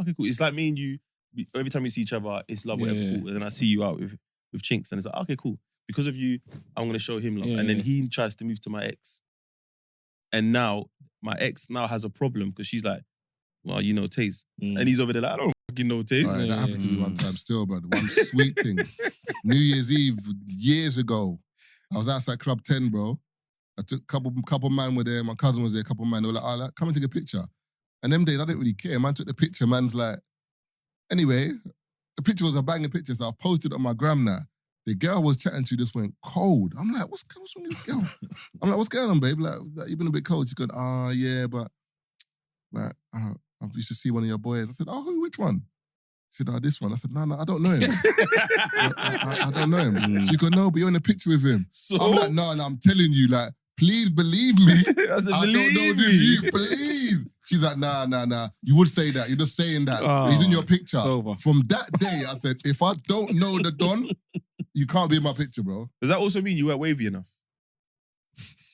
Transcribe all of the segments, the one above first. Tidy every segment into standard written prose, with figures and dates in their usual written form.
okay, cool. It's like me and you, every time we see each other, it's love, whatever, cool. And then I see you out with Chinx, and it's like, okay, cool. Because of you, I'm going to show him love. And then he tries to move to my ex. And now, my ex now has a problem because she's like, well, you know Taze. And he's over there like, I don't fucking know Taze. Right, that happened to me one time still, bro. One sweet thing. New Year's Eve, years ago, I was outside Club 10, bro. I took a couple man were there, my cousin was there, a couple man, they were like, oh, come and take a picture. And them days, I didn't really care. Man took the picture, man's like, anyway, the picture was a banging picture, so I've posted it on my gram now. The girl I was chatting to just went cold. I'm like, what's wrong with this girl? I'm like, what's going on, babe? Like you've been a bit cold. She's going, yeah, but like, I used to see one of your boys. I said, which one? She said, this one. I said, no, I don't know him. I don't know him. She goes, no, but you're in a picture with him. So? I'm like, no, I'm telling you, like, please believe me. I said, I don't know this, you, please. She's like, nah. You would say that. You're just saying that. He's in your picture. Sober. From that day, I said, if I don't know the Don, you can't be in my picture, bro. Does that also mean you weren't wavy enough?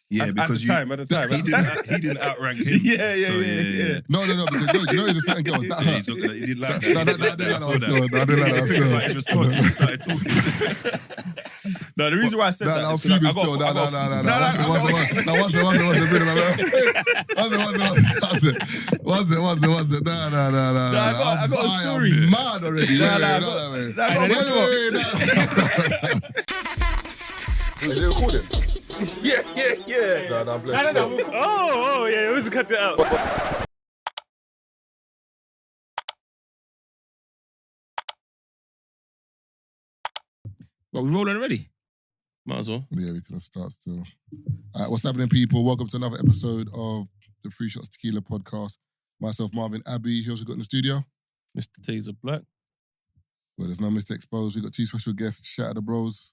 Yeah, because at the time. He didn't outrank him. Yeah. No, because you know he's a certain girl. That hurt. He didn't like that. I didn't like that. I think about his response, he started talking. No, the reason why I said that I'm is because fuming still. No. What's it? No. I got a story. I'm mad already. Is it recording? Yeah. No, I'm blessed. Oh, yeah, let's cut that out. Well, we rolling already? Might as well. Yeah, we can start still. All right, what's happening, people? Welcome to another episode of the Free Shots Tequila podcast. Myself, Marvin Abbey. Who else we got in the studio? Mr. Tazer Black. Well, there's no Mr. Exposed. We got two special guests. Shout out to bros.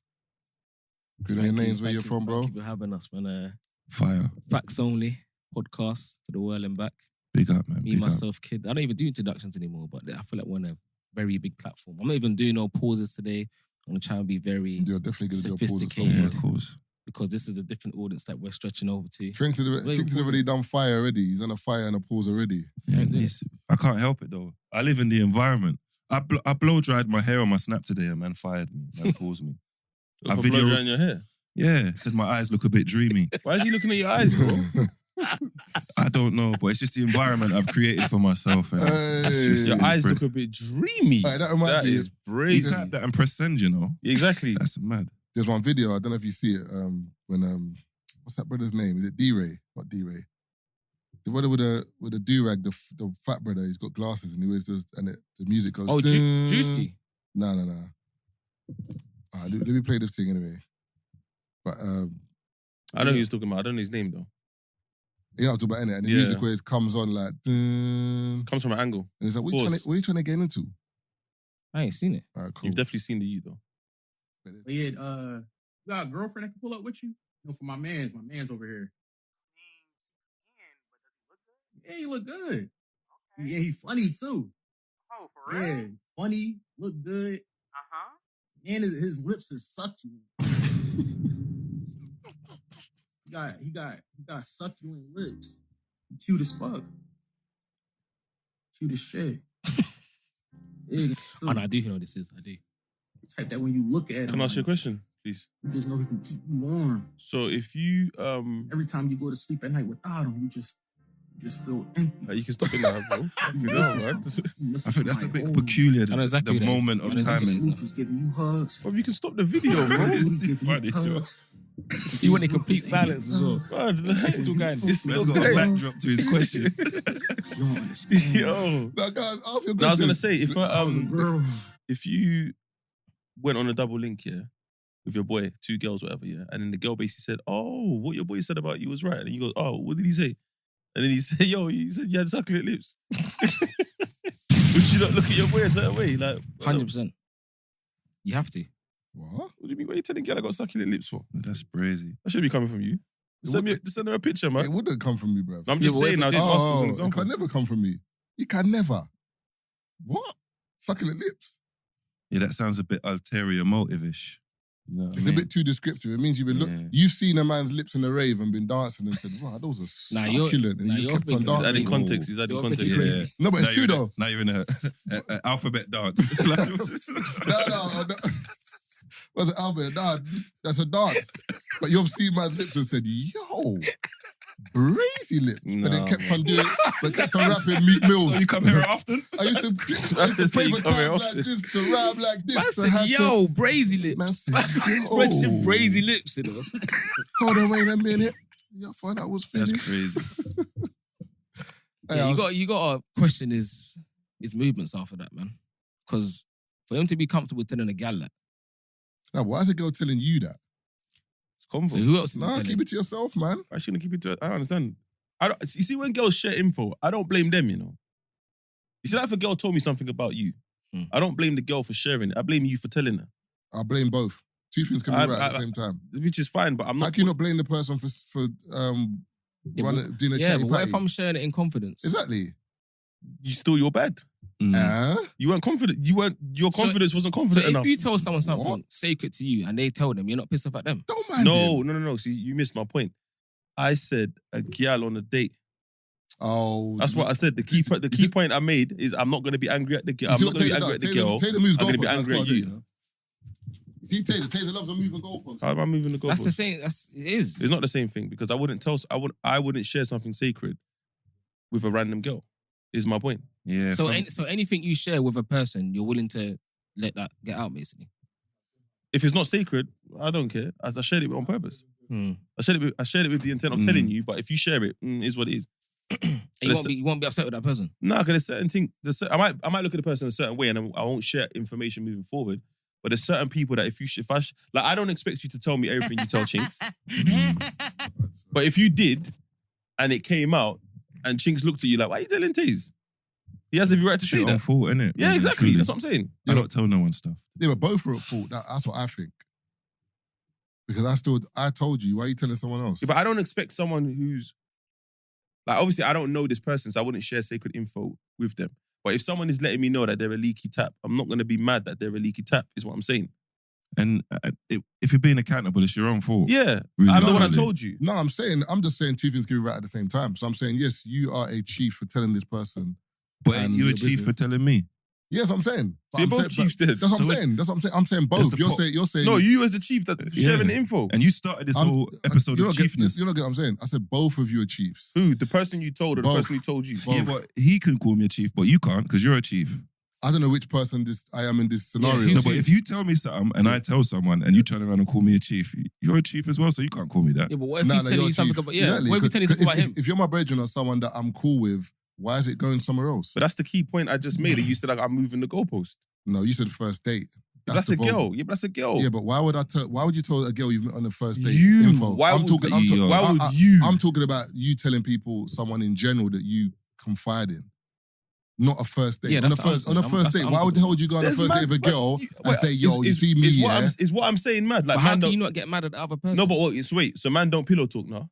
Do you know your names, where you're from, bro? Thank you for having us, man. Fire. Facts Only podcast to the world and back. Big up, man. Me, myself, kid. I don't even do introductions anymore, but I feel like we're on a very big platform. I'm not even doing no pauses today. I'm going to try and be very You're definitely going to do a pause. Yeah, of course. Because this is a different audience that we're stretching over to. Chinx has already done fire already. He's on a fire and a pause already. Yeah, I can't help it, though. I live in the environment. I blow-dried my hair on my snap today and man fired me. Man paused me. I video drying your hair? Yeah, said my eyes look a bit dreamy. Why is he looking at your eyes, bro? I don't know, but it's just the environment I've created for myself. Your eyes look a bit dreamy. Hey, that is crazy. You type that and press send, you know? Exactly. That's mad. There's one video, I don't know if you see it, when, what's that brother's name? Is it D-Ray? Not D-Ray. The brother with the do-rag, the fat brother, he's got glasses and he always does, and the music goes... Oh, Juicy? No. Let me play this thing anyway. But I know who he's talking about. I don't know his name though. You know what I'm talking about, innit? And the music always comes on like comes from an angle. And it's like, what are you trying to get into? I ain't seen it. All right, cool. You've definitely seen the you though. But yeah, you got a girlfriend that can pull up with you? No, for my man's over here. Yeah, he look good. Okay. Yeah, he funny too. Oh, for real? Yeah, funny, look good. And his lips is succulent. he got succulent lips. Cute as fuck. Cute as shit. Yeah, oh, no, I do know what this is. I do. The type that when you look at him, can I ask you a question, please? You just know he can keep you warm. So if you every time you go to sleep at night without him, you just feel empty. You can stop it now, bro. I think that's a bit peculiar. The moment of time. Just giving you hugs. Well, you can stop the video, bro. It's too funny to You want a complete silence as well. He's still going. This man's got a backdrop to his question. You don't understand. Yo. Guys, ask your question. I was gonna say if you went on a double link, with your boy, 2 girls, whatever, and then the girl basically said, "Oh, what your boy said about you was right," and you go, "Oh, what did he say?" And then he said, "Yo, you said you had succulent lips." Would you not look at your boy and turn away? Like 100%. You have to. What? What do you mean? What are you telling girl I got succulent lips for? That's crazy. That should be coming from you. Send her a picture, man. It wouldn't come from me, bruv. I'm just saying now. It can never come from me. You can never. What? Succulent lips? Yeah, that sounds a bit ulterior motive-ish. You know what It's I a mean? bit too descriptive. It means Yeah. you've seen a man's lips in the rave and been dancing and said, wow, those are Nah, you're- succulent. And nah, he just you're kept on thinking- He's dancing. adding context. He's adding You're context. thinking crazy. No, but it's Now true you're in though. Now you're in a alphabet dance. No. What's an album? Nah, that's a dance. But you've seen man's lips and said, yo, brazy lips. But then No, kept on doing, but kept on rapping Meek Mills. So you come here often? I used to That's pray it, for you come here times like often. this, to rap like this. Man to said, have to- yo, brazy lips. Man said, Man said, yo. brazy lips, you know. Hold on, wait a minute. Yo, I thought that was That's finished. crazy. Hey, Yeah, I you was- got to question his movements after that, man. Because for him to be comfortable telling a gal that, Nah, why is a girl telling you that? It's convo. so who else is he Nah, telling? keep it to yourself, man. I shouldn't keep it to. I don't understand. You see, when girls share info, I don't blame them. You know. You see, like if a girl told me something about you, Hmm. I don't blame the girl for sharing it. I blame you for telling her, I blame both. Two things can be right at the same time. which is fine. But I'm How not. can you not blame the person for doing a Yeah, chatty but what patty? if I'm sharing it in confidence? Exactly. You still your bad. You weren't confident. You weren't. Your So- confidence wasn't So confident if enough. you tell someone something What? sacred to you and they tell them, you're not pissed off at them. Don't mind No, him. no. See, you missed my point. I said a gal on a date. Oh, That's what I said. The key point I made is I'm not going to be angry at the girl. I'm not going to be angry at the girl. Taylor moves I'm gonna be goalposts, angry that's at what I you. do, know? See, Taylor loves a moving goalpost. How am I moving the goalpost? That's the same. It is. It's not the same thing because I wouldn't share something sacred with a random girl. Is my point. Yeah. So, fam. so anything you share with a person, you're willing to let that get out, basically. If it's not sacred, I don't care. As I shared it on purpose. Hmm. I shared it with the intent of telling you. But if you share it, is what it is. And you won't be upset with that person. No, because there's certain things. I might look at the person a certain way, and I won't share information moving forward. But there's certain people that I don't expect you to tell me everything you tell Chinx. But if you did, and it came out, and Chinx looked at you like, why are you telling Taze? He has every right to say Shit on that. fault, innit? Yeah, exactly. Truly. That's what I'm saying. I don't tell no one stuff. Yeah, but both are at fault. That's what I think. Because I told you, why are you telling someone else? Yeah, but I don't expect someone who's like, obviously, I don't know this person, so I wouldn't share sacred info with them. But if someone is letting me know that they're a leaky tap, I'm not going to be mad that they're a leaky tap, is what I'm saying. And if you're being accountable, it's your own fault. Yeah, Really, I'm the one I truly. told you. No, I'm just saying two things can be right at the same time. So I'm saying, yes, you are a chief for telling this person. But And you're a your chief business. for telling me. Yes, I'm saying. So you're both chiefs then. That's what So I'm saying. That's what I'm saying. I'm saying That's both. the You're saying. No, you as the chief that sharing the info. And you started this whole episode you're of not chiefness. You're not getting what I'm saying. I said both of you are chiefs. Who? The person you told or the Both. person who told you? Both. Yeah, but he can call me a chief, but you can't because you're a chief. I don't know which person I am in this scenario. Yeah, No, but if you tell me something and I tell someone and you turn around and call me a chief, you're a chief as well, so you can't call me that. Yeah, but what if Nah, he's nah, telling you're you something chief. about Exactly, what if he's telling you something about him? If you're my brethren or someone that I'm cool with, why is it going somewhere else? But that's the key point I just made. You said like I'm moving the goalpost. No, you said first date. That's the a problem. girl. Yeah, but that's a girl. Yeah, but why would you tell a girl you've met on the first date You. info? Why I'm would talking, you? Why would I- you? I'm talking about you telling people, someone in general that you confide in. Not a first date. Yeah, on that's the what I'm first, on a saying. first That's date, what why I'm would the hell would you go on a There's first date mad- with a girl and Wait, say, yo, you see me, yeah? Is what I'm saying mad? Like, But how man can don't. you not get mad at the other person? No, but wait. So man don't pillow talk now.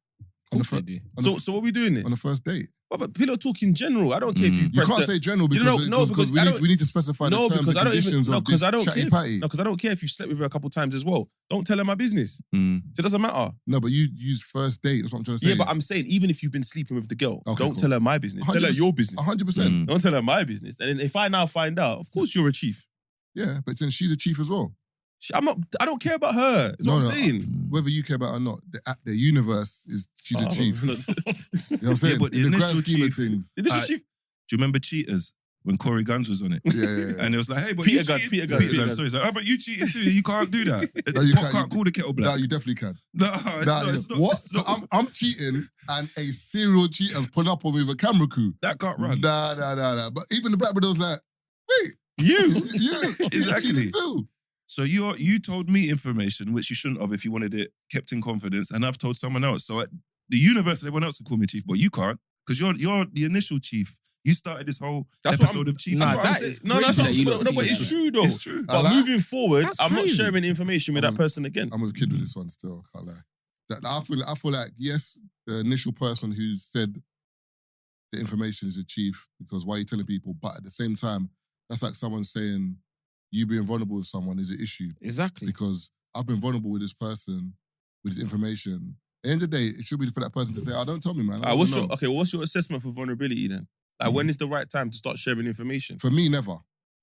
On the Of course fir- they do. on the- So what are we doing then? on a first date. But pillow talk in general. I don't care if you You press can't the, say general You because, know, no, because I don't- we need to specify the terms and because I don't conditions even, of this because I don't chatty care. patty. No, because I don't care if you slept with her a couple times as well. Don't tell her my business. Mm. So it doesn't matter. No, but you use first date. That's what I'm trying to say. Yeah, but I'm saying even if you've been sleeping with the girl, Okay, don't cool. tell her my business. Tell her 100%. your business. 100%. Don't tell her my business. And then if I now find out, of course you're a chief. Yeah, but then she's a chief as well. I'm not. I don't care about her. Is what I'm saying. Whether you care about her or not, the universe is she's a chief. You know what I'm saying? but the In the initial grand scheme of chief- things. This is Alright. chief. Do you remember Cheaters when Corey Guns was on it? Yeah. And it was like, hey, but Peter you Guns, cheated. Peter Guns, Peter Guns. Sorry, it's like, oh, but you cheated too. You can't do that. No, you Pop can't. call the kettle No, black. you definitely can. No, it's not. What? It's So not- I'm cheating and a serial cheater's put up on me with a camera crew. that can't run. Nah. But even the black brother was like, wait, You. you Exactly. cheated too. So you told me information which you shouldn't have if you wanted it kept in confidence, and I've told someone else. So the universe and everyone else can call me chief, but you can't because you're the initial chief. You started this whole That's what episode I'm- of chief. Nah, That's what I'm that saying. is No, that's crazy what that you I'm don't saying. No, but see it's that. true though. It's true. But like- moving forward, That's I'm not crazy. sharing information with I'm- that person again. I'm a kid with this one still. Can't lie. I feel like yes, the initial person who said the information is a chief because why are you telling people? But at the same time, that's like someone saying you being vulnerable with someone is an issue Exactly. because I've been vulnerable with this person, with this information. At the end of the day, it should be for that person to say, don't tell me, man. I what's don't know. what's your assessment for vulnerability then? Like, when is the right time to start sharing information? For me, never.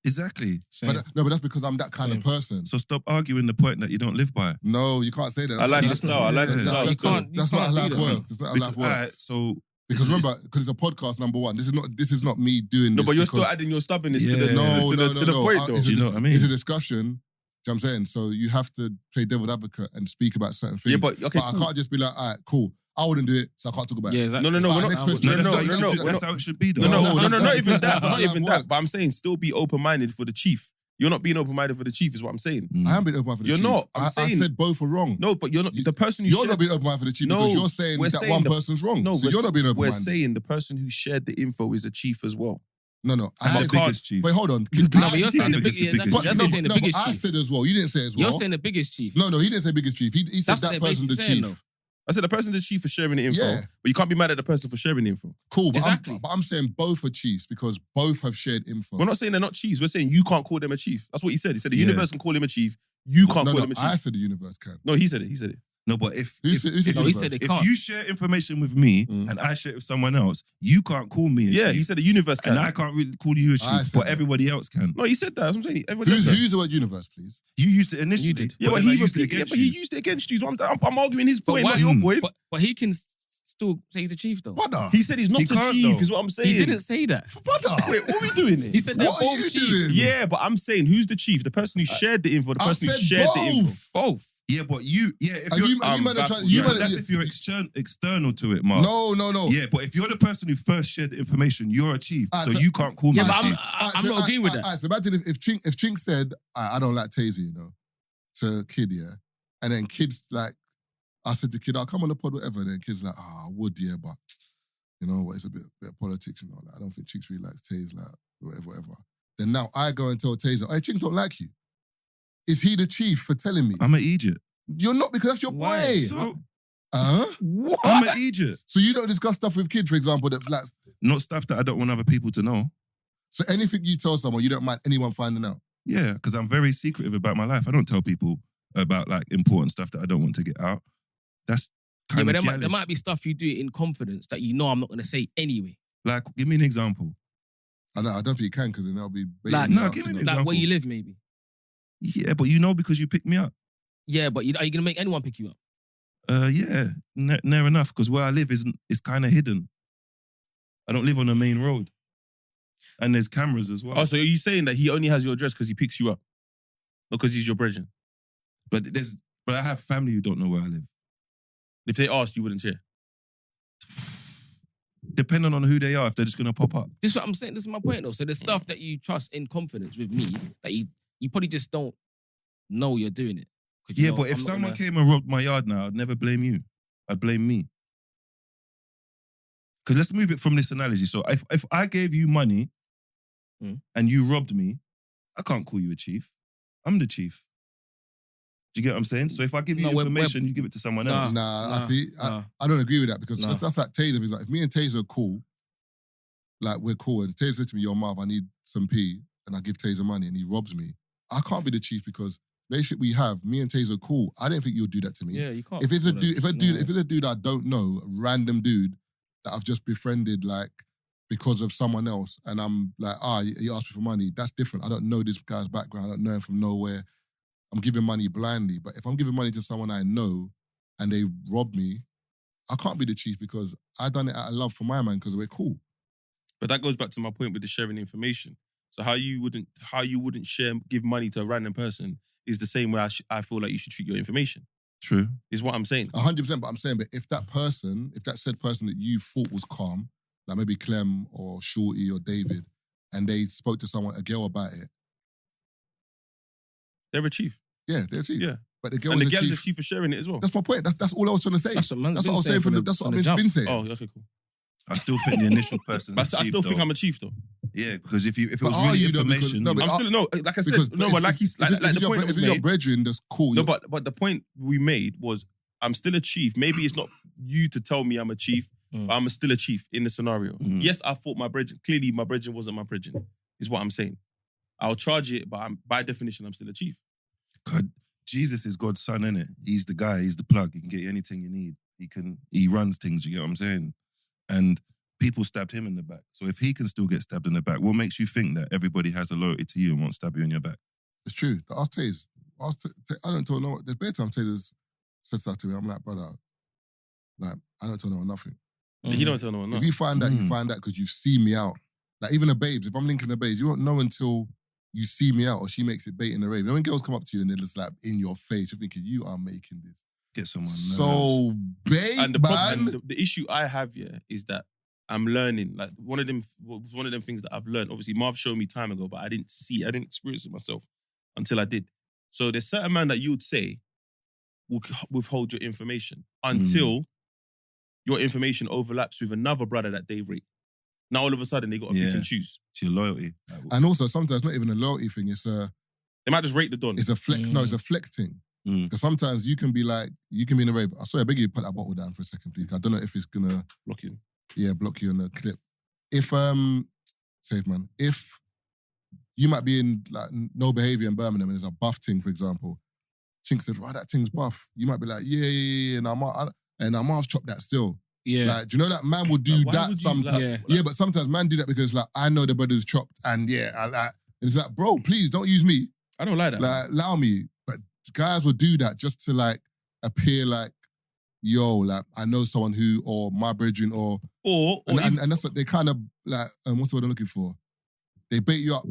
Exactly. But that's because I'm that kind of person. So stop arguing the point that you don't live by. No, you can't say that. I like the style. That's not how life works. That's not how life works. So because remember, because it's a podcast, number one. This is not me doing this. No, but you're still adding your stubbornness to the point, though. You know what I mean? It's a discussion. Do you know what I'm saying? So you have to play devil's advocate and speak about certain things. Yeah, but okay, I can't just be like, all right, cool. I wouldn't do it, so I can't talk about it. Exactly. No, That's how it should be, though. No, not even that. Not even that. But I'm saying still be open-minded for the chief. You're not being open-minded for the chief, is what I'm saying. I haven't been open-minded for the chief. You're not. I said both are wrong. No, but you're not. The person who you're not being open-minded for the chief because you're saying that one person's wrong. No, so you're not being open-minded. We're saying the person who shared the info is a chief as well. No. I'm the biggest chief. Wait, hold on. No, but you're saying the biggest chief. I said as well. You didn't say as well. You're saying the biggest chief. No, he didn't say biggest chief. He said that person's the chief. I said the person's the chief for sharing the info, Yeah. but you can't be mad at the person for sharing the info. Cool, but, Exactly. I'm saying both are chiefs because both have shared info. We're not saying they're not chiefs. We're saying you can't call them a chief. That's what he said. He said the universe can call him a chief. You can't call him a chief. I said the universe can. No, he said it. No, but if Who said they if can't. you share information with me and I share it with someone else, you can't call me a chief. He said the universe can. And I can't really call you a chief, but everybody else can. No, he said that. That's what I'm saying. Everybody else Who can. used the word universe, please? You used it initially. You did. Yeah, but then I used it against he you. used it against you. So I'm arguing his But point, why- not your point. But he can still say he's a chief, though. Brother. He said he's not He the can't, chief, though. is what I'm saying. He didn't say that. Brother. Wait, what are we doing here? He said they're What are both you chiefs. doing? Yeah, but I'm saying who's the chief? The person who shared the info, the I person who said shared the info. both. Both. Yeah, but if Are you're you man are trying? that's if you're external to it, Mark. No. Yeah, but if you're the person who first shared the information, you're a chief, Ah, so so- you can't call me Yeah, a but chief. I'm not agreeing with that. So imagine if Chinx said, I don't like Tazer, to Kid, yeah, and then Kid's like, I said to Kid, I'll come on the pod, whatever, and then Kid's like, I would, yeah, but you know what, it's a bit of politics, like, I don't think Chinx really likes Tazer, like, whatever. Then now I go and tell Tazer, hey, Chinx don't like you. Is he the chief for telling me? I'm an idiot. You're not, because that's your Why? boy. So What? I'm an idiot. So you don't discuss stuff with Kid, for example, that like, Not stuff that I don't want other people to know. so anything you tell someone, you don't mind anyone finding out. Yeah, because I'm very secretive about my life. I don't tell people about like important stuff that I don't want to get out. That's Yeah, kind but of there might be stuff you do in confidence that you know I'm not going to say anyway. Like, give me an example. I know, I don't think you can because then I'll be Like, baiting no, you out give to me know. an Like where you example. live, maybe. Yeah, but you know because you picked me up. Yeah, but are you going to make anyone pick you up? Yeah, near enough. Because where I live is kind of hidden. I don't live on the main road, and there's cameras as well. Oh, so are you saying that he only has your address because he picks you up? Not because he's your brethren? But I have family who don't know where I live. If they asked, you wouldn't share. Depending on who they are, if they're just gonna pop up. This is what I'm saying. This is my point, though. So the stuff that you trust in confidence with me, that you probably just don't know you're doing it. 'Cause you Yeah, know, but if I'm not someone gonna- came and robbed my yard now, I'd never blame you. I'd blame me. Because let's move it from this analogy. So if I gave you money and you robbed me, I can't call you a chief. I'm the chief. Do you get what I'm saying? So if I give you No, we're- information, you give it to someone Nah. else. I see. I don't agree with that because Nah. that's like Tazer. He's like, if me and Tazer are cool, like we're cool, and Tazer said to me, yo, Marv, I need some P, and I give Tazer money, and he robs me, I can't be the chief because the relationship we have, me and Tazer are cool. I don't think you'll do that to me. Yeah, you can't. If it's a dude, if No. it's a dude I don't know, a random dude that I've just befriended, like because of someone else, and I'm like, he asked me for money. That's different. I don't know this guy's background. I don't know him from nowhere. I'm giving money blindly. But if I'm giving money to someone I know and they rob me, I can't be the chief because I done it out of love for my man because we're cool. But that goes back to my point with the sharing information. So how you wouldn't give money to a random person is the same way I feel like you should treat your information. True. Is what I'm saying. 100%, but I'm saying, but if that said person that you thought was calm, like maybe Clem or Shorty or David, and they spoke to a girl about it, They're a chief. yeah, they're a chief. Yeah. But the girl And the was a girl is chief. a chief for sharing it as well. That's my point. That's all I was trying to say. That's what man's That's been what I was saying saying from from that's the- what from I've the been saying. Oh, okay, cool. I still think the initial person's But I still think I'm a chief though. Yeah, because if it But was are really you though? Because- information... no, but I'm are- still like I said, because no, but like he's like if the point that was if your made. brethren, that's cool. No, but the point we made was I'm still a chief. Maybe it's not you to tell me I'm a chief, but I'm still a chief in the scenario. Yes, I thought my brethren. Clearly, my brethren wasn't my brethren. Is what I'm saying. I'll charge it, but by definition, I'm still a chief. God, Jesus is God's son, innit? He's the guy, he's the plug. He can get you anything you need. He runs things, you get what I'm saying? And people stabbed him in the back. So if he can still get stabbed in the back, what makes you think that everybody has a loyalty to you and won't stab you in your back? It's true. Ask Taze. I don't tell no one. There's better time Taze said stuff to me. I'm like, brother, like, I don't tell no one nothing. You don't tell no one If nothing. you find that, you find that because you've seen me out. Like, even the babes, if I'm linking the babes, you won't know until you see me out or she makes it bait in the rave. You know when girls come up to you and they're just like in your face, you're thinking, you are making this Get someone so bait, And the man. problem, and the issue I have here is that I'm learning. Like one of them things that I've learned. Obviously, Marv showed me time ago, but I didn't experience it myself until I did. So there's certain man that you would say will withhold your information until your information overlaps with another brother that they rate. Now all of a sudden they got to pick and choose. It's your loyalty. And also sometimes not even a loyalty thing. It's a They might just rate the don. it's a flex. No, it's a flex thing. Because sometimes you can be in a rave. Sorry, I beg you to put that bottle down for a second, please. I don't know if it's gonna Block you. block you on the clip. If safe man, if you might be in like no behavior in Birmingham and there's a buff thing, for example, Chinx says, right, that thing's buff. You might be like, yeah, and I might have chopped that still. Yeah. Like, do you know that man will do Why that would you, sometimes? like, Yeah, but sometimes man do that because like I know the brother's chopped and it's like, bro, please don't use me. I don't like that. Like, allow me. But guys will do that just to like appear like, yo, like I know someone who, or my brethren, or and that's what they kind of like. What's the word I'm looking for? They bait you up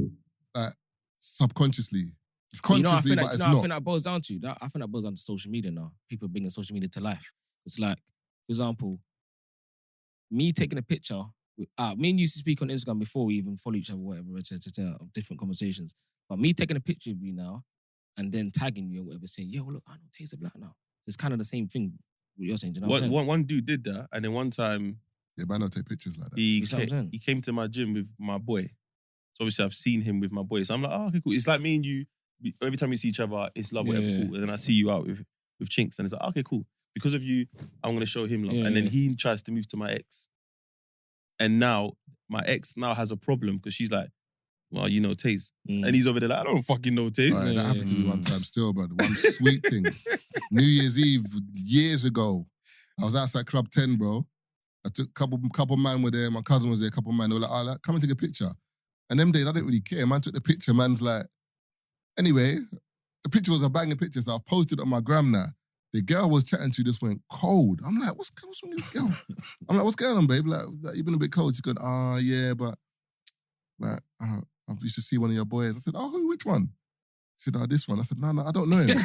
like subconsciously. It's consciously, but it's I not. think that boils down to that. I think that boils down to social media now. People bringing social media to life. It's like, for example, me taking a picture. Me and you used to speak on Instagram before we even follow each other, whatever, different conversations. But me taking a picture of you now and then tagging you or whatever, saying, yo, look, I know Tazer Black now. It's kind of the same thing what you're saying. Do you know what I'm saying? One dude did that, and then one time Yeah, but I don't take pictures like that. he came to my gym with my boy. So obviously I've seen him with my boy. So I'm like, oh, okay, cool. It's like me and you, every time we see each other, it's love, whatever, cool. And then I see you out with Chinx, and it's like, okay, cool. Because of you, I'm going to show him love. And then he tries to move to my ex. And now, my ex now has a problem because she's like, well, you know Taze. And he's over there like, I don't fucking know Taze. Right, that happened to me one time still, brother. One sweet thing. New Year's Eve, years ago, I was outside Club 10, bro. I took a couple man were there, my cousin was there, a couple man, they were like, oh, like, come and take a picture. And them days, I didn't really care. Man took the picture, man's like, anyway, the picture was a banging picture, so I've posted it on my gram now. The girl was chatting to just went cold. I'm like, what's wrong with this girl? I'm like, what's going on, babe? Like you've been a bit cold. She's going, yeah, but like, I used to see one of your boys. I said, which one? She said, this one. I said, no, I don't know him.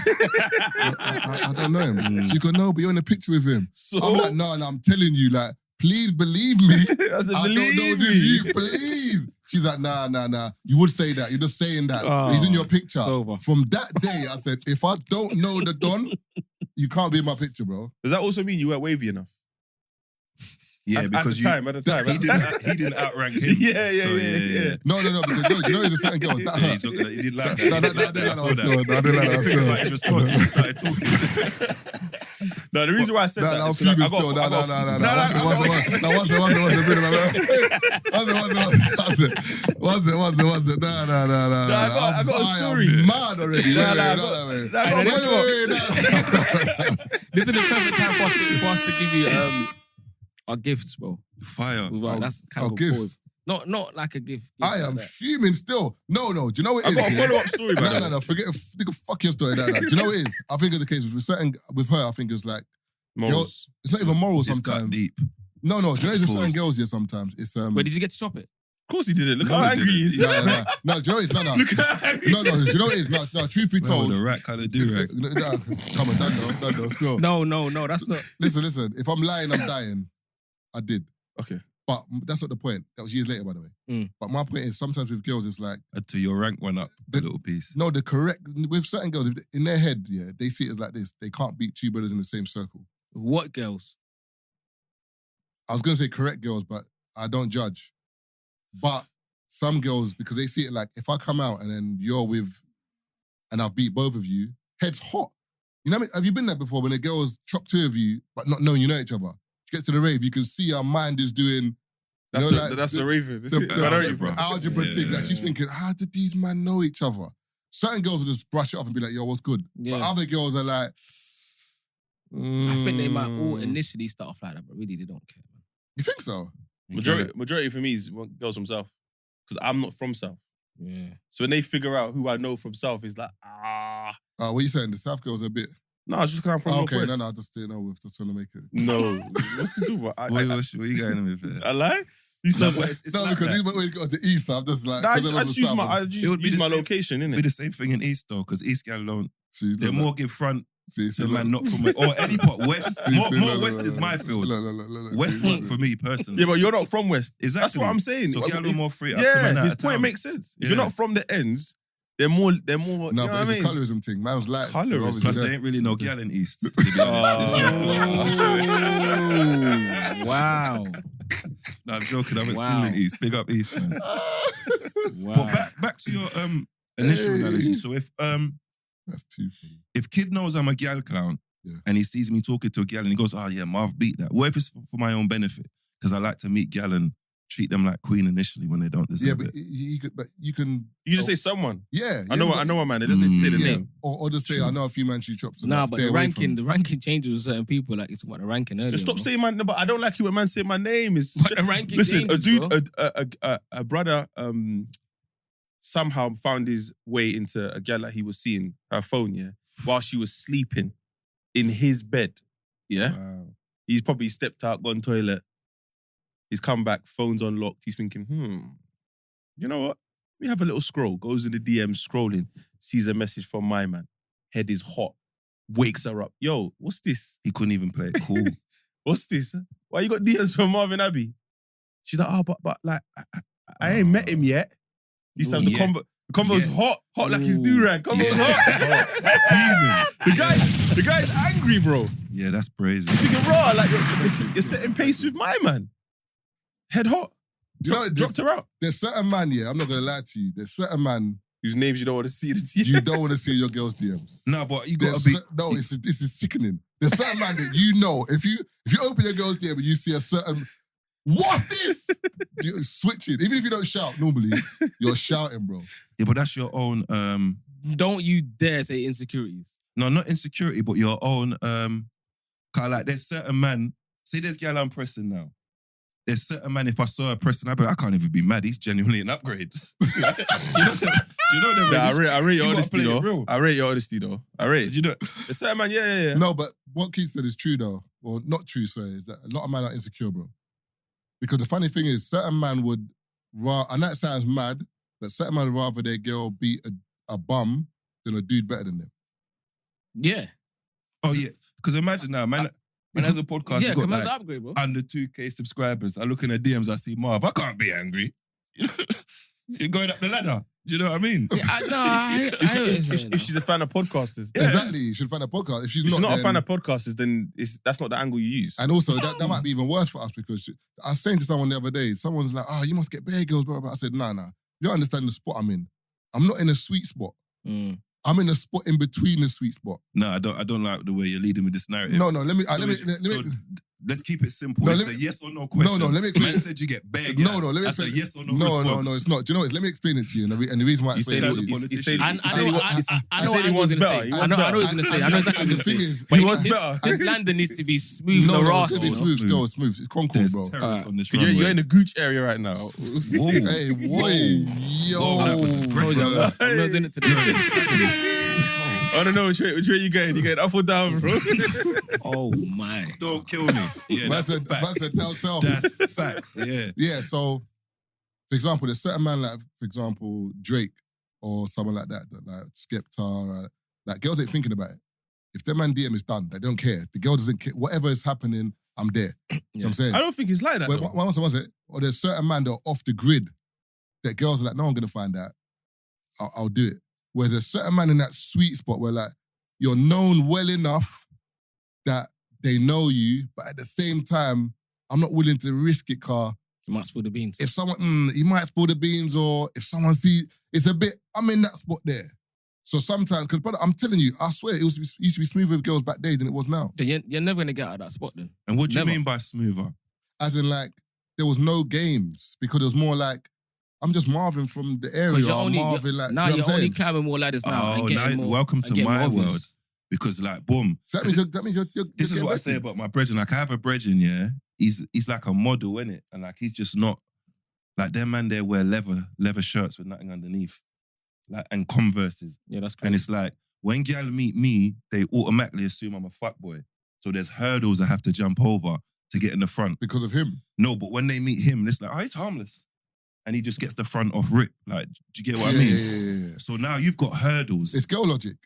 I don't know him. She goes, no, but you're in a picture with him. So? I'm like, no, I'm telling you, like, please believe me. I said, I don't know this, you, please. She's like, nah. You would say that. You're just saying that. He's in your picture. Sober. From that day, I said, if I don't know the Don, you can't be in my picture, bro. Does that also mean you weren't wavy enough? Yeah, because at the time. He didn't outrank him. Yeah. No, because you know there's a certain girls that hurt. He didn't like No, I didn't like that. I didn't like that. Think about his response. He started talking. No, the reason why I said that I'm is because fuming still. No. Was it? I got a story. I'm mad already. This is the perfect time for us to give you our gifts, bro. Fire. That's kind of a gifts. pause. Not like a gift. I am fuming still. No. Do you know what it is? I got a follow-up story, man. No. Forget. Fuck your story. No. Do you know what it is? I think it's the case with her. I think it's like Morals. it's not even moral It's sometimes. got deep. No. Do you know with certain girls here sometimes? It's Wait, did you get to chop it? Of course he didn't. Look No, how he angry he didn't. is. No. Do you know what it is? No. Look how angry. No. Do you know what it is? No. Truth be Well, told. the rat kind of do rag. Come on, done though. Still. No, that's not. Listen. If I'm lying, I'm dying. I did. Okay. But that's not the point. That was years later, by the way. But my point is, sometimes with girls, it's like, Until your rank went up a little piece. no, with certain girls, in their head, yeah, they see it as like this. They can't beat two brothers in the same circle. What girls? I was going to say correct girls, but I don't judge. But some girls, because they see it like, if I come out and then you're with, and I've beat both of you, head's hot. You know what I mean? Have you been there before when a girl's chopped two of you, but not knowing you know each other? You get to the rave, you can see our mind is doing... That's the raven. The algebra Yeah. thing. Like she's thinking, how did these men know each other? certain girls will just brush it off and be like, yo, what's good? Yeah. But other girls are like, I think they might all initially start off like that, but really they don't care. Man. You think so? Majority for me is girls from South. Because I'm not from South. Yeah. So when they figure out who I know from South, it's like, What are you saying? The South girls are a bit... No, I was just coming from okay, Northwest. no, I just didn't know. We're just trying to make it... No. What's he talking about? What are you going with it? I lie? No, but it's No, like because that. he's always got to the east, so I'm just like... Nah, I 'cause just use my, It would be use the my same- location, It'd innit? be the same thing in East though, because East gal don't. See, They're more give front See, to man not from or any part West. More West is my field. West front for me personally. Yeah, but you're not from West. Exactly. That's what I'm saying. So gal are more free. Yeah, his point makes sense. If you're Yeah. not from the ends, they're more. No, you know but what I it's a mean? colorism thing. Man's light. Colorism. Plus, there ain't really no gal in East. To be honest. Oh, wow. No, I'm joking. I'm at Wow. school in East. Big up East, man. Wow. But back to your initial Hey. analogy. So That's too funny. if kid knows I'm a gal clown Yeah. and he sees me talking to a gal and he goes, oh yeah, Marv beat that. What if it's for my own benefit? Because I like to meet gal and treat them like queen initially when they don't deserve Yeah, but it. you can... You just say someone. Yeah. I know a man. It doesn't need to say the Yeah. name. Or just say, I know a few man she chops. Nah, but the ranking changes with certain people. Like it's about the ranking earlier. Just stop bro. saying my name. But I don't like it when man say my name. Is But the ranking listen, changes, a dude, bro. a brother, somehow found his way into a girl that he was seeing her phone, yeah, while she was sleeping in his bed. Yeah, Wow. he's probably stepped out, gone toilet. He's come back, phone's unlocked. He's thinking, you know what? Let me have a little scroll. Goes in the DM, scrolling, sees a message from my man. Head is hot. Wakes her up. Yo, what's this? He couldn't even play it cool. What's this? Why you got DMs from Marvin Abbey? She's like, oh, but like, I ain't met him yet. This time the convo's hot like his do-rag. Convo's hot. The guy's angry, bro. Yeah, that's crazy. He's thinking raw, like you're setting pace with my man. Head hot. You know, Dropped her out. There's certain man, yeah, I'm not going to lie to you. There's certain man Whose names you don't want to see. The you don't want to see your girl's DMs. No, but you There's gotta be. no, this is sickening. There's certain man that you know, if you open your girl's DM and you see a certain, what's this? You're switching. Even if you don't shout normally, you're shouting, bro. Yeah, but that's your own. Don't you dare say insecurities. No, not insecurity, but your own. Cause like there's certain man. See, this girl I'm pressing now. There's certain man. If I saw her pressing, I'd be like, I can't even be mad. He's genuinely an upgrade. you know them. Yeah, I rate your You gotta honesty play it though. real. I rate your honesty though. I rate. You know. The certain man, yeah. No, but what Keith said is true though. Well, not true, sorry, is that a lot of men are insecure, bro. Because the funny thing is, certain man would, and that sounds mad, but certain man would rather their girl beat a bum than a dude better than them. Yeah. Oh yeah. Because imagine now, man has a podcast. Yeah, Got come on, like upgrade, bro. under 2K subscribers. I look in the DMs. I see Marv. I can't be angry. You're going up the ladder. Do you know what I mean? Yeah, I hear what you're saying, If she's a fan of podcasters, Yeah. Exactly, you should find a podcast. If she's if she's not a then- fan of podcasters, then that's not the angle you use. And also, that might be even worse for us because I was saying to someone the other day, someone's like, you must get bare girls, blah, blah, blah. I said, nah. You don't understand the spot I'm in. I'm not in a sweet spot. Mm. I'm in a spot in between the sweet spot. No, I don't like the way you're leading with this narrative. No, let me, So let's keep it simple. No, It's let a me- yes or no question. No, let me explain. Man said you get bare No, girl. let me That's a explain. yes or no No, response. it's not. Do you know what? Let me explain it to you. And the reason why I You say explain it that to you. he said I know what he he wants was better. going He to say. wants I know what better. he's going to say. I know exactly And what the he's thing going to is, say. He wants better. His landing needs to be smooth, no, no it's rascal. gonna be smooth. Still, it's smooth. It's concord, There's bro. terrorists on this You're runway. in the gooch area right now. Whoa. Hey, whoa, yo. Whoa, that was aggressive. Told you, I'm not doing it today. I don't know which way you going. You going up or down, bro? Oh my. Don't kill me. Yeah, That's that's a fact. down south. That's facts. Yeah. Yeah, so, for example, there's certain man like, for example, Drake or someone like that like Skepta, like girls ain't thinking about it. If their man DM is done, they don't care. The girl doesn't care. Whatever is happening, I'm there. You know what I'm saying? I don't think it's like that. Wait, though. one second. Or there's certain man that are off the grid that girls are like, no, I'm going to find out. I'll do it. Whereas there's certain man in that sweet spot where like, you're known well enough that they know you, but at the same time, I'm not willing to risk it, car. You might spill the beans. If someone, he might spill the beans, or if someone see, it's a bit, I'm in that spot there. So sometimes, because brother, I'm telling you, I swear, it used to be smoother with girls back then than it was now. So you're never going to get out of that spot then. And what do you Never. mean by smoother? As in like, there was no games, because it was more like, I'm just Marvin from the area. Because you're I'm only Marvin, like, now do you know you're what I'm only saying? climbing more ladders now. Oh, and getting now more, welcome and to getting my more world. obvious. Because like, boom. So that means you're This is getting what I say besties. about my brethren. Like I have a brethren, yeah. He's like a model, innit? And like he's just not like them man. They wear leather shirts with nothing underneath, like and Converses. Yeah, that's And crazy. it's like when gal meet me, they automatically assume I'm a fuckboy. So there's hurdles I have to jump over to get in the front. Because of him. No, but when they meet him, it's like, oh, he's harmless, and he just gets the front off rip. Like, do you get what I mean? Yeah. So now you've got hurdles. It's girl logic.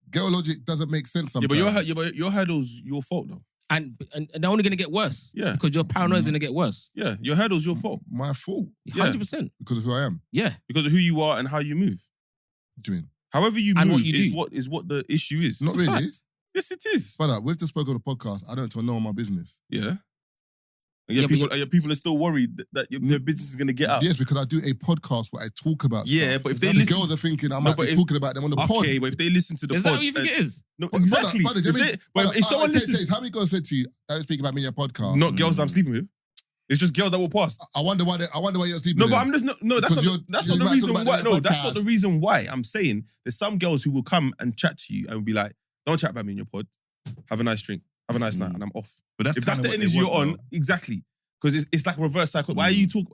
Girl logic doesn't make sense Yeah, sometimes. but your hurdle's your fault though. And they're only going to get worse. Yeah. Because your paranoia is going to get worse. Yeah, your hurdle's your fault My fault. 100%. Because of who I am. Yeah. because of who you are and how you move. What do you mean? However you And move what you is do. what the issue is. Not It's a really. fact. Yes, it is. But we've just spoken on the podcast. I don't tell no one my business. Yeah. And Yeah, yet but people are still worried that their business is gonna get out. Yes, because I do a podcast where I talk about Yeah, stuff. but if they So listen- girls are thinking I No, might but be if- talking about them on the pod. Okay, but if they listen to the Is pod, that what you think it is? no, Brother, exactly. brother, do you mean- But if someone Taze, listens, how many girls said to you, don't speak about me in your podcast? not girls I'm sleeping with, it's just girls that will pass. I wonder why you're sleeping No, with but them. I'm just no. That's Because not that's you're not the about to reason talk why. about No, this that's not podcast. the reason why. I'm saying there's some girls who will come and chat to you and be like, "Don't chat about me in your pod. Have a nice drink. Have a nice night," and I'm off. But that's If that's the kinda what they energy you're want, on, exactly. Because it's like a reverse cycle. Why are we talking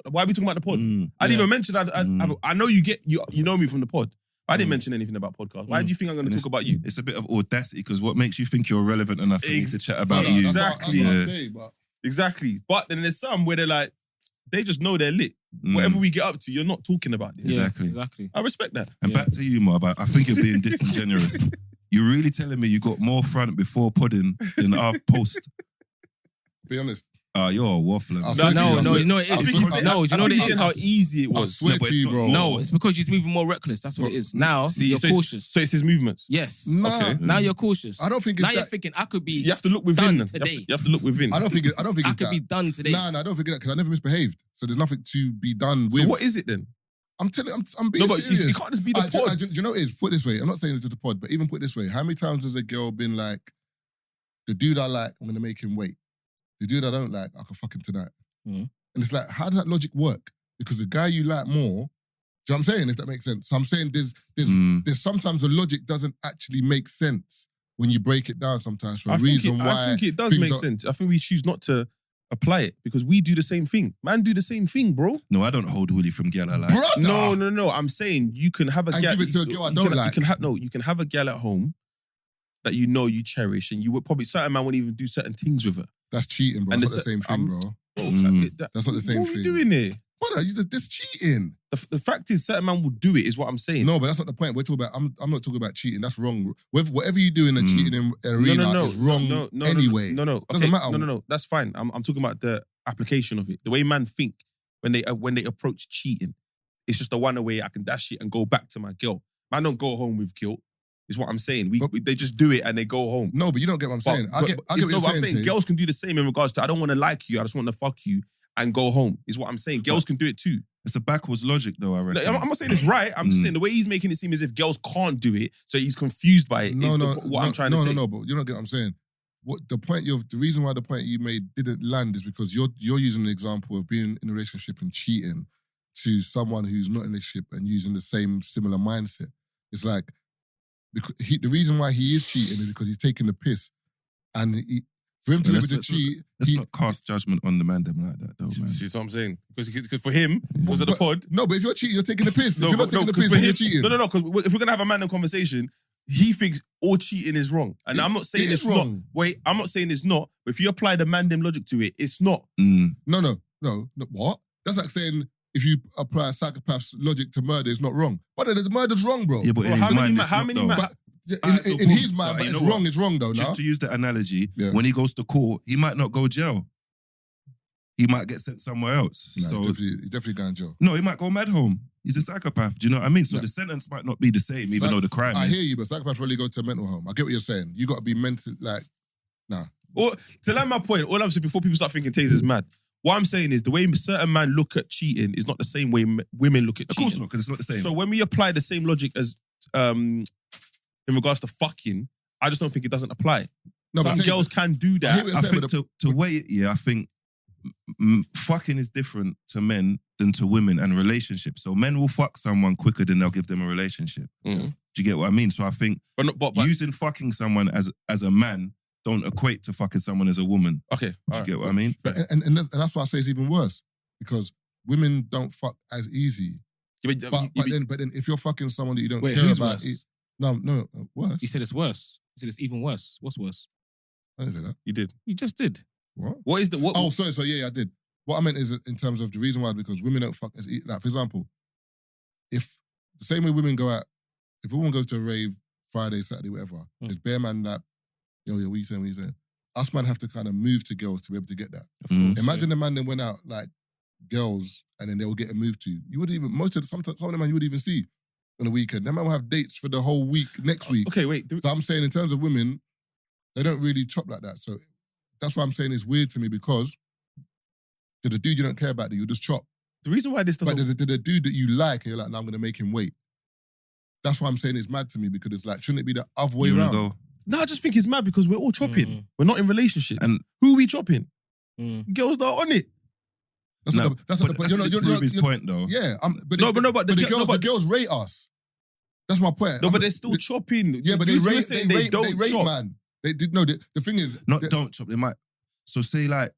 about the pod? though. I didn't Yeah. even mention I know you know me from the pod. I didn't mention anything about podcast. Why do you think I'm going to And talk about you? It's a bit of audacity because what makes you think you're relevant enough for me to chat about Brother, you? that's what- Exactly. that's what Yeah. I'm saying, but Exactly. But then there's some where they're like, they just know they're lit. Mm. Whatever we get up to, you're not talking about this. Yeah. Exactly. Exactly. I respect that. And Yeah. back to you, Marv. I think you're being disingenuous. You're really telling me you got more front before pudding than our post. be honest. You're a waffler. I man. swear to No, you, no, I you know it I is. swear- Because- I- No, you know I what think it it's is. how easy it I was. swear No, but to it's you, not bro. more. No, it's because you're moving more reckless. That's what it is. Now you're so cautious. So it's his movements. Yes. Nah. Okay. Now you're cautious. I don't think Now it's you're that. thinking I could be. You have to look within. Done Them. today. You have to look within. I don't think I it's could that. be done today. Nah, I don't think that because I never misbehaved. So there's nothing to be done with. So what is it then? I'm telling. I'm being No, but serious. it can't just be the Do pod. you know what it is? Put it this way. I'm not saying it's just the pod, but even put it this way. How many times has a girl been like, the dude I like, I'm gonna make him wait. The dude I don't like, I can fuck him tonight. Mhm. And it's like, how does that logic work? Because the guy you like more, do you know what I'm saying? If that makes sense. So I'm saying there's sometimes the logic doesn't actually make sense when you break it down sometimes for a reason why. I think it does things make don't- sense. I think we choose not to apply it because we do the same thing. Man, do the same thing, bro. No, I don't hold Willie from girl I like. Brother! No. I'm saying you can have a And gal. give it to a girl I you don't can, like. You can have a gal at home that you know you cherish, and you would probably certain man wouldn't even do certain things with her. That's cheating, bro. And It's not the the same se- thing, bro. That's not the same What are we thing. doing here? Brother, that's cheating. The fact is, certain man will do it. Is what I'm saying. No, but that's not the point. We're talking about. I'm not talking about cheating. That's wrong. Whatever you do in the cheating arena is wrong anyway. No. Doesn't matter. No. That's fine. I'm talking about the application of it. The way man think when they approach cheating, it's just a one way. I can dash it and go back to my girl. Man, don't go home with guilt. Is what I'm saying. They just do it and they go home. No, but you don't get what I'm saying. I get what I'm you're saying. saying Taze. girls can do the same in regards to I don't want to like you. I just want to fuck you and go home. Is what I'm saying. Girls can do it too. It's a backwards logic, though, I reckon. No, I'm not saying it's right. I'm just saying the way he's making it seem as if girls can't do it, so he's confused by it. I'm trying to say. No, but you don't get what I'm saying. What the point the reason why the point you made didn't land is because you're using an example of being in a relationship and cheating to someone who's not in a relationship and using the same similar mindset. It's like because the reason why he is cheating is because he's taking the piss, and for him to be able to cheat, Let's not cast judgment on the man them like that, though, man. See what I'm saying? Because for him, because of the pod. No, but if you're cheating, you're taking the piss. No, if you're not taking the piss, then you're cheating. No, because if we're gonna have a man conversation, he thinks all cheating is wrong, and I'm not saying it it's is wrong. not. Wait, I'm not saying it's not. But if you apply the man logic to it, it's not. No. What? That's like saying if you apply a psychopath's logic to murder, it's not wrong. But the murder's wrong, bro. Yeah, but Bro, in how his many mind, ma- it's how not, many though. ma- But Alright, so in boom. his mind, So, but you it's know what? wrong. It's wrong, though. Just Now to use the analogy, Yeah. when he goes to court, he might not go jail. He might get sent somewhere else. Nah, So he's definitely going to jail. no, he might go mad home. He's a psychopath. Do you know what I mean? So Yeah. the sentence might not be the same, even though the crime I is. hear you, but psychopaths really go to a mental home. I get what you're saying. You got to be mental, like, nah. Or to land my point, all I'm saying before people start thinking Tazer's mad. What I'm saying is the way certain men look at cheating is not the same way women look at Of cheating. course not, because it's not the same. So when we apply the same logic as in regards to fucking, I just don't think it doesn't apply. No, but Some Taser, girls can do I hear that. what you're I saying, think but to weigh it, yeah, I think fucking is different to men than to women and relationships. So men will fuck someone quicker than they'll give them a relationship. Mhm. Do you get what I mean? So I think But using fucking someone as a man don't equate to fucking someone as a woman. okay. Do you get what I mean? And that's why I say it's even worse. Because women don't fuck as easy. But then if you're fucking someone that you don't Wait, care who's about, worse? worse. You said it's worse. You said it's even worse. What's worse? I didn't say that. You did. You just did. What? What is the what? Oh, sorry. So yeah, I did. What I meant is in terms of the reason why, because women don't fuck as like, for example, if the same way women go out, if a woman goes to a rave Friday, Saturday, whatever, there's bare man that, yo, what you saying? What you saying? Us man have to kind of move to girls to be able to get that. Imagine the man that went out like girls and then they will get a move to. You wouldn't even, some of the man you wouldn't even see on the weekend. Them man will have dates for the whole week next week. Okay, wait. So I'm saying in terms of women, they don't really chop like that. So that's why I'm saying it's weird to me because to the dude you don't care about, that you just chop. The reason why this doesn't. But the dude that you like, and you're like, no, I'm going to make him wait. That's why I'm saying it's mad to me because it's like, shouldn't it be the other way around? No, I just think it's mad because we're all chopping. We're not in relationships. And who are we chopping? Girls that are on it. That's not the point. That's his point though. Yeah. But the girls rate us. That's my point. No, but they're still chopping. Yeah, but they rate, don't chop. man. They did no. The thing is, Don't chop. They might. So say like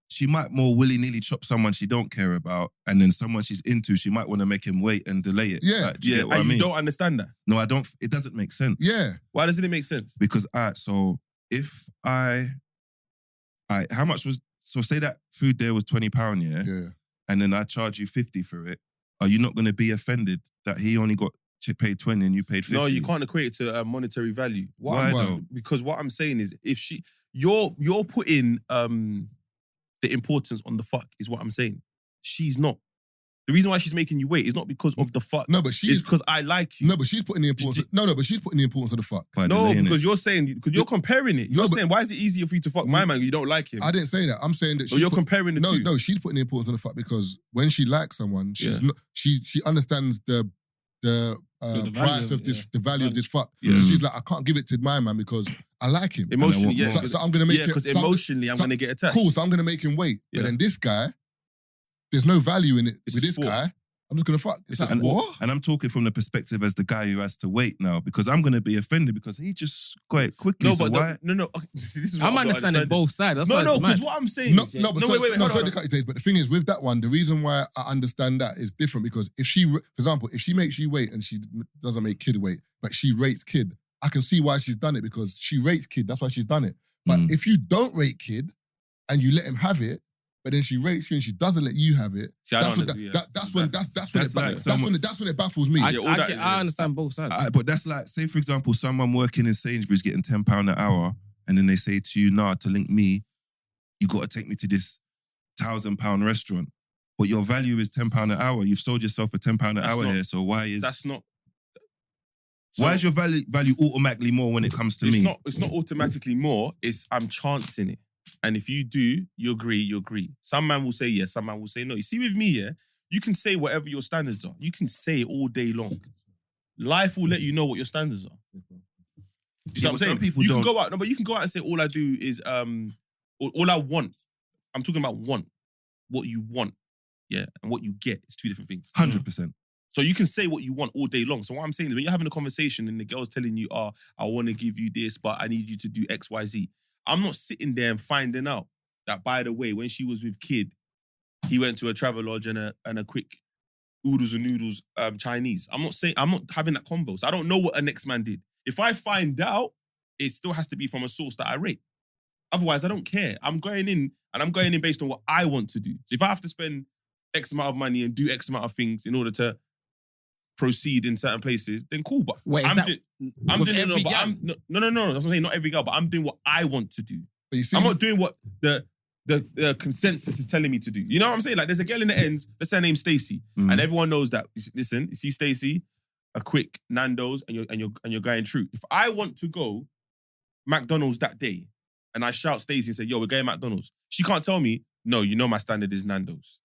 she might more willy-nilly chop someone she don't care about, and then someone she's into, she might want to make him wait and delay it. Yeah. Like, do you get what I And mean? you don't understand that. No, I don't. It doesn't make sense. Yeah. Why doesn't it make sense? Because so if how much was, so say that food there was £20, yeah? Yeah. And then I charge you 50 for it, are you not going to be offended that he only got paid 20 and you paid 50? No, you can't equate it to monetary value. Why though? Because what I'm saying is, if you're putting the importance on the fuck is what I'm saying. She's not. The reason why she's making you wait is not because of the fuck. No, but it's because I like you. No, but she's putting the importance. But she's putting the importance of the fuck. No, because you're saying, because you're comparing it. You're saying, why is it easier for you to fuck my man? You don't like him. I didn't say that. I'm saying that. You're comparing the two. No, she's putting the importance on the fuck because when she likes someone, she's not. She understands the price of this, the value of this fuck. Yeah. So she's like, I can't give it to my man because I like him. Emotionally, yeah. So I'm gonna make it. because emotionally, I'm gonna get attached. Cool. So I'm gonna make him wait. Yeah. But then this guy, there's no value in it It's with a this sport. guy. I'm just gonna fuck. It's like, and, what? And I'm talking from the perspective as the guy who has to wait now because I'm going to be offended because he just got it quickly. No, so but why? no. This is what I'm understanding both sides. That's why No, it's mad. because what I'm saying No, is, no, but wait, hold sorry on. to cut you, Taze, but the thing is, with that one, the reason why I understand that is different because if she, for example, if she makes you wait and she doesn't make kid wait, but she rates kid, I can see why she's done it because she rates kid. That's why she's done it. But if you don't rate kid and you let him have it, but then she rates you and she doesn't let you have it. See, That's when it baffles me. I understand both sides. But that's like, say for example, someone working in Sainsbury's getting £10 an hour, and then they say to you, nah, to link me, you got to take me to this £1,000 restaurant. But your value is £10 an hour. You've sold yourself for £10 an hour here. So why is why is your value automatically more when it comes to me? It's not automatically more. It's I'm chancing it. And if you do, you agree. Some man will say yes, some man will say no. You see with me, yeah, you can say whatever your standards are. You can say it all day long. Life will let you know what your standards are. You see what I'm saying? Some people you don't. can go out, no, but you can go out and say all I do is all I want. I'm talking about want. What you want, yeah, and what you get is two different things. 100%. So you can say what you want all day long. So what I'm saying is when you're having a conversation and the girl's telling you, I want to give you this, but I need you to do X, Y, Z. I'm not sitting there and finding out that, by the way, when she was with Kid, he went to a travel lodge and a quick oodles and noodles Chinese. I'm not having that convo. So I don't know what a next man did. If I find out, it still has to be from a source that I rate. Otherwise, I don't care. I'm going in based on what I want to do. So if I have to spend X amount of money and do X amount of things in order to proceed in certain places, then cool. But Wait, I'm is doing that with every no. gal? No. That's what I'm saying. Not every girl, but I'm doing what I want to do. But you see, I'm not doing what the consensus is telling me to do. You know what I'm saying? Like, there's a girl in the ends. Let's say her name's Stacey, and everyone knows that. Listen, you see Stacey, a quick Nando's, and you're going true. If I want to go McDonald's that day, and I shout Stacey and say, "Yo, we're going McDonald's," she can't tell me, "No, you know my standard is Nando's."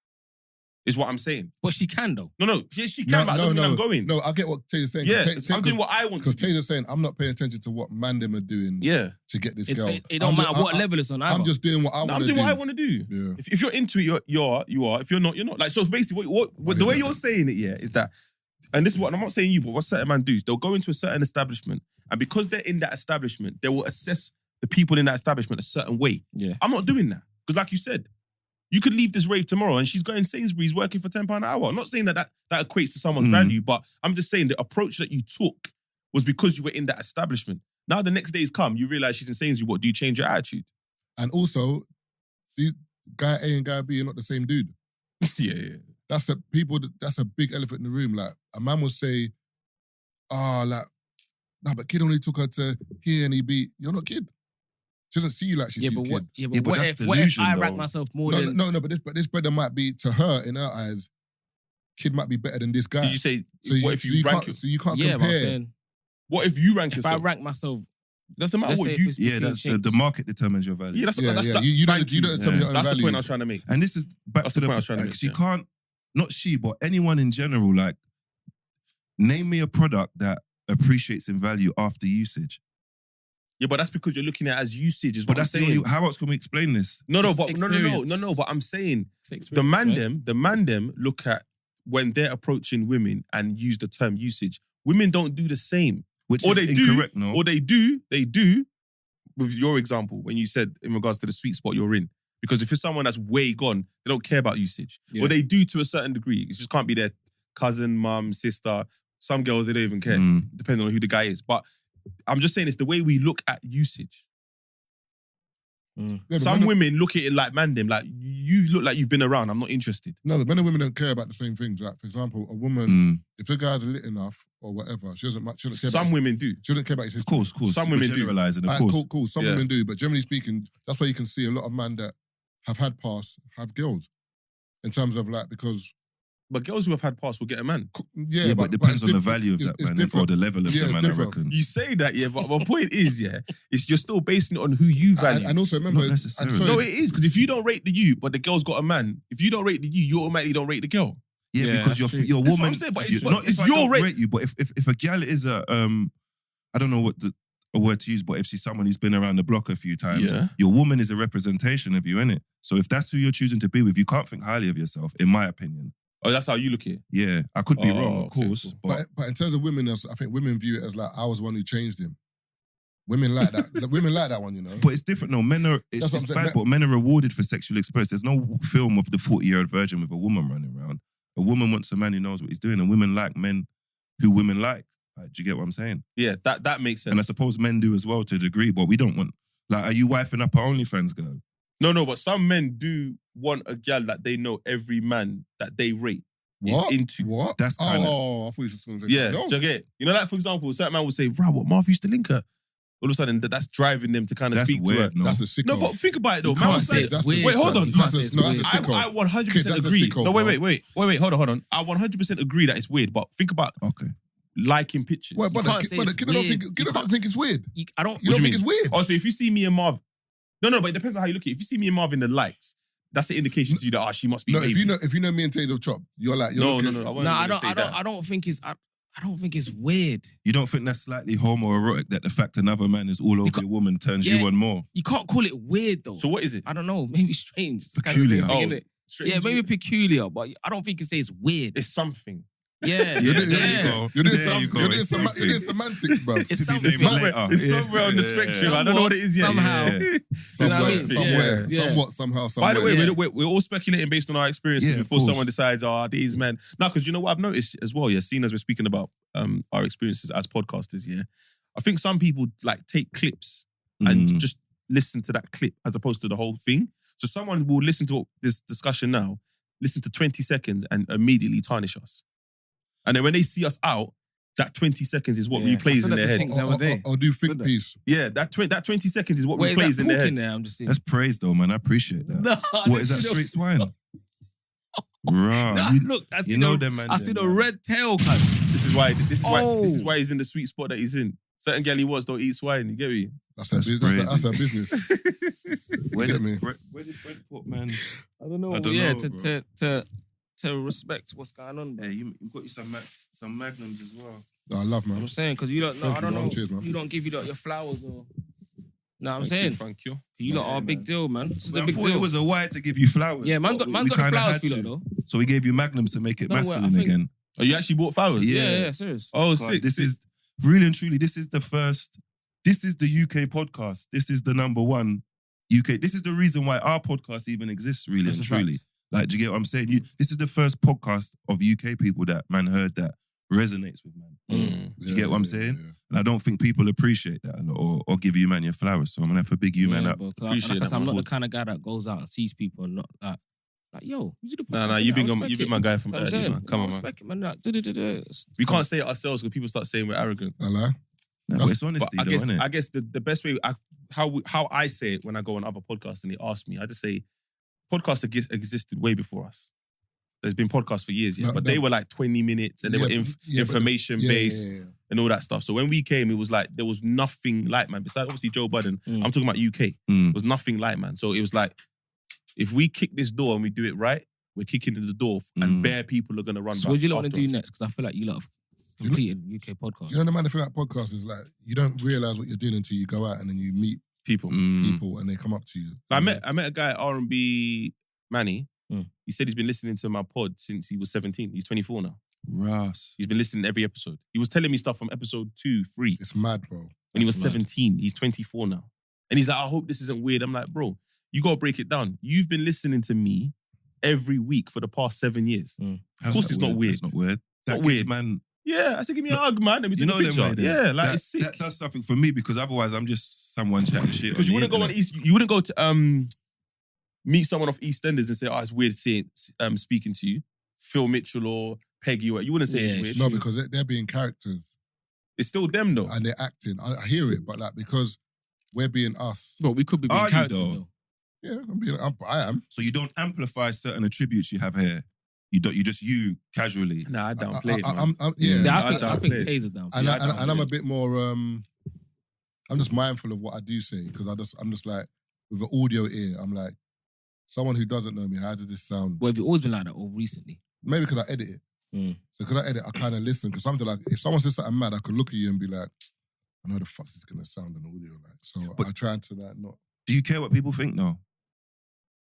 is what I'm saying. But she can though. No, she can, but that doesn't mean I'm going. No, I get what Tazer's saying. Yeah, I'm doing what I want to Because do. Tazer's saying, I'm not paying attention to what man them are doing to get this girl. It don't matter what level it's on either. I'm just doing what I want to do. I'm doing what I want to do. Yeah. If you're into it, you are. If you're not, you're not. Like, so basically, what the way you're saying it, is that, and this is what, and I'm not saying you, but what certain man do is they'll go into a certain establishment, and because they're in that establishment, they will assess the people in that establishment a certain way. Yeah. I'm not doing that. Because like you said, you could leave this rave tomorrow and she's going Sainsbury's working for £10 an hour. I'm not saying that equates to someone's value, but I'm just saying the approach that you took was because you were in that establishment. Now the next day's come, you realise she's in Sainsbury's, what, do you change your attitude? And also, guy A and guy B are not the same dude. Yeah. That's a big elephant in the room. Like, a man will say, but kid only took her to here and he beat. You're not kid. She doesn't see you like she sees kid. But what if I rank myself more than... No, but this brother might be, to her, in her eyes, kid might be better than this guy. Did you say, what if you rank... So you can't compare. But I'm saying, what if you rank if yourself? I rank myself... Doesn't matter what you... Yeah, that's the market determines your value. Yeah, that's You don't determine your own That's value. the point I was trying to make. And this is back That's to the point I was trying to make. She can't, not she, but anyone in general, like, name me a product that appreciates in value after usage. Yeah, but that's because you're looking at it as usage. Is But what I'm that's the saying. only, how else can we explain this? No. But I'm saying the man them look at when they're approaching women and use the term usage. Women don't do the same. Which or is they incorrect, do, no? Or they do. With your example, when you said in regards to the sweet spot you're in, because if it's someone that's way gone, they don't care about usage. Yeah. Or they do to a certain degree. It just can't be their cousin, mum, sister. Some girls they don't even care, depending on who the guy is. But I'm just saying it's the way we look at usage. Yeah, some women look at it like man them, like you look like you've been around. I'm not interested. No, but men and women don't care about the same things. Like, for example, a woman, if a guy's lit enough or whatever, she doesn't care about. Some women do. She doesn't care about his Of course. Some women do. Generalising, of Right, course. cool. Some women do, but generally speaking, that's why you can see a lot of men that have had past have girls, in terms of like, because. But girls who have had past will get a man. Yeah, but it depends on the value of that it's man different. or the level of the man, I reckon. You say that, but my point is, is you're still basing it on who you value. And also remember, Not necessarily. No, it is, because if you don't rate the you, but the girl's got a man, if you don't rate the you automatically don't rate the girl. Yeah, because you're That's what woman. I'm saying, but It's it's your your rate. rate you, but if a gal is a I don't know what a word to use, but if she's someone who's been around the block a few times, your woman is a representation of you, innit? So if that's who you're choosing to be with, you can't think highly of yourself, in my opinion. Oh, that's how you look at it. Yeah, I could be wrong, of course. Cool. but in terms of women, I think women view it as like I was the one who changed him. Women like that. Women like that one, you know. But it's different. No, men are. It's bad, but men are rewarded for sexual experience. There's no film of the 40-year-old virgin with a woman running around. A woman wants a man who knows what he's doing, and women like men who women like. Do you get what I'm saying? Yeah, that makes sense. And I suppose men do as well to a degree, but we don't want. Like, are you wifing up her OnlyFans girl? No, but some men do want a gal that they know every man that they rate is into. What? That's kind of. Oh, I thought you said something. Yeah, do you get it? You know, like for example, a certain man will say, "Right, what Marv used to link her." All of a sudden, that's driving them to kind of That's speak weird, to her. no? That's a sicko. No, but think about it though. You Man can't was say saying, that's weird. wait, hold on. You can't say it's that's a weird. sicko. I 100% Kid, that's a agree. sicko, No, bro. wait, hold on. I 100% agree that it's weird, but think about Okay. liking pictures. Well, but can't say kid it's don't think weird. kid don't think it's weird. I don't. You don't think it's weird? Also, if you see me and Marv, no, but it depends on how you look at it. If you see me and Marv in the likes, that's the indication to you that she must be. No, baby. if you know me and Tazer Chop, you're like No. I don't think it's weird. You don't think that's slightly homoerotic that the fact another man is all over your woman turns you on more? You can't call it weird though. So what is it? I don't know. Maybe strange. It's Peculiar. Kind of the same thing, innit? Strange. Yeah, maybe peculiar, but I don't think you say it's weird. It's something. Yeah, Yeah, there you yeah. go. You're doing There you go. you're It's doing something. semantics, bro. It's To be something. named later. It's Yeah. somewhere on the Yeah. spectrum. I don't know what it is yet. Somehow. Yeah. You know what I mean? Somewhere. Yeah. Somewhat, somehow, By somewhere. the way, Yeah. we're all speculating based on our experiences Yeah, of before course. someone decides, these men. No, because you know what I've noticed as well, seeing as we're speaking about our experiences as podcasters, I think some people like take clips and just listen to that clip as opposed to the whole thing. So someone will listen to this discussion now, listen to 20 seconds and immediately tarnish us. And then when they see us out, that 20 seconds is what replays in their head. Or do think piece. Yeah, that 20 seconds is what Wait, replays is that in their pork head. in there? I'm just saying. That's praise though, man. I appreciate that. No, What is that, straight swine? Right. Nah, look, I see them, man. I see the red tail, cuz. This is why he's in the sweet spot that he's in. Certain gal he wants don't eat swine. You get me? That's her business. Where Get me? did Brent put, man? I don't know. I don't yeah, know, to to respect what's going on, bro. Yeah, you got you some magnums as well. I love, man. I'm saying, because you don't know, Thank I don't you, man. know, Cheers, man. you don't give you lot your flowers or. No, I'm Thank saying, you, thank you. you lot Yeah, are a big man. deal, man. This is I a big thought deal. it was a why to give you flowers. Yeah, man's got We the kinda flowers had for you to. lot, though. So we gave you magnums to make it No, well, I masculine think- again. Oh, you actually bought flowers? Yeah, serious. Oh, God, sick. This is really and truly. This is the first. This is the UK podcast. This is the number one UK. This is the reason why our podcast even exists. Really That's and a truly. fact. Like, do you get what I'm saying? This is the first podcast of UK people that man heard that resonates with man. Mm. Do you get what I'm saying? And I don't think people appreciate that a lot or give you man your flowers. So I'm gonna have to big you man Yeah, up. bro, 'cause Appreciate that, I'm man. not the kind of guy that goes out and sees people and not like yo, you did the Nah, podcast, you've innit? I been respect my it. guy from That's what I'm early, saying. man. Come I on, man. respect it, man. Like, du-du-du-du. We can't say it ourselves because people start saying we're arrogant. Hello? No, but it's honesty, But though, isn't it? I guess the best way, how I say it when I go on other podcasts and they ask me, I just say, podcasts existed way before us. There's been podcasts for years, yeah, No, but no. they were like 20 minutes and they were information based and all that stuff. So when we came, it was like, there was nothing like, man, besides obviously Joe Budden, I'm talking about UK. There was nothing like, man. So it was like, if we kick this door and we do it right, we're kicking in the door and bare people are going to run So back what do you lot want to after do us. next? Because I feel like you lot have completed UK podcast. You know, the man thing about podcasts is like, you don't realise what you're doing until you go out and then you meet People. people and they come up to you. I met a guy at R&B, Manny. Mm. He said he's been listening to my pod since he was 17. He's 24 now. Ross. He's been listening to every episode. He was telling me stuff from episode 2, 3 It's mad, bro. when he was That's mad. 17. He's 24 now. And he's like, I hope this isn't weird. I'm like, bro, you got to break it down. You've been listening to me every week for the past 7 years. How's course that it's not weird. It's not weird. not That weird. gives, man. Yeah, I said, give me a hug, man. Let me You take know a them picture. way there. Yeah, like that, it's sick. That does something for me because otherwise I'm just someone chatting shit. Because you wouldn't go on you wouldn't go to meet someone off EastEnders and say, oh, it's weird seeing speaking to you. Phil Mitchell or Peggy or you wouldn't say Yeah, it's it's weird. No, because they're being characters It's still them though. and they're acting. I hear it, but like, because we're being us. But we could be being Are you, characters, though? though. Yeah, I am. So you don't amplify certain attributes you have here. You don't. You just you casually. Nah, I downplay it, man. Yeah, Yeah, I I think downplay it. Tazer down. and, Yeah, and I'm a bit more. I'm just mindful of what I do say because I'm just like with the audio ear. I'm like someone who doesn't know me. How does this sound? Well, have you always been like that or recently? Maybe because I edit it. So because I edit, I kind of listen. Because something like if someone says something mad, I could look at you and be like, I know how the fuck this is gonna sound on audio. Like, so I try to like not. Do you care what people think? No.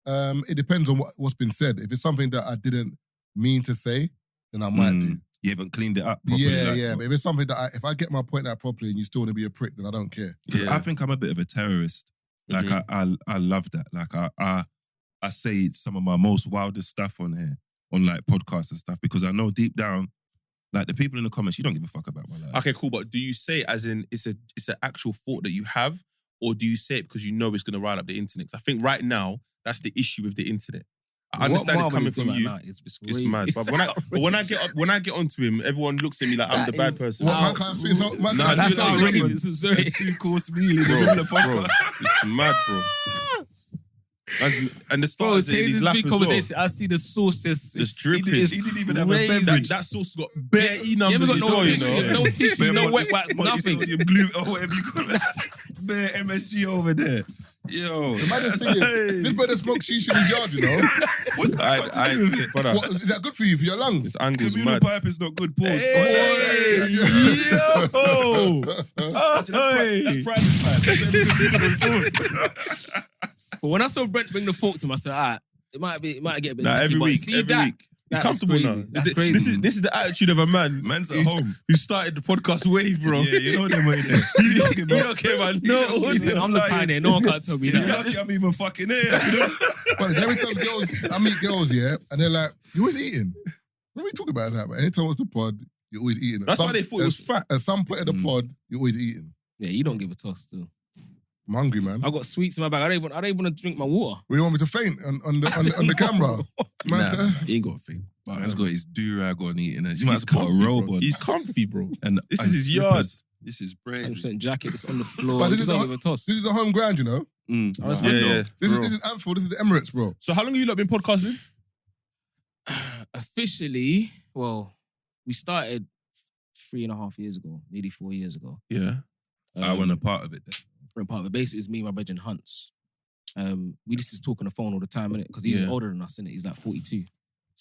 It depends on what's been said. If it's something that I didn't mean to say, then I might do. You haven't cleaned it up properly. Yeah, like, yeah. But if it's something that if I get my point out properly and you still want to be a prick, then I don't care. 'Cause Yeah. I think I'm a bit of a terrorist. Like I love that. Like I say some of my most wildest stuff on here, on like podcasts and stuff, because I know deep down, like the people in the comments, you don't give a fuck about my life. Okay, cool. But do you say it as in it's an actual thought that you have, or do you say it because you know it's going to rile up the internet? 'Cause I think right now that's the issue with the internet. I understand it's coming from you. It's mad. But when I get onto him, everyone looks at me like I'm the bad person. What man can't think so? Man Nah, can't that's think so- outrageous. I'm sorry. A 2-course meal in the Bro, middle of the bro, podcast. it's mad, bro. And the Bro, stars in his Tazer's lap big as well. conversation. I see the sauces. Just dripping. He didn't even have a crazy. beverage. That sauce got bare E numbers got as no well, you tissue, know. no tissue, no wet wipes, nothing. Glue or whatever you call it. Bare MSG over there. Yo. Imagine thinking, this brother smokes shisha in his yard, you know? What's that got to do with it? Brother, What, is that good for you, for your lungs? this angle's Communal mad. pipe is not good. Pause. Hey, yo! That's private pipe. Pause. But when I saw Brent bring the fork to him, I said, all right, it might get a bit Nah, sticky, every but week, see every that? week. He's That is comfortable crazy. now. That's This- crazy. This is the attitude of a man. Man's at who's- home. Who started the podcast wave, bro. Yeah, you know them way there. You don't care about no Listen, I'm the pioneer. No one can't tell me He's that. lucky I'm even fucking here. But every time I meet girls, yeah, and they're like, you always eating. What are we talking about that? But anytime it's the pod, you're always eating. That's why they thought it was fat. At some point in the pod, you're always eating. Yeah, you don't give a toss, still. I'm hungry, man. I got sweets in my bag. I don't even want to drink my water. We want me to faint on the camera. Man, Nah, said, he ain't got a thing. Man's got his do-rag on eating it. You might He's have to put a comfy, robe bro. on. He's comfy, bro. And This and is his slippers. yard. This is crazy. 100% jacket that's on the floor. But But this this is don't the- give a toss. this is the home ground, you know? I respect Yeah, it. yeah. This bro. is Anfield, this is the Emirates, bro. So how long have you lot been podcasting? Officially, well, we started 3.5 years ago, nearly 4 years ago. Yeah. I want a part of it then. Different part. But basically, it's me and my brethren Hunts. We just talk on the phone all the time, innit? Because he's Yeah. older than us, innit? He's like 42.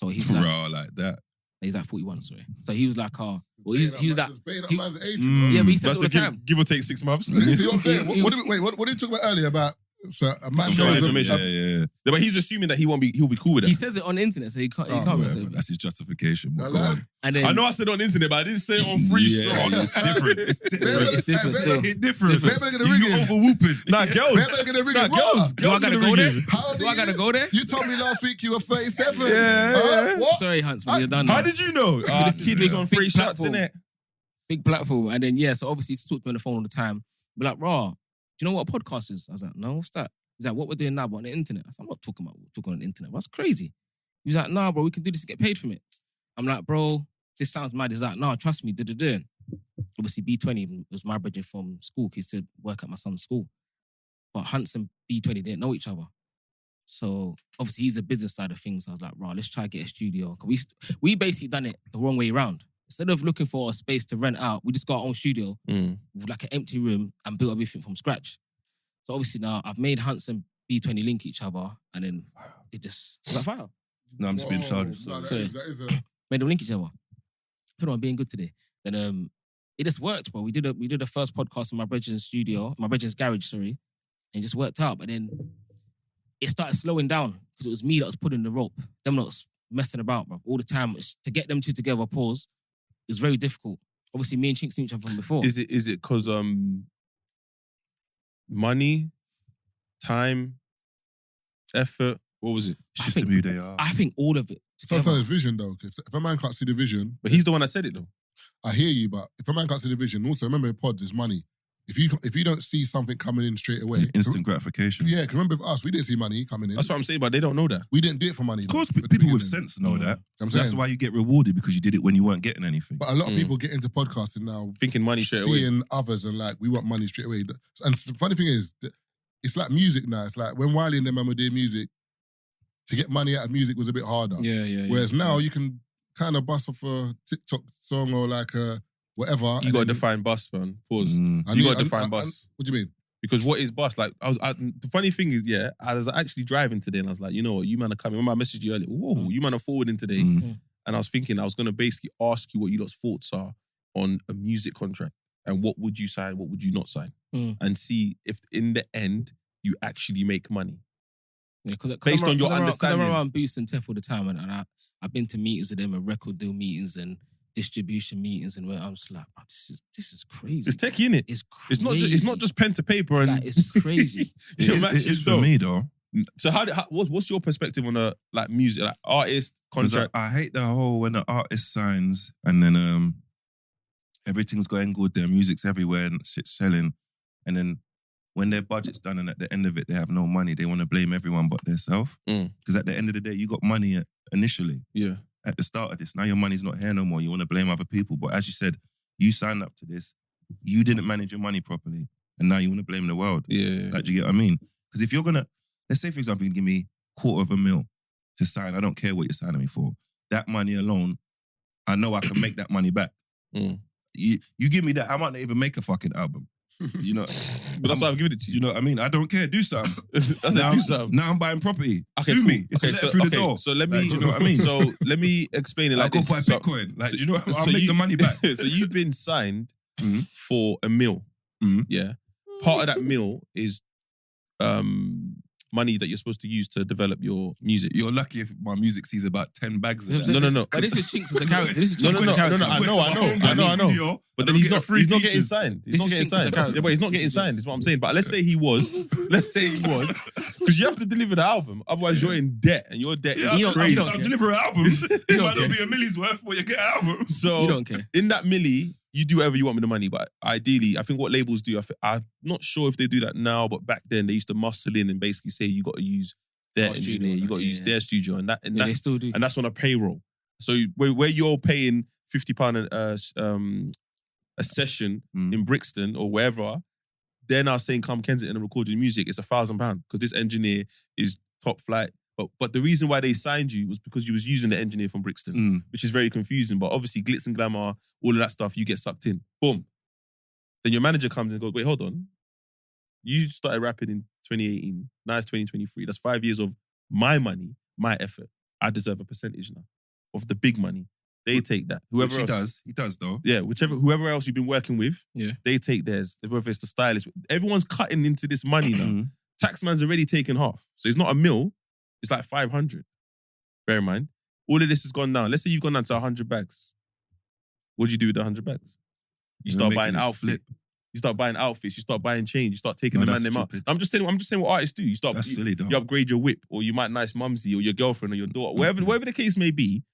So he's like, Raw like that. he's like 41, sorry. So he was like, well, he was like, That he- man's age, yeah, but he said That's all the give, time. give or take 6 months. See what I'm saying? He What was- did we talk about earlier about? So a man Showing knows information. Yeah. Yeah, but he's assuming that he'll be cool with He that. says it on the internet, so he can't. He Oh, can't Yeah, mess but with it. that's his justification. But That go lad. on. And then I know I said it on the internet, but I didn't say it on free Yeah, shot. it's different. It's different. It's different Hey, still. It's different. Better gonna ring You it. overwhooping. Nah, girls. Better gonna ring Nah, it. girls. Do I Girls gotta gonna go ring there? you. How old Do are I gotta you? go there? You told me last week you were 37. Yeah. What? Sorry, Hunts, but you're done How now. did you know? This Kid big- was on big free shots, platform. innit? Big platform. And then, yeah, so obviously he's talked to me on the phone all the time. Be like, raw, do you know what a podcast is? I was like, no, what's that? He's like, what we're doing now, but on the internet. I said, I'm not talking about what we're talking on the internet. That's crazy. He was like, nah, bro, we can do this and get paid from it. I'm like, bro, this sounds mad. He's like, no, trust me, da-da-da. Obviously, B20 was my brother from school. He used to work at my son's school. But Hunts and B20 didn't know each other. So obviously, he's the business side of things. I was like, right, let's try to get a studio. 'Cause we basically done it the wrong way around. Instead of looking for a space to rent out, we just got our own studio with like an empty room and built everything from scratch. So obviously now I've made Hunts and B20 link each other, and then it just was like fire. No, I'm just being childish. No, that Sorry. is a... Made them link each other. I don't know, I'm being good today. Then it just worked, bro. We did a first podcast in my brethren's studio, my brethren's garage, sorry. And it just worked out. But then it started slowing down because it was me that was pulling the rope. Them not messing about, bro. All the time. To get them two together, pause, it was very difficult. Obviously, me and Chinx knew each other from before. Is it because money, time, effort? What was it? It's I just think- who they are. I think all of it together. Sometimes it's vision, though. If a man can't see the vision, But he's the one that said it though. I hear you, but if a man can't see the vision, also remember in pods, it's money. If you don't see something coming in straight away... Instant gratification. Yeah, because remember with us, we didn't see money coming in. That's what I'm saying, but they don't know that. We didn't do it for money. Of course, though, at the people with beginning. sense know that. I'm That's saying. why you get rewarded, because you did it when you weren't getting anything. But a lot of people get into podcasting now Thinking money straight away. seeing others and like, we want money straight away. And the funny thing is, that it's like music now. It's like when Wiley and them were doing music, to get money out of music was a bit harder. Yeah. Whereas now you can kind of bust off a TikTok song or like a whatever. You and got to then- define bus, man. Pause. Mm. You got to define bus. What do you mean? Because what is bus? Like, the funny thing is, yeah, I was actually driving today and I was like, you know what, you man are coming. Remember I messaged you earlier, whoa, you man are forwarding today. Mm. And I was thinking, I was going to basically ask you what you lot's thoughts are on a music contract and what would you sign, what would you not sign? And see if in the end, you actually make money. Yeah, cause Based on your Because understanding. I'm around Boost and Tef all the time, and I've been to meetings with them and record deal meetings and distribution meetings, and where I'm just like, bro, this is crazy. It's techie, innit? It's crazy. It's not just pen to paper and Like, it's crazy. Your It match is is for dope. me, though. So what's your perspective on a like music, like artist 'Cause contract? I hate the whole when the artist signs and then everything's going good, their music's everywhere and shit's selling. And then when their budget's done and at the end of it, they have no money, they want to blame everyone but themselves. Mm. Because at the end of the day, you got money initially Yeah. at the start of this. Now your money's not here no more. You want to blame other people. But as you said, you signed up to this. You didn't manage your money properly. And now you want to blame the world. Yeah. Like, do you get what I mean? Because if you're going to, let's say, for example, you give me $250,000 to sign. I don't care what you're signing me for. That money alone, I know I can make that money back. Mm. You give me that, I might not even make a fucking album. You know? But that's why I've given it to you. You know what I mean? I don't care. Do something. That's now, it, do something. now I'm buying property. Okay, Sue cool. me. It's a letter through the door. So let me, Like, do you know what I mean? So let me explain it I'll like go this. buy So- Bitcoin. Like, do you know what? I'll so make you- the money back. So you've been signed Mhm. for a meal. Mhm. Yeah. Part of that meal is money that you're supposed to use to develop your music. You're lucky if my music sees about 10 bags of that. No. But this is Chinx as a character. This is No, Chinx no, as no, a character. no, I know. But then he's not getting signed. He's This not is getting Chinx as a signed. character. Yeah, but he's not getting signed, is what I'm saying. But let's say he was. Because you have to deliver the album. Otherwise, you're in debt. And your debt is You don't- crazy. you don't I'll care. deliver an album. It don't might care. not be a millie's worth, but you get an album. So You don't care. in that milli, you do whatever you want with the money. But ideally, I think what labels do, I'm not sure if they do that now, but back then they used to muscle in and basically say you got to use their Oh, studio, engineer, you got to yeah, use yeah. their studio, and Yeah, they that's still do. and that's on a payroll. So where you're paying £50 a session Mm. in Brixton or wherever, they're now saying come Kensington and record your music. It's £1,000 because this engineer is top flight. But the reason why they signed you was because you was using the engineer from Brixton, Mm. which is very confusing. But obviously glitz and glamour, all of that stuff, you get sucked in. Boom. Then your manager comes and goes, wait, hold on. You started rapping in 2018. Now it's 2023. That's 5 years of my money, my effort. I deserve a percentage now of the big money. They take that. Whoever Which else, he does though. yeah, whoever else you've been working with, Yeah. they take theirs. Whether it's the stylist, everyone's cutting into this money now. Mhm. Taxman's already taken half, so it's not a mil. It's like 500. Bear in mind, all of this has gone down. Let's say you've gone down to 100 bags. What do you do with the 100 bags? You You're start making buying it outfits. flip. You start buying outfits. You start buying chains. You start taking No, the man that's them out. stupid. I'm just saying what artists do. You start. That's silly though. You upgrade your whip, or you might nice mumsy, or your girlfriend, or your daughter, whatever the case may be.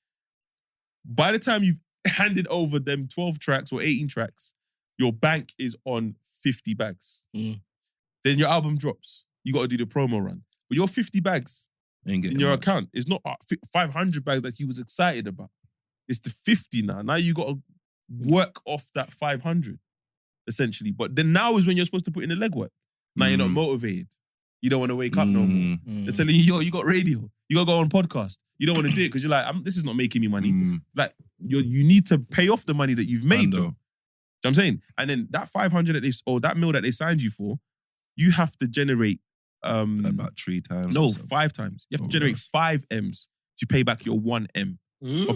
By the time you've handed over them 12 tracks or 18 tracks, your bank is on 50 bags. Mm. Then your album drops. You got to do the promo run. But your 50 bags Ain't getting in your much. account is not 500 bags like you was excited about. It's the 50 now. Now you got to work off that 500, essentially. But then now is when you're supposed to put in the legwork. Now you're not motivated. You don't want to wake up no more. They're telling you, yo, you got radio. You got to go on podcast. You don't want to do it because you're like, this is not making me money. Like, you need to pay off the money that you've made, though. Do you know what I'm saying? And then that 500 or that mil that they signed you for, you have to generate About 3 times. no, or something. 5 times. You have to Oh, generate nice. 5 M's to pay back your 1 M. Mm.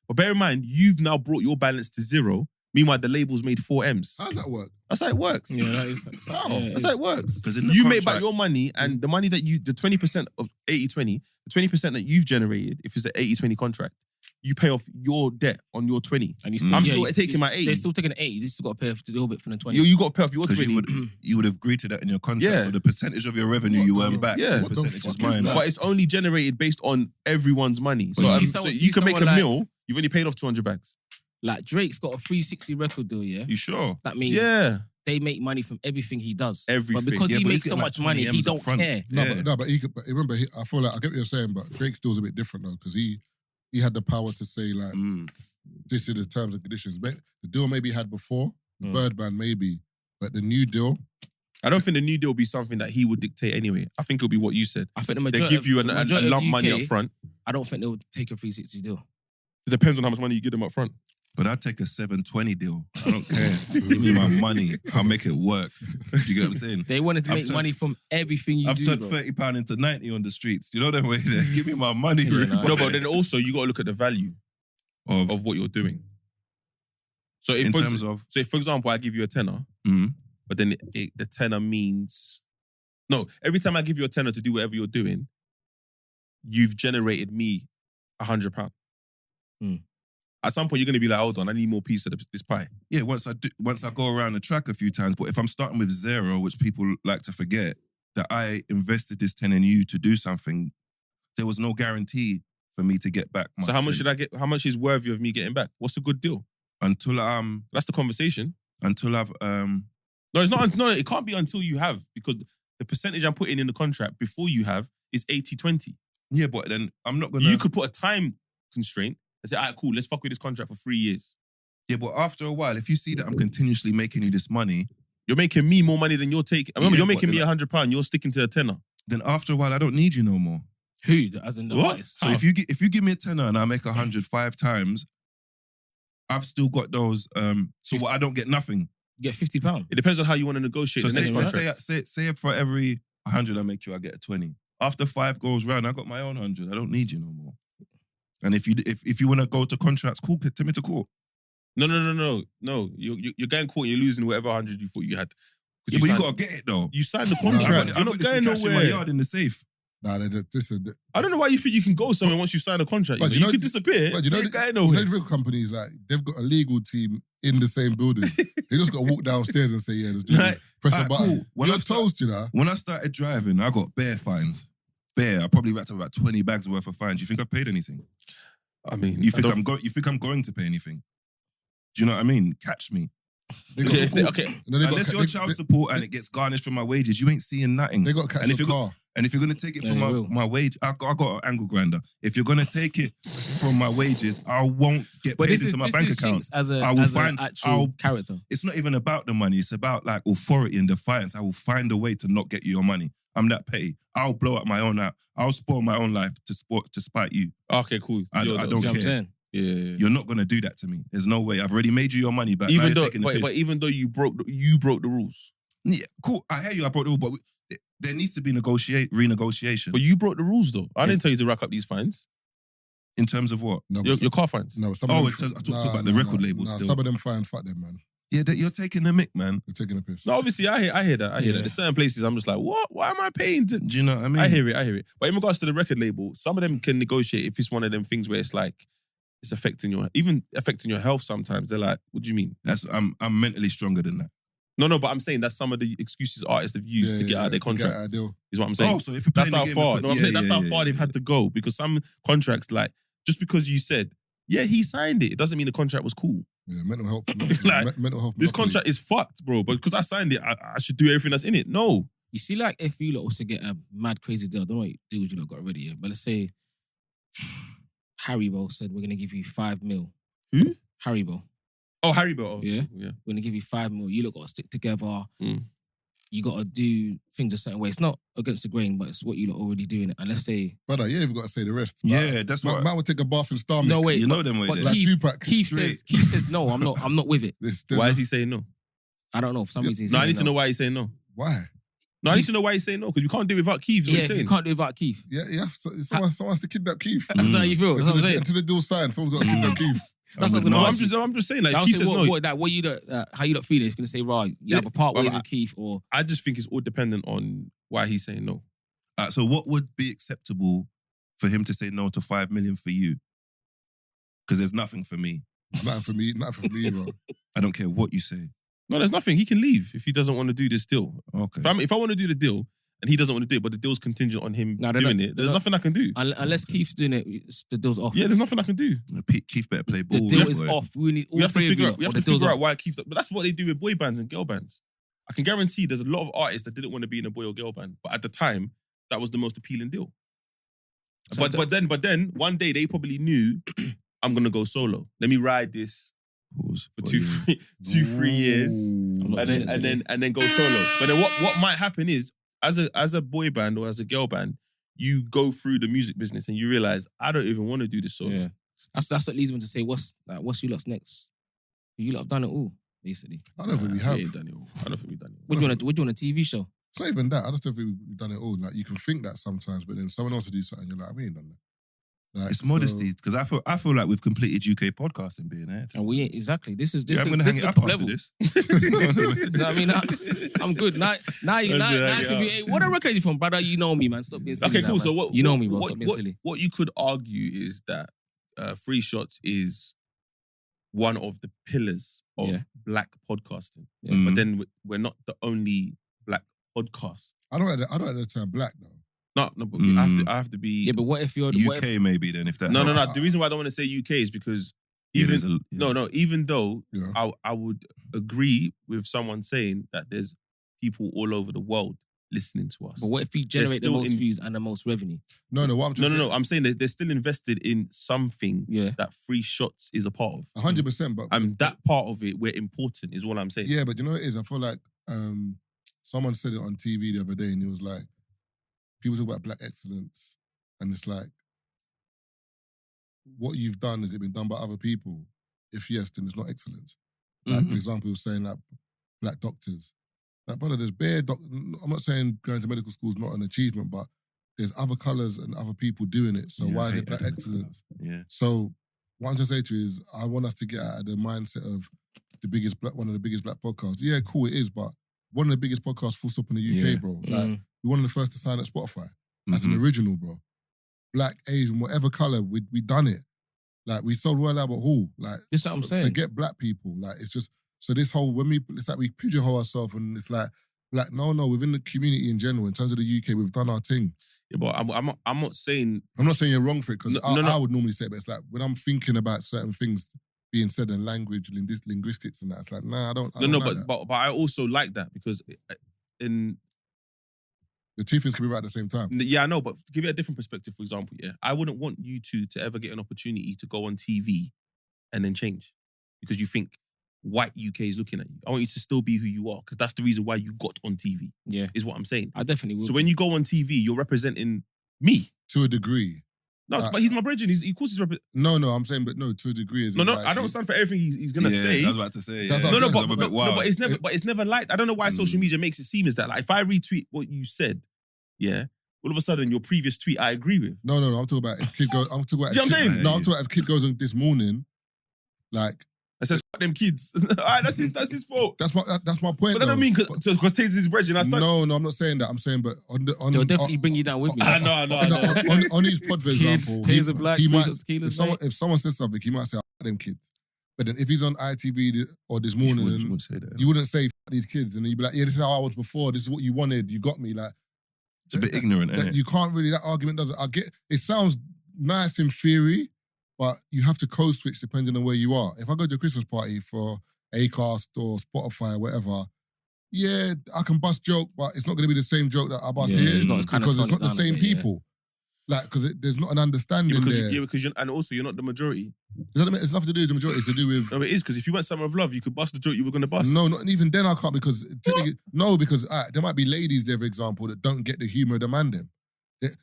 But bear in mind, you've now brought your balance to 0. Meanwhile, the label's made 4 M's. How does that work? That's how it works. Yeah, that is. That's how it works. Because in the You make back contract- your money and the money that the 20% of 80-20, the 20% that you've generated, if it's an 80-20 contract, you pay off your debt on your 20. And you still, I'm yeah, still you taking my 80. They're still taking the 80. You still got to pay a little bit for the 20. You got to pay off your Because 20. you would have agreed to that in your contract. Yeah. So the percentage of your revenue you earn back, Yeah. this What the percentage is fuck is mine. that? But it's only generated based on everyone's money. So, But so you can make a mil, you've only paid off 200 bags. Like Drake's got a 360 record deal, yeah? You sure? That means Yeah. they make money from everything he does. Everything. But because Yeah, he but makes he's so getting much like money, 20 he M's up don't front. care. No, Yeah. but remember, I feel like I get what you're saying, but Drake's deal's a bit different though, because he had the power to say like, this is the terms and conditions. The deal maybe he had before, the Birdman maybe, but the new deal, I don't think the new deal will be something that he would dictate anyway. I think it'll be what you said. I think the They majority give you the a majority of lump money UK, up front. I don't think they'll take a 360 deal. It depends on how much money you give them up front. But I'd take a 720 deal. I don't care. Give me my money. I'll make it work. You get what I'm saying? They wanted to I've make turned- money from everything you I've do, turned bro. £30 into 90 on the streets. You know that way there? Give me my money. Yeah, no, No, but then also you got to look at the value of of what you're doing. So if in for, terms of so if, for example, I give you a tenner, but then the tenner means no. Every time I give you a tenner to do whatever you're doing, you've generated me £100. At some point, you're going to be like, hold on, I need more piece of this pie. yeah, once I go around the track a few times, but if I'm starting with 0, which people like to forget, that I invested this 10 in you to do something, there was no guarantee for me to get back my So how much 10 should I get? How much is worthy of me getting back? What's a good deal? until That's the conversation. I've No, it's not. No, it can't be until you have, because the percentage I'm putting in the contract before you have is 80-20. yeah, but then I'm not gonna You could put a time constraint and say, all right, cool, let's fuck with this contract for 3 years. yeah, but after a while, if you see that I'm continuously making you this money, You're making me more money than you're taking. Remember, Yeah, you're but making me then- £100. You're sticking to a tenner. then after a while I don't need you no more. Who? As in the What? artist. So if you give me a tenner and I make 105 times, I've still got those. So what, I don't get nothing. You get £50. It depends on how you want to negotiate So the next say, contract. say for every 100 I make you, I get a 20. After 5 goes round, I got my own 100. I don't need you no more. And if you want to go to contracts, cool, take me to court. No. You're going court and you're losing whatever 100 you thought you had. 'Cause Yeah, but you signed- got to get it though. You signed the I contract. got You're not this going cash in my nowhere. yard in the safe. nah, I don't know why you think you can go somewhere once you sign a contract. But You, you know- could disappear. but you know You ain't the- going you know nowhere. the real companies, like, they've got a legal team in the same building. They just got to walk downstairs and say, yeah, let's do Right. this. Press a Alright, button. cool. When You're I start- toast, you know. When I started driving, I got bare fines. Bare. I probably racked up about 20 bags worth of fines. You think I've paid anything? I mean, You I think don't- you think I'm going to pay anything? Do you know what I mean? Catch me. They got Okay, if they- support. okay. And then they got Unless ca- you're they- child they- support and it gets garnished from my wages, you ain't seeing nothing. They got to catch And if your you car. And if you're gonna take it Yeah, from they will. my wage, I got an angle grinder. If you're gonna take it from my wages, I won't get But paid this is into my bank Chinx account. as I will an find- actual I'll- character. It's not even about the money. It's about like authority and defiance. I will find a way to not get you your money. I'm that petty. I'll blow up my own out. I'll spoil my own life to spite you. Okay, cool. I don't You know care. what I'm saying? Yeah. You're not gonna do that to me. There's no way. I've already made you your money back. Now Even you're though, taking the but piss. even though you broke the rules, Yeah, cool. I hear you. I brought it all, but there needs to be renegotiation. but you broke the rules though. I didn't tell you to rack up these fines. In terms of what? No, Your car fines. no. Some Oh, of them, I talked about the record label still. Some of them fine, fuck them, man. Yeah, you're taking the mick, man. They're taking a piss. No, obviously, I hear that. I hear that. Yeah. There's certain places I'm just like, what? Why am I paying to? Do you know what I mean? I hear it. But in regards to the record label, some of them can negotiate if it's one of them things where it's like, it's affecting your health sometimes. They're like, what do you mean? I'm mentally stronger than that. No, but I'm saying that's some of the excuses artists have used to get out of their contract. Is Is what I'm saying. Oh, so if you're That's playing how the game, far. but- No, I'm yeah, saying that's yeah, how yeah, far yeah, they've had to go because some contracts, like just because you said, yeah, he signed it, it doesn't mean the contract was cool. Yeah, mental health. Like, mental health. This monopoly. contract is fucked, bro. But because I signed it, I should do everything that's in it. No, You see, like, if you lot was to get a mad crazy deal, I don't know what deals you lot got already, yeah? But let's say Haribo said, we're going to give you 5 mil. Who? Haribo. Oh, Haribo. Oh, Yeah? yeah. We're going to give you 5 mil. You lot got to stick together. Mm. You got to do things a certain way. It's not against the grain, but it's what you lot already doing. And let's say... Brother, you ain't even got to say the rest. Yeah, that's what. Man would take a bath in Star No, Mix. wait. You know them way but there. Like Keith- Tupac. Keith straight. says, no, I'm not with it. Why is he saying no? I don't know. For some Yeah. reason, he's No, I saying need to know why he's saying no. Why? No, I need to know why he's saying no because you can't do it without Keith. Is what Yeah, he's saying. you can't do it without Keith. Yeah. Someone has to kidnap Keith. That's how you feel. That's what I'm saying. Until the deal's signed, someone's got to kidnap Keith. That's what I was No, gonna I'm ask you. just saying, like, I'll Keith say says no. what you lot, how you lot feeling? It's gonna say, right, you Yeah, have a part well, ways I- with Keith, or I just think it's all dependent on why he's saying no. So what would be acceptable for him to say no to 5 million for you? Because there's nothing for me. Nothing for me, bro. I don't care what you say. No, there's nothing. He can leave if he doesn't want to do this deal. Okay. If I want to do the deal and he doesn't want to do it, but the deal's contingent on him No, they're doing not- it, they're there's not- nothing I can do. unless Keith's doing it, the deal's off. Yeah, there's nothing I can do. Keith better play ball. The deal with is boy. off. We need all We have to three of figure you. out. We have or to the deal's figure off. out why Keith. But that's what they do with boy bands and girl bands. I can guarantee there's a lot of artists that didn't want to be in a boy or girl band, but at the time, that was the most appealing deal. So But then one day they probably knew I'm gonna go solo. Let me ride this Pause. for What 3 years, I'm not and doing then, it and then go solo. But then what might happen is as a boy band or as a girl band, you go through the music business and you realize I don't even want to do this solo. Yeah, that's what leads me to say, what's you lot's next? You lot have done it all, basically. I don't think we have. ain't done it all. I don't think we've done it all. What do you want a TV show? It's not even that. I just don't think we've done it all. Like, you can think that sometimes, but then someone else will do something, you're like, we ain't done that. Like, It's so- modesty because I feel like we've completed UK podcasting being here. And we ain't exactly. This is Yeah, I'm is gonna this hang is it the up top after level. this. You know what I mean? I'm good. Now you can be. Hey, what record you from, brother? You know me, man. Stop being silly. Okay, now, cool. man. So what You know me, bro. What, Stop being what, silly. what you could argue is that Free Shots is one of the pillars of Yeah. black podcasting. Yeah. Mm. But then we're not the only black podcast. I don't like the term black, though. No, but Mm. I have to be. Yeah, but what if you're what UK if, maybe then if that no. helps. The reason why I don't want to say UK is because Yeah, even there's a- yeah. no. Even though Yeah. I would agree with someone saying that there's people all over the world listening to us. But what if you generate the still most in- views and the most revenue? No, what I'm just No. I'm saying that they're still invested in something Yeah. that Free Shots is a part of. 100%, but That part of it, we're important, is what I'm saying. yeah, but you know what it is? I feel like someone said it on TV the other day, and it was like, people talk about black excellence, and it's like, what you've done, has it been done by other people? If yes, then it's not excellence. Like, for example, he was saying like black doctors. Like, brother, there's I'm not saying going to medical school is not an achievement, but there's other colours and other people doing it. So Yeah, why I is hate it black that. excellence? Yeah. So what I'm trying to say to you is, I want us to get out of the mindset of one of the biggest black podcasts. Yeah, cool, it is, but one of the biggest podcasts full stop in the UK, Yeah. bro. Like, we're one of the first to sign at Spotify as an Mhm. original, bro. Black, Asian, whatever colour, we done it. Like, we sold Royal Albert Hall. Like, This is what I'm saying. forget black people. Like, it's just, so this whole, it's like we pigeonhole ourselves, and it's like, black, no, within the community in general, in terms of the UK, we've done our thing. Yeah, but I'm not saying. I'm not saying you're wrong for it, because No, I would normally say it, but it's like, when I'm thinking about certain things being said in language, linguistics and that, it's like, nah, I don't like that. But I also like that because in The two things can be right at the same time. yeah, I know, but to give it a different perspective, for example, yeah, I wouldn't want you two to ever get an opportunity to go on TV and then change because you think white UK is looking at you. I want you to still be who you are because that's the reason why you got on TV. Yeah. Is what I'm saying. I definitely will. So when you go on TV, you're representing me. To a degree. No, but he's my brethren. He of course he's No, I'm saying, but no, to a degree. No, I don't stand for everything he's gonna Yeah, say. I was about to say. That's yeah. how- No, I'm a bit wild. but it's never like I don't know why social media makes it seem as that. Like if I retweet what you said, yeah, all of a sudden your previous tweet I agree with. No. I'm talking about if kid goes. I'm talking about. Do you know what I'm saying? No, I'm talking about if kid goes on this morning, like. I says, fuck them kids. All right, that's his fault. That's my point. But that don't mean because Taser's his brethren. No, I'm not saying that. I'm saying, but they'll definitely bring you down with me. I know. On his pod, for example, Tazer Black, he might, Tequila, if someone says something, he might say, "Fuck them kids." But then if he's on ITV or this morning, You wouldn't say that. you wouldn't say "Fuck these kids," and then you'd be like, "Yeah, this is how I was before. This is what you wanted. You got me." Like, It's a bit ignorant, isn't it? you can't really. That argument doesn't. I get. It sounds nice in theory, but you have to code switch depending on where you are. If I go to a Christmas party for Acast or Spotify or whatever, yeah, I can bust joke, but it's not going to be the same joke that I bust Yeah, here you gotta kind of because it's tone not it the down a same bit, yeah. people. Like, because there's not an understanding there. Because and also you're not the majority. It's nothing to do with the majority. It's to do with No, it is because if you went Summer of Love, you could bust the joke you were going to bust. no, not even then. I can't because technically no, because there might be ladies there, for example, that don't get the humor of the man them.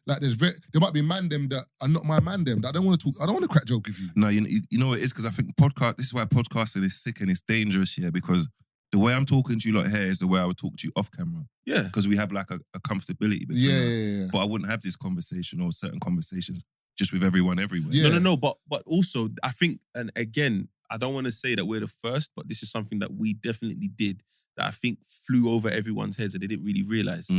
Like there might be man them that are not my man them. That I don't want to talk. I don't want to crack joke with you. No, you know what it is? Because I think this is why podcasting is sick and it's dangerous here, because the way I'm talking to you lot here is the way I would talk to you off camera. Yeah. Because we have like a comfortability between us. Yeah. But I wouldn't have this conversation or certain conversations just with everyone everywhere. Yeah. No. But also, I think, and again, I don't want to say that we're the first, but this is something that we definitely did that I think flew over everyone's heads and they didn't really realize.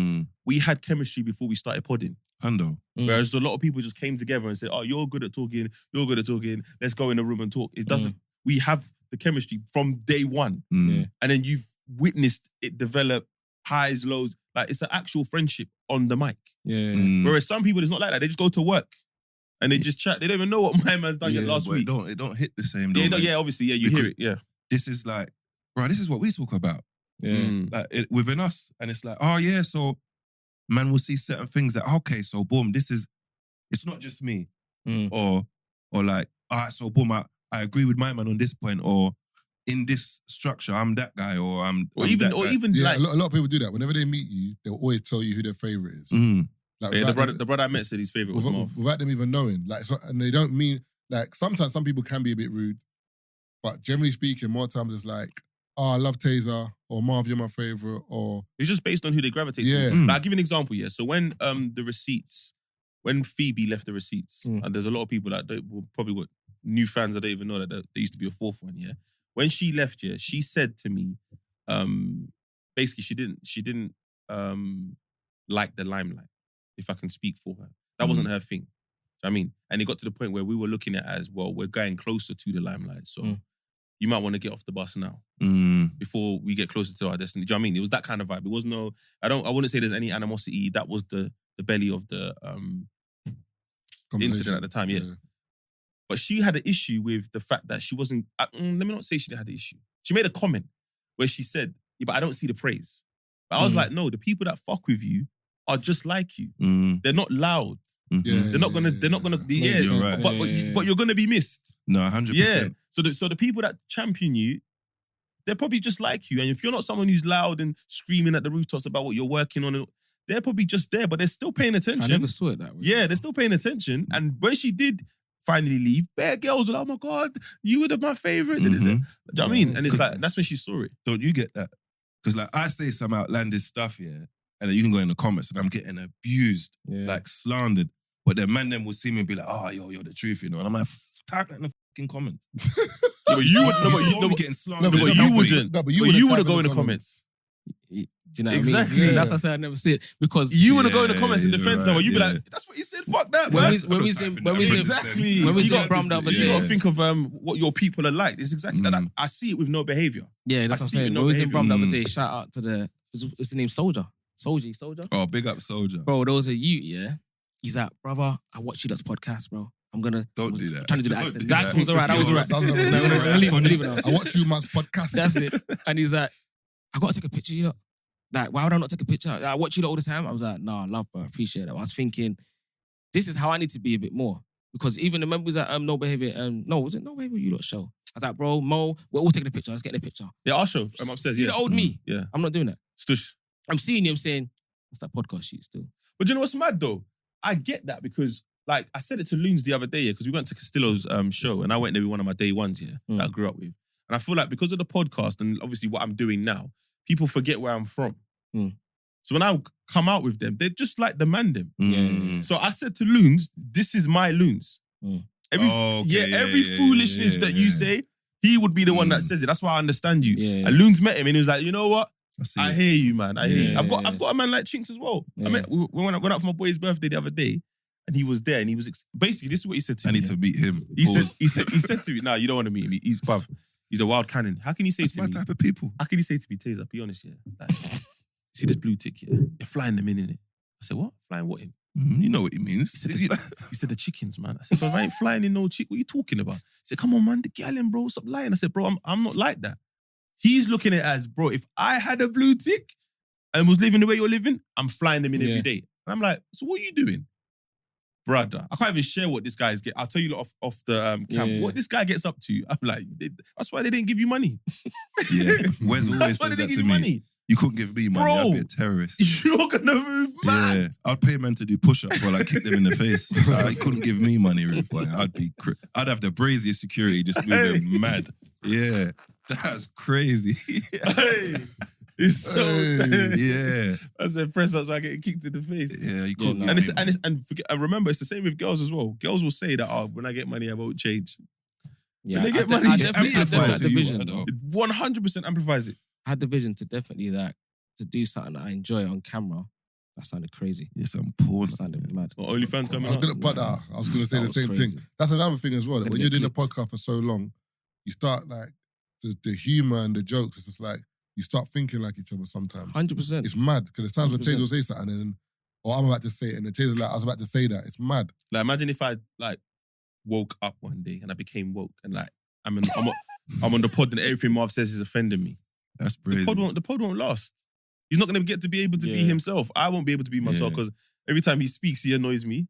We had chemistry before we started podding. Hundo. Whereas a lot of people just came together and said, "Oh, you're good at talking. You're good at talking. Let's go in the room and talk." It doesn't. We have the chemistry from day one, and then you've witnessed it develop highs, lows. Like it's an actual friendship on the mic. Yeah. Whereas some people, it's not like that. They just go to work and they just chat. They don't even know what my man's done yet last but week. It don't hit the same. Obviously, you Because hear it. Yeah. This is like, bro, this is what we talk about. Yeah. Like within us. And it's like, oh yeah, so man will see certain things that, okay, so boom, it's not just me. Or like, all right, so boom, I agree with my man on this point, or in this structure, I'm that guy, or I'm even Yeah, like a lot of people do that. Whenever they meet you, they'll always tell you who their favorite is. Like, yeah, without the brother I met said his favorite was Marv. without them even knowing. Like, and they don't mean like sometimes some people can be a bit rude, but generally speaking, more times it's like, "Oh, I love Tazer," or "Marv, you're my favorite," or It's just based on who they gravitate Yeah. to. Like, I'll give you an example, yeah. So when the receipts, when Phoebe left the receipts, and there's a lot of people that will probably got new fans that don't even know that there used to be a fourth one, yeah. When she left, yeah, she said to me, basically she didn't like the limelight, if I can speak for her. That wasn't her thing. Do you know what I mean? And it got to the point where we were looking at it as, well, we're going closer to the limelight. So you might want to get off the bus now before we get closer to our destiny. Do you know what I mean? It was that kind of vibe. It was no, I wouldn't say there's any animosity. That was the belly of the incident at the time, yeah. But she had an issue with the fact that she wasn't, let me not say she had the issue. She made a comment where she said, yeah, but I don't see the praise. But I was like, no, the people that fuck with you are just like you. They're not loud. They're not gonna be, You're right. But you're gonna be missed. No, 100%. Yeah. So the people that champion you, they're probably just like you. And if you're not someone who's loud and screaming at the rooftops about what you're working on, they're probably just there, but they're still paying attention. I never saw it that way. Yeah, they're still paying attention. And when she did finally leave, bare girls were like, "Oh my God, you were my favorite." Do you know what I mean? And it's like, that's when she saw it. Don't you get that? Because like I say some outlandish stuff, yeah, and then you can go in the comments and I'm getting abused, like slandered. But then man then will see me and be like, "Oh, you're the truth," you know. And I'm like, type that in the fucking comments. Yeah, but you would, You're getting slandered. but you wouldn't. No, but you wouldn't wouldn't type go in the comments. comments. Do you know what Exactly. I mean? Yeah. That's why I said I never see it. Because You want to go in the comments and you're defend right, someone. You'd be yeah. like, "That's what he said. Fuck that." when man." we Exactly. when we You got got Bram the other You day. got to think of what your people are like. It's exactly that. I see it with no behavior. Yeah, that's I what I'm see it saying. with When we was in behaviour. Bram the other day, shout out to what's his name? Soldier. Oh, big up Soldier. Bro, there was a youth, yeah. He's like, brother, I watch you that's podcast, bro. I'm gonna Don't do that. trying to do the Don't accent. do The accent was alright. That was alright. Leave it now. I watch you man's podcast. That's it. And he's like, I gotta take a picture, you know. Like, why would I not take a picture? I watch you all the time. I was like, nah, love, bro. Appreciate it. I was thinking, this is how I need to be a bit more. Because even the members at No Behavior, was it No Behavior you lot show? I was like, bro, Mo, we're all taking a picture. Let's get a picture. Yeah, I'll show. I'm upstairs. See Yeah. the old me. Yeah. I'm not doing that. Stush. I'm seeing you, I'm saying, what's that podcast shoot still? But you know what's mad though? I get that because, like, I said it to Loons the other day, yeah, because we went to Castillo's show and I went there with one of my day ones, yeah, that I grew up with. And I feel like because of the podcast and obviously what I'm doing now, people forget where I'm from. So when I come out with them, they're just like the man them. Mm. So I said to Loons, this is my Loons. Every foolishness that you say, he would be the one that says it. That's why I understand you. Yeah. And Loons met him and he was like, you know what? I it. hear you, man. I hear you. Yeah, I've got a man like Chinx as well. Yeah. I mean, we went out for my boy's birthday the other day, and he was there, and he was basically this is what he said to I me. need to meet him. He said to me, "No, you don't want to meet him. He's a wild cannon. How can he say That's to my me? type of people. How can he say to me, Tazer? Be honest, yeah. Like, see this blue tick, yeah. You're flying them in it. I said, what? Flying what in? You know what he means. He said the chickens, man. I said, but I ain't flying in no chick. What are you talking about? He said, come on, man, the gallon, bro. Stop lying. I said, bro, I'm not like that. He's looking at it as, bro, if I had a blue tick and was living the way you're living, I'm flying them in every day. And I'm like, so what are you doing? Brother, I can't even share what this guy is getting. I'll tell you off the camp. What this guy gets up to, I'm like, that's why they didn't give you money. Yeah, Wes always That's why says they that didn't give to you me. money. You couldn't give me money, Bro. I'd be a terrorist. You're gonna move mad. Yeah, I'd pay men to do push-ups while I kick them in the face. You couldn't give me money, rude boy. I'd have the braziest security just moving mad. Yeah, that's crazy. Hey, it's so. Yeah, I said, press up so I get kicked in the face. yeah, you couldn't. And remember, it's the same with girls as well. Girls will say that, oh, when I get money, I won't change. Yeah, When they get I money, it definitely amplifies had the who you vision. are, though. It 100% amplifies it. I had the vision to definitely to do something that I enjoy on camera. That sounded crazy. Yes, I'm poor. That sounded mad. Or OnlyFans coming I was out. gonna say That the was same crazy. thing. That's another thing as well. That Gonna when get you're doing a clipped. podcast for so long, you start like the humor and the jokes. It's just like you start thinking like each other sometimes. 100%. It's mad because there's times when 100%. Taser will say something and then, or I'm about to say it and then Taser's like, I was about to say that. It's mad. Like, imagine if I like woke up one day and I became woke and like I'm on the pod and everything Marv says is offending me. That's The brilliant. pod won't last. He's not gonna get to be able to be Yeah. himself. I won't be able to be myself Yeah. because every time he speaks, he annoys me.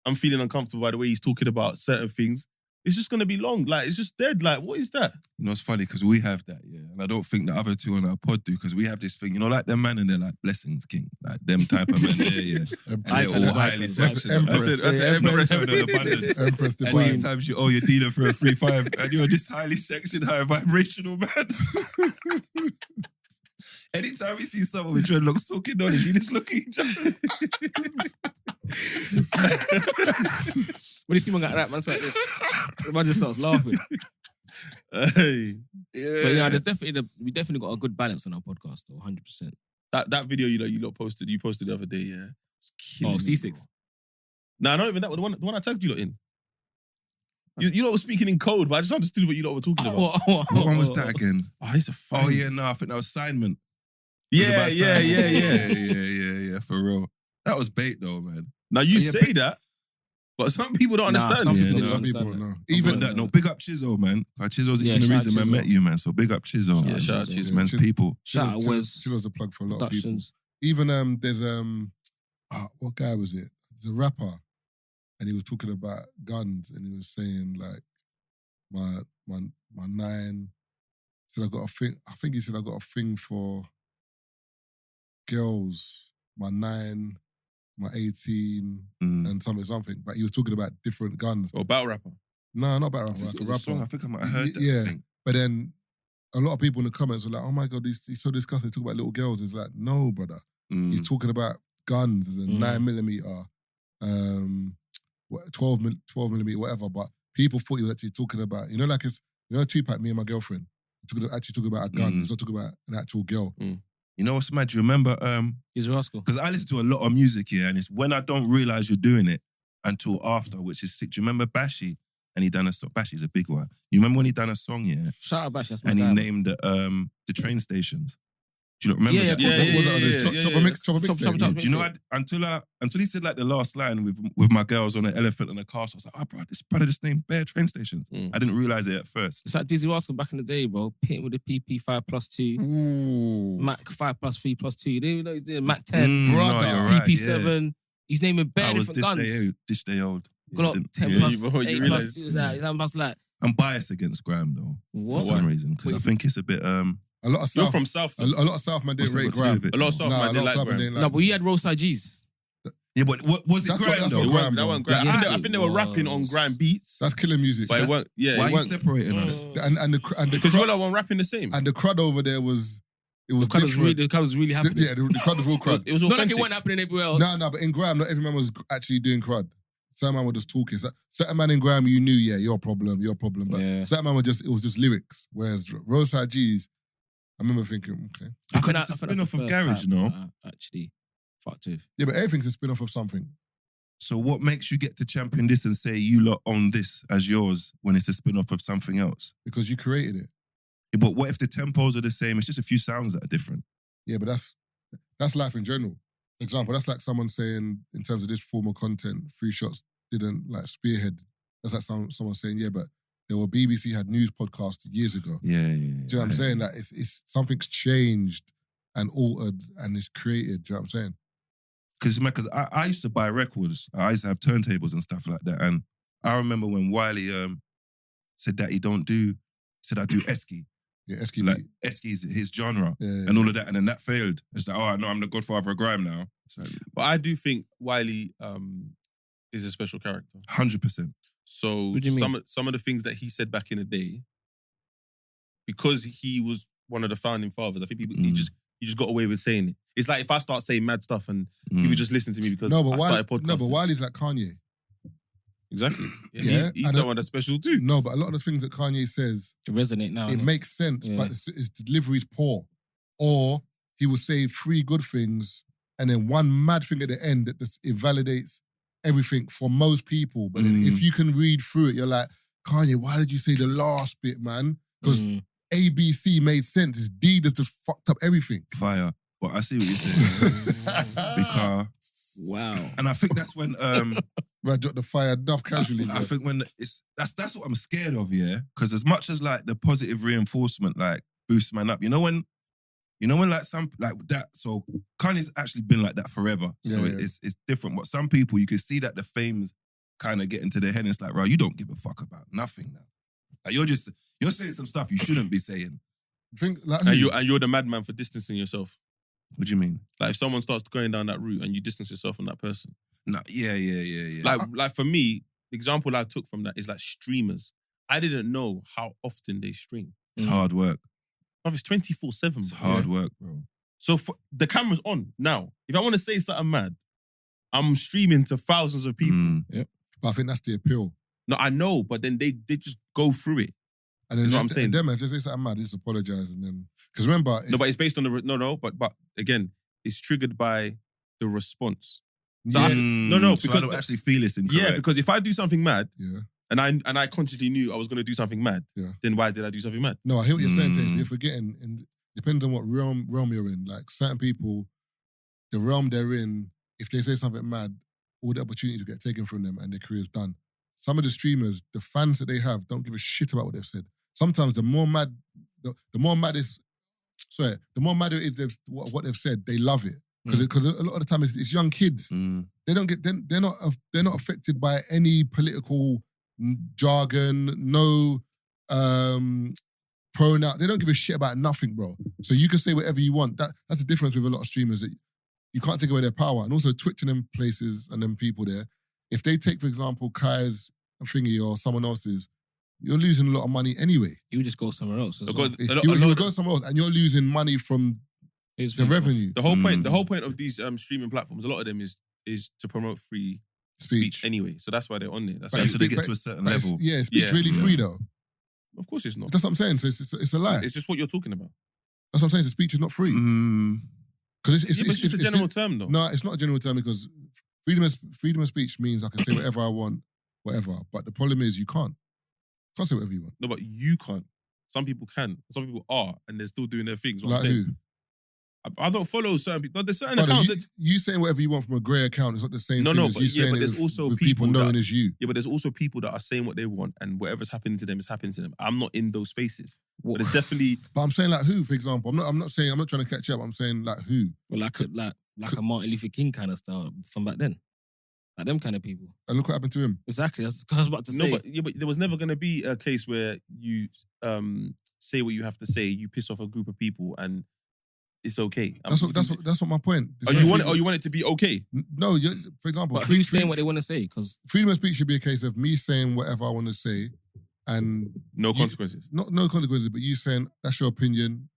I'm feeling uncomfortable by the way he's talking about certain things. It's just gonna be long. Like it's just dead. Like what is that? You know, it's funny because we have that, yeah. And I don't think the other two on our pod do because we have this thing, you know, like them man and they're like blessings king. Like them type of men there, yeah. And they're all highly That's sensitive. Empress. That's it, Empress. Abundance. Empress And Divine. these times you're dealer for a 3-5 and you're this highly sexy, high vibrational man. Anytime we see someone with dreadlocks talking knowledge, you just look at each other. When you see someone like that, man's like this. The man just starts laughing. Hey. But yeah, we definitely got a good balance on our podcast, though, 100%. That video you lot posted the other day, yeah. It's killing Oh, me, C6. bro. Nah, not even that. The one I tagged you lot in. You lot were speaking in code, but I just understood what you lot were talking about. What one was that again? Oh, it's a fun. Oh yeah, no, I think that was assignment. Yeah, It was yeah, about yeah, assignment. yeah. yeah, for real. That was bait though, man. Now you Yeah, say that, but some people don't Nah, understand. some Yeah, people no, don't Some people understand know. that. Even Even that, no, big up Chizzo, man. Chizzo's Yeah, even the shout out reason I Chizzo. met you, man. So big up Chizzo. Yeah, man. shout out Chizzo. Man's people. Shout out Wes She was a plug for a lot of people. Productions. Even there's what guy was it? There's a rapper, and he was talking about guns, and he was saying like my 9 said I got a thing. I think he said I got a thing for girls. My 9, my 18, and something. But he was talking about different guns. Or battle rapper. No, not about rapper. I Like think a it was a song. I rapper. think I might have heard that. Yeah. thing. But then a lot of people in the comments were like, "Oh my god, he's so disgusting. They talk about little girls." It's like, no, brother. He's talking about guns, as a 9mm, 12 millimeter, whatever. But people thought he was actually talking about, like it's, Tupac, me and my girlfriend. Actually talking about a gun. He's not talking about an actual girl. You know what's mad? Do you remember? He's a rascal. Because I listen to a lot of music here, and it's when I don't realize you're doing it until after, which is sick. Do you remember Bashi? And he done a song. Bashi's a big one. You remember when he done a song, yeah? Shout out Bash, that's my And he guy. named the train stations. Do you not remember Yeah, that? yeah, Was it on his yeah, Chopper yeah. Mix? Chopper Mixtape? Mix. Do you know until he said like the last line with my girls on an elephant and a castle, I was like, oh bro, this brother just named bare train stations. I didn't realize it at first. It's like Dizzy Rascal back in the day, bro. Pitting with the PP 5+2, Ooh. Mac 5+3+2. You didn't even know he's doing Mac 10, No, brother. you're right, PP7. He's naming bare I was different guns. this day old. Got up Didn't- 10 yeah. plus, you 8 realise- plus 2 that. I'm just like, I'm biased against Graham though. what? For some reason. Because I think it's a bit A lot of You're South, from South. a lot of South man didn't what's rate it got to do Graham. with it? A lot of South man Nah, a didn't lot like of South man Graham. didn't like. No, but we had Roadside G's. Yeah, but what was it That's what- Graham that's though? what It Graham weren't, that though. wasn't Graham. Yes, I think they were rapping on was. Graham beats, That's killing music. but it weren't. Yeah, Why it are you weren't. separating us? And the Because you all weren't rapping the same. and the crowd over there was it was The different. crowd was really happening. Yeah, the crowd was all crud. It was Not like authentic. it wasn't happening everywhere else. No, but in Graham, not every man was actually doing crud. Certain man were just talking. Certain man in Graham, you knew, yeah, your problem. But Yeah. certain man it was just lyrics. Whereas Roadside G's, I remember thinking, okay. Because I it's a think that's spin-off the of first Garage, time you know? I actually fucked with. Yeah, but everything's a spin-off of something. So what makes you get to champion this and say you lot own this as yours when it's a spin-off of something else? Because you created it. Yeah, but what if the tempos are the same? It's just a few sounds that are different. Yeah, but that's life in general. For example, that's like someone saying, in terms of this form of content, Free Shots didn't like spearhead. That's like someone saying, yeah, but there were BBC had news podcasts years ago. Yeah. Do you know what I'm saying? Like it's something's changed and altered and it's created. Do you know what I'm saying? Because I used to buy records. I used to have turntables and stuff like that. And I remember when Wiley said that I do Esky. Yeah, Esky Like beat. Esky's his genre Yeah. and all of that. And then that failed. It's like, oh, no, I'm the godfather of grime now. So, But I do think Wiley is a special character. 100%. So What do you mean? some of the things that he said back in the day, because he was one of the founding fathers, I think people he just got away with saying it. It's like if I start saying mad stuff and people just listen to me because I started podcasting. No, but Wiley's like Kanye. Exactly. Yeah, Yeah, he's and someone that's special too. No, but a lot of the things that Kanye says, To resonate now. it innit? makes sense, Yeah. but his delivery's poor. Or he will say 3 good things and then one mad thing at the end that just invalidates everything for most people. But then if you can read through it, you're like, Kanye, why did you say the last bit, man? Because ABC made sense. It's D that's just fucked up everything. Fire. But I see what you're saying. Because, Wow. and I think that's when I dropped the fire enough casually. I bro. think when that's what I'm scared of, yeah. Because as much as like the positive reinforcement like boosts man up, you know when like some like that. So Kanye's actually been like that forever. So Yeah, yeah. it's different. But some people you can see that the fame's kind of getting to their head. And it's like, right, you don't give a fuck about nothing now. Like you're saying some stuff you shouldn't be saying. Think like And who? you're the madman for distancing yourself. What do you mean? Like if someone starts going down that route and you distance yourself from that person. No, yeah. Like for me, the example I took from that is like streamers. I didn't know how often they stream. It's hard work. Bruv, it's 24/7. It's hard work, bro. So the camera's on now. If I want to say something mad, I'm streaming to thousands of people. But I think that's the appeal. No, I know, but then they just go through it. And then That's what I'm saying. And them, if they say something mad, they just apologize and then because remember, No, but it's based on but again, it's triggered by the response. So yeah, No, So I because don't actually feel it's incorrect. yeah, because if I do something mad yeah. and I consciously knew I was going to do something mad, Yeah. then why did I do something mad? No, I hear what you're saying, Taze, but you're forgetting, and depending on what realm you're in, like certain people, the realm they're in, if they say something mad, all the opportunities will get taken from them and their career's done. Some of the streamers, the fans that they have, don't give a shit about what they've said. Sometimes the more mad it is what they've said, they love it. Because a lot of the time it's young kids. They don't get they're not affected by any political jargon, no pronoun. They don't give a shit about nothing, bro. So you can say whatever you want. That's the difference with a lot of streamers, that you can't take away their power. And also Twitch and them places and them people there, if they take, for example, Kai's thingy or someone else's, you're losing a lot of money anyway. You would just go somewhere else. As well. You would go somewhere else and you're losing money from the revenue. The whole point of these streaming platforms, a lot of them is to promote free speech anyway. So that's why they're on there. That's But why So they get to a certain level. It's Yeah. really free though. of course it's not. That's what I'm saying. So it's a lie. It's just what you're talking about. That's what I'm saying. The speech is not free. Because But it's just a general term though. No, it's not a general term because freedom of speech means I can say whatever I want, whatever. But the problem is you can't. You can't say whatever you want. No, but you can't. Some people can. Some people are, and they're still doing their things. What Like I'm saying. who? I don't follow certain people. But there's certain Brother, accounts you, that. you saying whatever you want from a grey account is not the same No, thing no, as but you yeah, saying but it there's with, also with people people known that- as you. Yeah, but there's also people that are saying what they want, and whatever's happening to them is happening to them. I'm not in those spaces. But it's definitely. But I'm saying like who, for example. I'm not saying, I'm not trying to catch up. I'm saying like who. Well, like a Martin Luther King kind of style from back then. Like them kind of people. And look what happened to him. Exactly. That's what I was about to say. But there was never going to be a case where you say what you have to say, you piss off a group of people, and it's okay. That's what my point. Oh, you want it to be okay? No, for example, But who's saying what they want to say? Because freedom of speech should be a case of me saying whatever I want to say, and No consequences. no consequences. But you saying that's your opinion,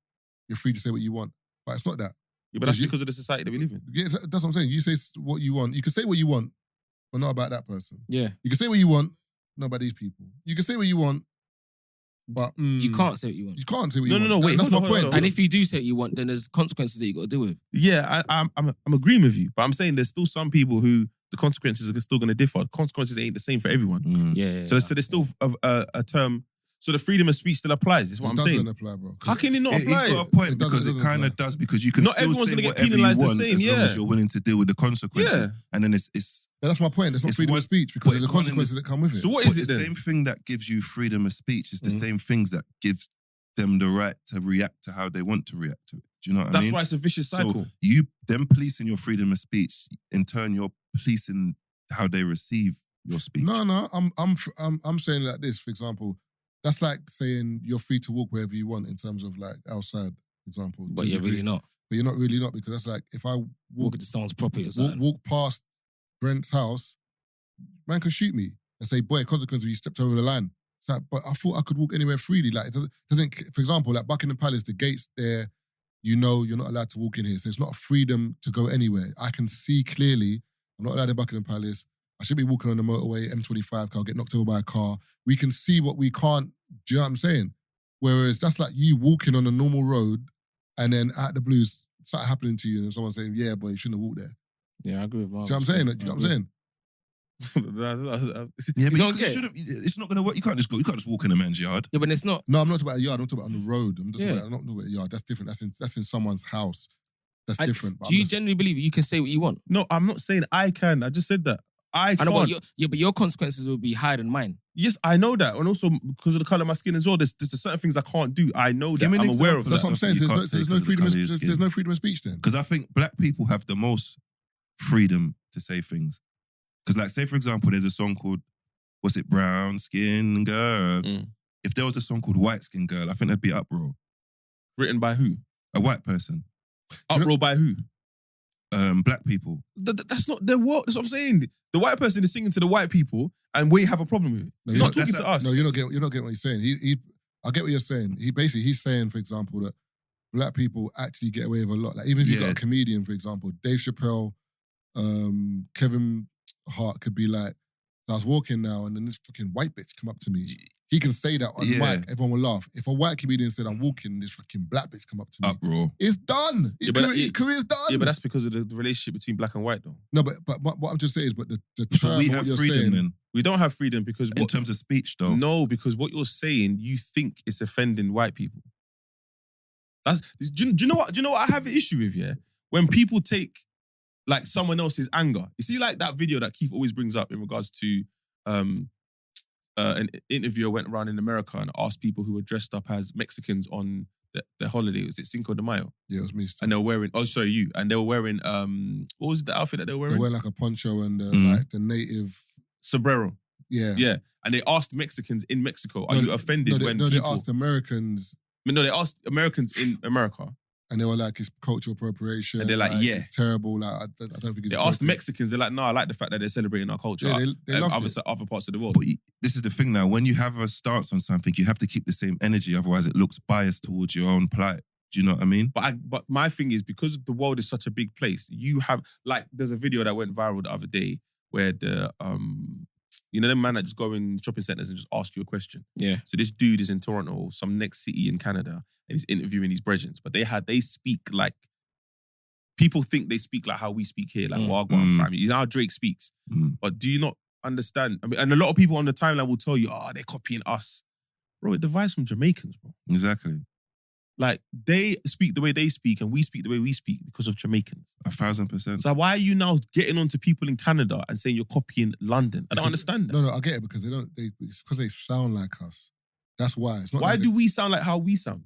you're free to say what you want. but it's not that. Yeah, but that's you- because of the society that we live in. Yeah, that's what I'm saying. You say what you want. You can say what you want, but not about that person. Yeah. You can say what you want, not about these people. You can say what you want, but You can't say what you want. You can't say what you No, want. no, wait, That's hold my on, point. hold on. And if you do say what you want, then there's consequences that you got to deal with. Yeah, I'm agreeing with you, but I'm saying there's still some people who the consequences are still going to differ. Consequences ain't the same for everyone. Yeah. So there's still a term. So the freedom of speech still applies. Is what I'm saying. It doesn't apply, bro. How can it not He's apply? got a point It doesn't- because it it doesn't kind of apply. does because you can Not still everyone's say gonna get whatever penalised you the want same, as long yeah. as you're willing to deal with the consequences. Yeah. And then it's Yeah, that's my point. There's not It's freedom one- of speech but because there's it's the one in consequences the- that come with it. So what but is it the then? same thing that gives you freedom of speech is the Mhm. same things that gives them the right to react to how they want to react to it. Do you know what I That's mean? why it's a vicious cycle. So you them policing your freedom of speech, in turn you're policing how they receive your speech. No, I'm saying like this. For example, that's like saying you're free to walk wherever you want in terms of like outside. For example, But to a you're degree. really not. But you're not really not because that's like if I Walk walk into someone's property or something. walk past Brent's house, man can shoot me and say, "Boy, consequences, you stepped over the line." It's like, but I thought I could walk anywhere freely. Like it doesn't. For example, like Buckingham Palace, the gates there, you know, you're not allowed to walk in here. So it's not a freedom to go anywhere. I can see clearly. I'm not allowed in Buckingham Palace. I should be walking on the motorway, M25 car, get knocked over by a car. We can see what we can't. Do you know what I'm saying? Whereas that's like you walking on a normal road, and then out the blues, something happening to you, and someone saying, "Yeah, boy, you shouldn't have walked there." Yeah, I agree with Marvin. Do you know what I'm saying? Do you know what I'm saying? Yeah, but You you don't get it. shouldn't. It's not going to work. You can't just walk in a man's yard. Yeah, but it's not. No, I'm not talking about a yard. I'm talking about on the road. I'm Yeah. not talking about a yard. That's different. That's in someone's house. That's I- different. But Do I'm you just- genuinely believe you can say what you want? No, I'm not saying I can. I just said that. I I know, can't. but your consequences will be higher than mine. Yes, I know that. And also because of the colour of my skin as well, there's certain things I can't do. I know that. Give me an I'm aware of example. that. That's what I'm saying. You So can't there's say no because of the freedom. colour of your There's skin. no freedom of speech then. Because I think black people have the most freedom to say things. Because, like, say for example, there's a song called what's it, Brown Skin Girl. Mm. If there was a song called White Skin Girl, I think that'd be uproar. Written by who? A white person, Uproar by who? black people. That's not their world. That's what I'm saying. The white person is singing to the white people, and we have a problem with it. No, He's you're not not- talking to us. No, you're not getting what he's saying. I get what you're saying. He's saying, for example, that black people actually get away with a lot. Like even if you've got Yeah. a comedian, for example, Dave Chappelle, Kevin Hart could be like, I was walking now and then this fucking white bitch come up to me. He can say that on Yeah. mic, everyone will laugh. If a white comedian said, I'm walking, this fucking black bitch come up to me. Uproar. It's done. His, Yeah, but his career's done. Yeah, but that's because of the relationship between black and white, though. No, but what I'm just saying is, but the So term we of have what you're freedom saying, then. We don't have freedom because In terms of speech, though. No, because what you're saying, you think it's offending white people. Do you know what? Do you know what I have an issue with? Yeah, when people take like someone else's anger. You see, like that video that Keith always brings up in regards to an interviewer went around in America and asked people who were dressed up as Mexicans on their holiday. Was it Cinco de Mayo? yeah, it was me. And they were wearing. Oh, sorry, you. And they were wearing. What was the outfit that they were They're wearing? wearing like a poncho and Mhm. like the native, Sombrero. yeah. Yeah. And they asked Mexicans in Mexico, "Are No, you offended when they people?" asked Americans No, they asked Americans in America. and they were like, it's cultural appropriation. And they're like, yeah. It's terrible. Like, I don't think it's They asked appropriate. Mexicans. They're like, "No, I like the fact that they're celebrating our culture." Yeah, they loved other, it. other parts of the world. But this is the thing now. When you have a stance on something, you have to keep the same energy. Otherwise, it looks biased towards your own plight. Do you know what I mean? But my thing is, because the world is such a big place, you have like there's a video that went viral the other day where the the man that just go in shopping centers and just ask you a question. Yeah. So this dude is in Toronto, or some next city in Canada, and he's interviewing his brethren. But they speak like people think they speak like how we speak here, like Wagwan family. You know how Drake speaks. Mm. But do you not understand? I mean, and a lot of people on the timeline will tell you, they're copying us. Bro, it derives from Jamaicans, bro. Exactly. Like, they speak the way they speak and we speak the way we speak because of Jamaicans. 1,000%. So why are you now getting on to people in Canada and saying you're copying London? I don't understand that. No, I get it because it's because they sound like us. That's why. It's not Why like do we sound like how we sound?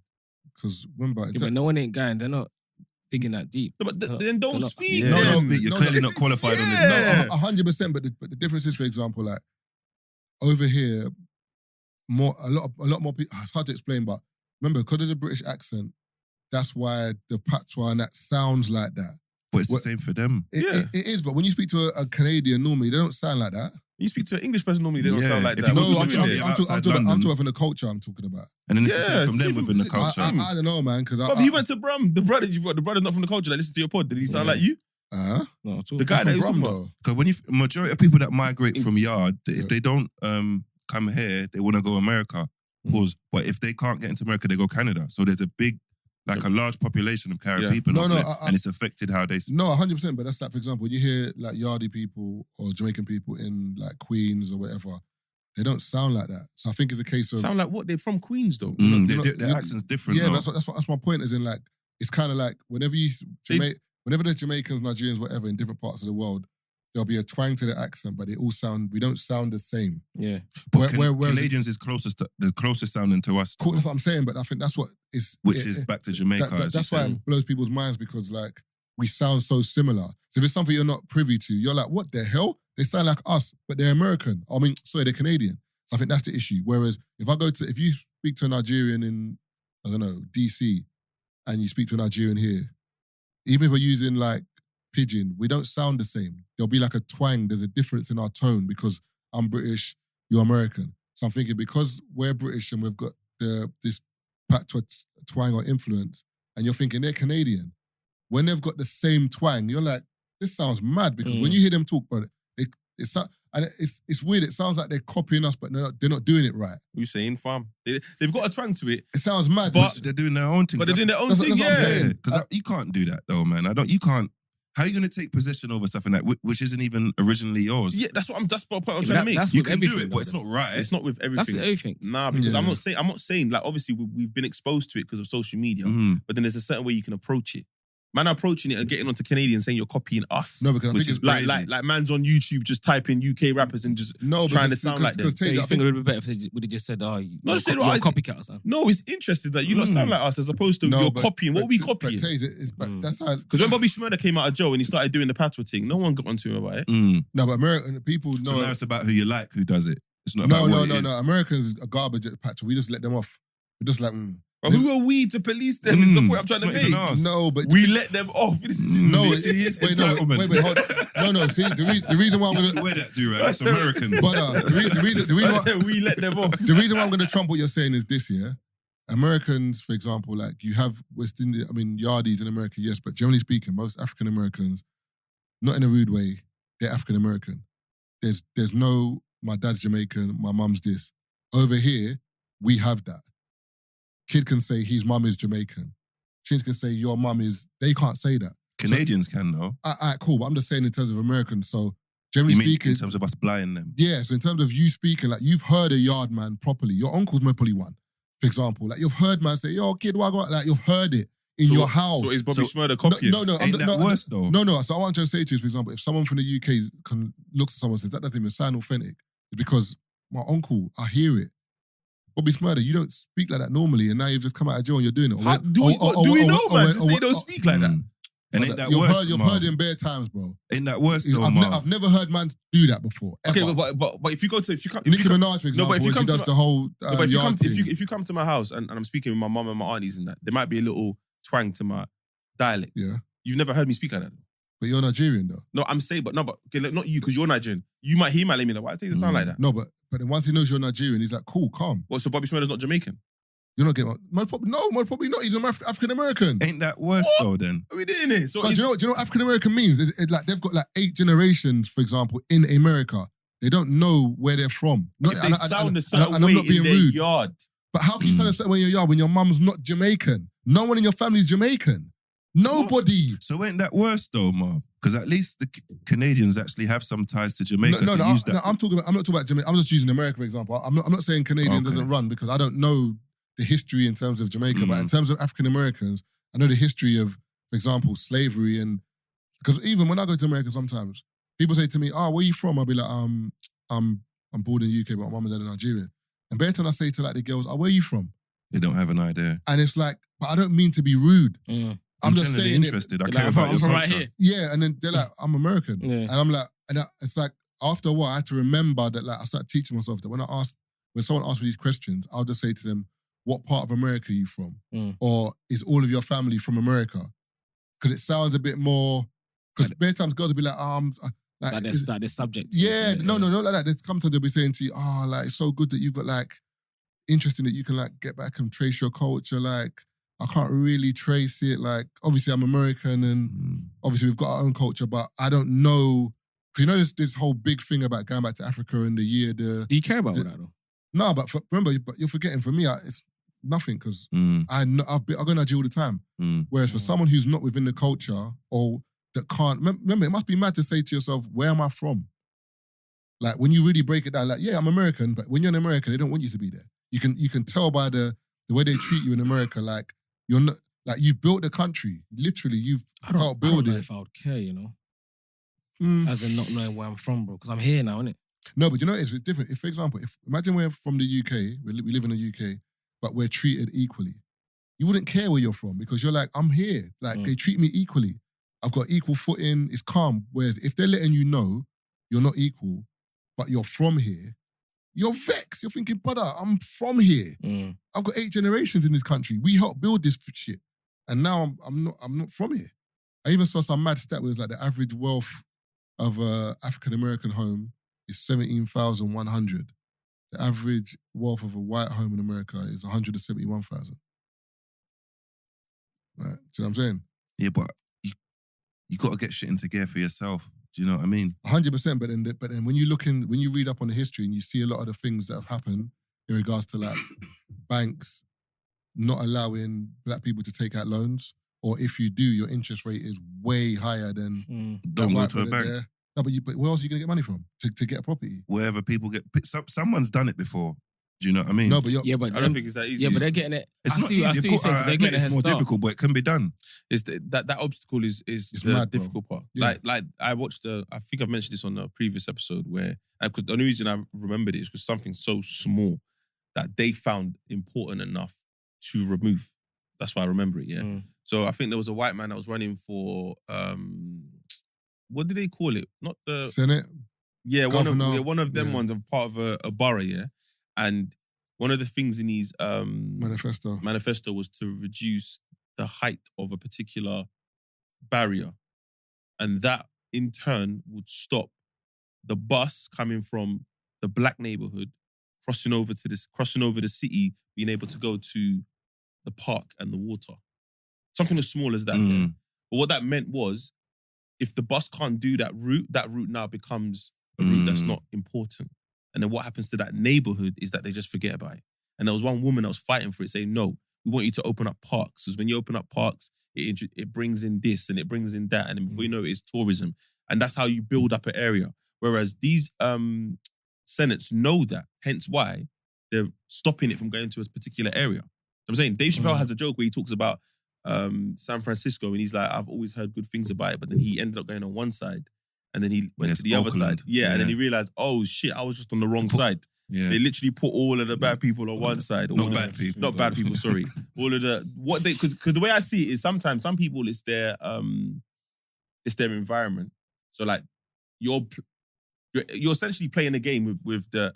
Because remember, Yeah, but no one ain't going. They're not digging that deep. No, but They're then don't not- speak. Yeah, No, you no, speak. You're no, clearly no. not qualified on this. Yeah. No, 100%. But the difference is, for example, like over here, a lot more people. It's hard to explain, but remember, because of the British accent, that's why the patois and that sounds like that. But it's What- the same for them. Yeah. It is, but when you speak to a Canadian, normally they don't sound like that. You speak to an English person normally, they don't Yeah, sound like if that. you No, go I'm to Jamaica outside talking London- about the culture I'm talking about. And then it's the Yeah, same from them see, within the I- culture. I don't know, man, because But he went to Brum. The brother you've got, the brother's not from the culture. Like, listen to your pod. Did he sound Yeah. like you? No, at all. The guy that from you Brum, talking about. though. Because when majority of people that migrate from yard, if they don't come here, they want to go America. Pause. But if they can't get into America, they go Canada. So there's a big, like a large population of Caribbean Yeah. people, No, up no, there, I- and it's affected how they. No, 100%. But that's like, for example, when you hear like Yardie people or Jamaican people in like Queens or whatever, they don't sound like that. So I think it's a case of Sound like what? They're from Queens though. Their accent's different. yeah. though. That's my point. Is in like it's kind of like whenever there's Jamaicans, Nigerians, whatever in different parts of the world, there'll be a twang to the accent, but we don't sound the same. Yeah. But whereas Canadians is the closest sounding to us, Cool, that's what I'm saying, but I think that's what is which is back to Jamaica. as you that's why said. it blows people's minds because like we sound so similar. So if it's something you're not privy to, you're like, what the hell? They sound like us, but they're American. They're Canadian. So I think that's the issue. Whereas if you speak to a Nigerian in, I don't know, DC, and you speak to a Nigerian here, even if we're using like pidgin, we don't sound the same. There'll be like a twang. There's a difference in our tone because I'm British, you're American. So I'm thinking because we're British and we've got this patois twang or influence, and you're thinking they're Canadian, when they've got the same twang, you're like, this sounds mad because when you hear them talk, bro, it's weird. It sounds like they're copying us, but they're not doing it right. You saying, fam? They've got a twang to it. It sounds mad. But- They're doing their own thing. But they're doing their own That's thing, what I'm yeah. saying. Because you can't do that though, man. You can't. How are you going to take possession over something that which isn't even originally yours? Yeah, that's what I'm trying to that- make. that's you with can do everything, it, but it's though. not right. It's not with That's everything. everything. Nah, because Yeah. I'm not saying like obviously we've been exposed to it because of social media, Mhm. but then there's a certain way you can approach it. Man approaching it and getting onto Canadians saying you're copying us. No, because I Which think is it's crazy. like man's on YouTube just typing UK rappers and just no, trying to because- sound because- like them. because So Taser, you I think it would be better if they would have just said, "Oh, you're shit, a right. copycat or something." No, it's interesting that you don't sound like us as opposed to No, you're but- copying. What are we copying? But Taser, that's how. Because when Bobby Shmurda came out of jail and he started doing the patois thing, no one got onto him about it. No, but American people So know. now it's about who you like, who does it. It's not about what it is. No. Americans are garbage at patois. We just let them off. We're just like, But who are we to police them? Is the point I'm trying to It's not even make. us. no, but We let them off. This is no. This is Wait, entitlement. hold on. No. See, the reason why I'm You gonna, wear that, do right? That's Americans. but the reason I why, said we let them off. the reason why I'm gonna trump what you're saying is this, yeah. Americans, for example, like you have West Indian, Yardies in America, yes, but generally speaking, most African Americans, not in a rude way, they're African American. There's no, my dad's Jamaican, my mum's this. Over here, we have that. Kid can say his mum is Jamaican. Chinx can say your mum is, they can't say that. Canadians can though. All right, cool, but I'm just saying in terms of Americans, so generally You mean speaking, in terms of us blighting them? yeah, so in terms of you speaking, like you've heard a yard man properly. Your uncle's probably one, for example. Like you've heard man say, yo, kid, what? Like you've heard it in your house. So is Bobby So- Shmurda copying? No, Ain't that worse though? No. So what I'm trying to say to you is, for example, if someone from the UK looks at someone and says, that doesn't even sound authentic, it's because my uncle, I hear it. Bobby Shmurda, you don't speak like that normally, and now you've just come out of jail and you're doing it. Do we know, man? To say you don't speak like that. And ain't that You've worse? heard Marv? in bare times, bro. Ain't that worse though, I've never heard man do that before. Ever. Okay, but if you go to if you come Nicki Minaj, for example, but if you when she come to does my- the whole no, but if you yard come thing. if you come to my house and I'm speaking with my mum and my aunties and that, there might be a little twang to my dialect. Yeah. You've never heard me speak like that. But you're Nigerian though. No, I'm saying, but okay, not you because you're Nigerian. He might let me know. Why does it sound like that? No, but then once he knows you're Nigerian, he's like, cool, calm. What? So Bobby Shmurda's not Jamaican? You're not getting most probably not. He's an African American. Ain't that worse though then? Are we doing it? So Do you know what African American means? It's like they've got like 8 generations, for example, in America. They don't know where they're from. if they sound a certain I'm way not being in their rude. yard, But how can you sound a certain way in your yard when your mum's not Jamaican? No one in your family is Jamaican. Nobody. So ain't that worse though, Marv? Because at least the Canadians actually have some ties to Jamaica to use that. I'm not talking about Jamaica. I'm just using America for example. I'm not saying Canadian Okay. doesn't run because I don't know the history in terms of Jamaica, but Mm. in terms of African Americans, I know the history of, for example, slavery and because even when I go to America, sometimes people say to me, "Oh, where are you from?" I'll be like, I'm born in the UK, but my mum and dad are Nigerian." And better than I say to like the girls, "Oh, where are you from?" They don't have an idea. And it's like, but I don't mean to be rude. Mm. I'm just genuinely saying it. interested. I They're care like, about I'm your from culture. right here. Yeah, and then they're like, I'm American. Yeah. And I'm like, it's like, after a while, I had to remember that like I started teaching myself that when someone asks me these questions, I'll just say to them, what part of America are you from? Mm. Or is all of your family from America? Because it sounds a bit more, because bare times girls will be like, Like this subject. Yeah, no, not like that. They come to they'll be saying to you, like, it's so good that you've got like interesting that you can like get back and trace your culture. Like, I can't really trace it. Like, obviously I'm American and obviously we've got our own culture, but I don't know. Because you know this whole big thing about going back to Africa in the year. Do you care about all that though? No, but remember, but you're forgetting. For me, it's nothing because I go to Nigeria all the time. Whereas for someone who's not within the culture or that can't remember, it must be mad to say to yourself, "Where am I from?" Like when you really break it down, like yeah, I'm American, but when you're an American, they don't want you to be there. You can tell by the way they treat you in America, like you're not like you've built the country. Literally, you've helped build I don't know it. if I would care, you know, as in not knowing where I'm from, bro, because I'm here now, innit? No, but you know it's different. If, for example, imagine we're from the UK, we live in the UK, but we're treated equally. You wouldn't care where you're from because you're like, I'm here. Like they treat me equally. I've got equal footing. It's calm. Whereas if they're letting you know you're not equal, but you're from here, you're vexed. You're thinking, brother, I'm from here. I've got 8 generations in this country. We helped build this shit, and now I'm not from here. I even saw some mad stat where it was like the average wealth of a African American home is 17,100. The average wealth of a white home in America is 171,000. Right? Do you know what I'm saying? Yeah, but you got to get shit into gear for yourself. Do you know what I mean? 100%. But then when you read up on the history and you see a lot of the things that have happened in regards to like banks not allowing black people to take out loans, or if you do, your interest rate is way higher than Don't go to a bank. There. No, but where else are you going to get money from to get a property? Wherever people get... Someone's done it before. Do you know what I mean? No, but I don't think it's that easy. Yeah, but they're getting it. It's not I easy. see you saying they're getting a head it's more start. difficult, but it can be done. It's that obstacle is the mad, bro. difficult part. Yeah. Like I watched I think I've mentioned this on a previous episode where because the only reason I remembered it is because something so small that they found important enough to remove. That's why I remember it. Yeah. So I think there was a white man that was running for what did they call it? Not the Senate. Yeah, Governor, one of them yeah. ones, part of a borough. Yeah, and one of the things in his manifesto was to reduce the height of a particular barrier. And that in turn would stop the bus coming from the black neighborhood, crossing over the city, being able to go to the park and the water. Something as small as that. Yeah? But what that meant was, if the bus can't do that route now becomes a route that's not important. And then what happens to that neighborhood is that they just forget about it. And there was one woman that was fighting for it, saying, no, we want you to open up parks. Because when you open up parks, it brings in this and it brings in that. And then before you know it, it's tourism. And that's how you build up an area. Whereas these senates know that. Hence why they're stopping it from going to a particular area. I'm saying Dave Chappelle has a joke where he talks about San Francisco and he's like, I've always heard good things about it. But then he ended up going on one side. And then he went to the other side. Yeah, and then he realized, oh shit, I was just on the wrong side. Yeah. They literally put all of the bad people on one side. Not bad people. Not bad people, sorry. All of because the way I see it is sometimes some people it's their environment. So like you're essentially playing a game with the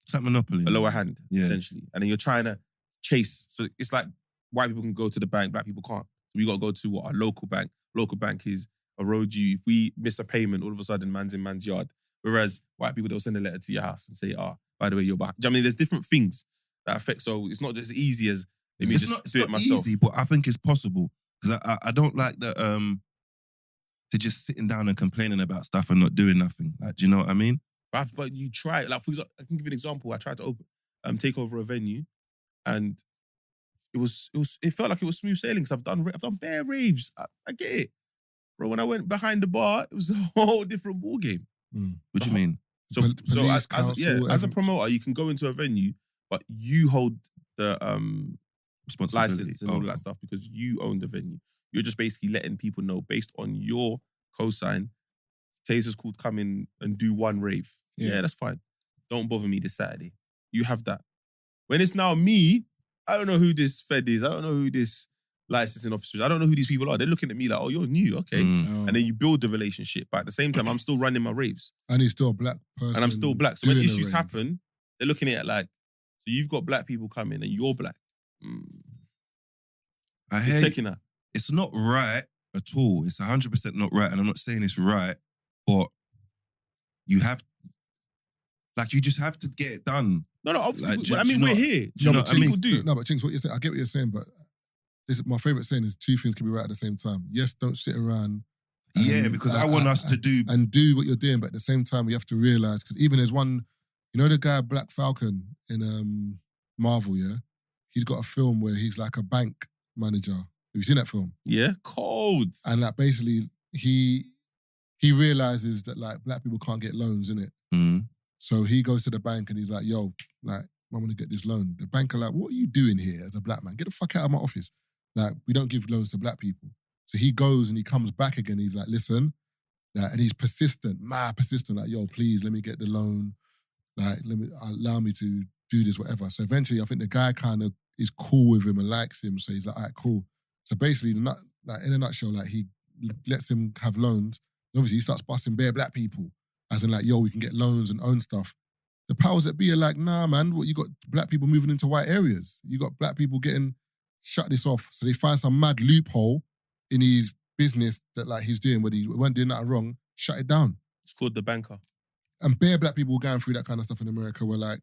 it's like Monopoly. A lower hand, essentially. And then you're trying to chase. So it's like white people can go to the bank, black people can't. So we got to go to a local bank. Local bank is a road you. If we miss a payment, all of a sudden man's in man's yard. Whereas white people, they'll send a letter to your house and say, by the way, you're back. I mean, there's different things that affect. So it's not just easy as let me just do it myself. Easy, but I think it's possible. Because I don't like the to just sitting down and complaining about stuff and not doing nothing. Like, do you know what I mean? But you try. Like, for example, I can give you an example. I tried to take over a venue, and it felt like it was smooth sailing because I've done bare raves. I get it, bro. When I went behind the bar, it was a whole different ball game. What do you mean? So as a promoter, you can go into a venue, but you hold the license and all that stuff because you own the venue. You're just basically letting people know based on your cosign, Tazer's called come in and do one rave. Yeah, that's fine. Don't bother me this Saturday. You have that. When it's now me, I don't know who this Fed is. I don't know who this licensing officer is. I don't know who these people are. They're looking at me like, oh, you're new, okay. And then you build the relationship. But at the same time, I'm still running my raves. And he's still a black person. And I'm still black. So when issues happen, they're looking at it like, so you've got black people coming and you're black. It's taking that. It's not right at all. It's 100% not right. And I'm not saying it's right, but you have, like, you just have to get it done. No, obviously. Like, do I you mean, we're not- here. do you know what I mean? People do. No, but Chinx, what you're saying, I get what you're saying, but this, my favorite saying is two things can be right at the same time. Yes, don't sit around. Yeah, because I want us to do. And do what you're doing, but at the same time, you have to realize, because even there's one, you know, the guy Black Falcon in Marvel, yeah? He's got a film where he's like a bank manager. Have you seen that film? Yeah, cold. And like basically, he realizes that like black people can't get loans, innit? Mm. So he goes to the bank and he's like, yo, like, I want to get this loan. The bank are like, what are you doing here as a black man? Get the fuck out of my office. Like, we don't give loans to black people. So he goes and he comes back again. He's like, listen, and he's persistent, mad persistent. Like, yo, please let me get the loan. Like, allow me to do this, whatever. So eventually, I think the guy kind of is cool with him and likes him. So he's like, all right, cool. So basically, like in a nutshell, like he lets him have loans. Obviously, he starts busting bare black people, as in like, yo, we can get loans and own stuff. The powers that be are like, nah, man, what, you got black people moving into white areas. You got black people getting, shut this off. So they find some mad loophole in his business that like he's doing, when he weren't doing that wrong, shut it down. It's called The Banker. And bare black people going through that kind of stuff in America were like,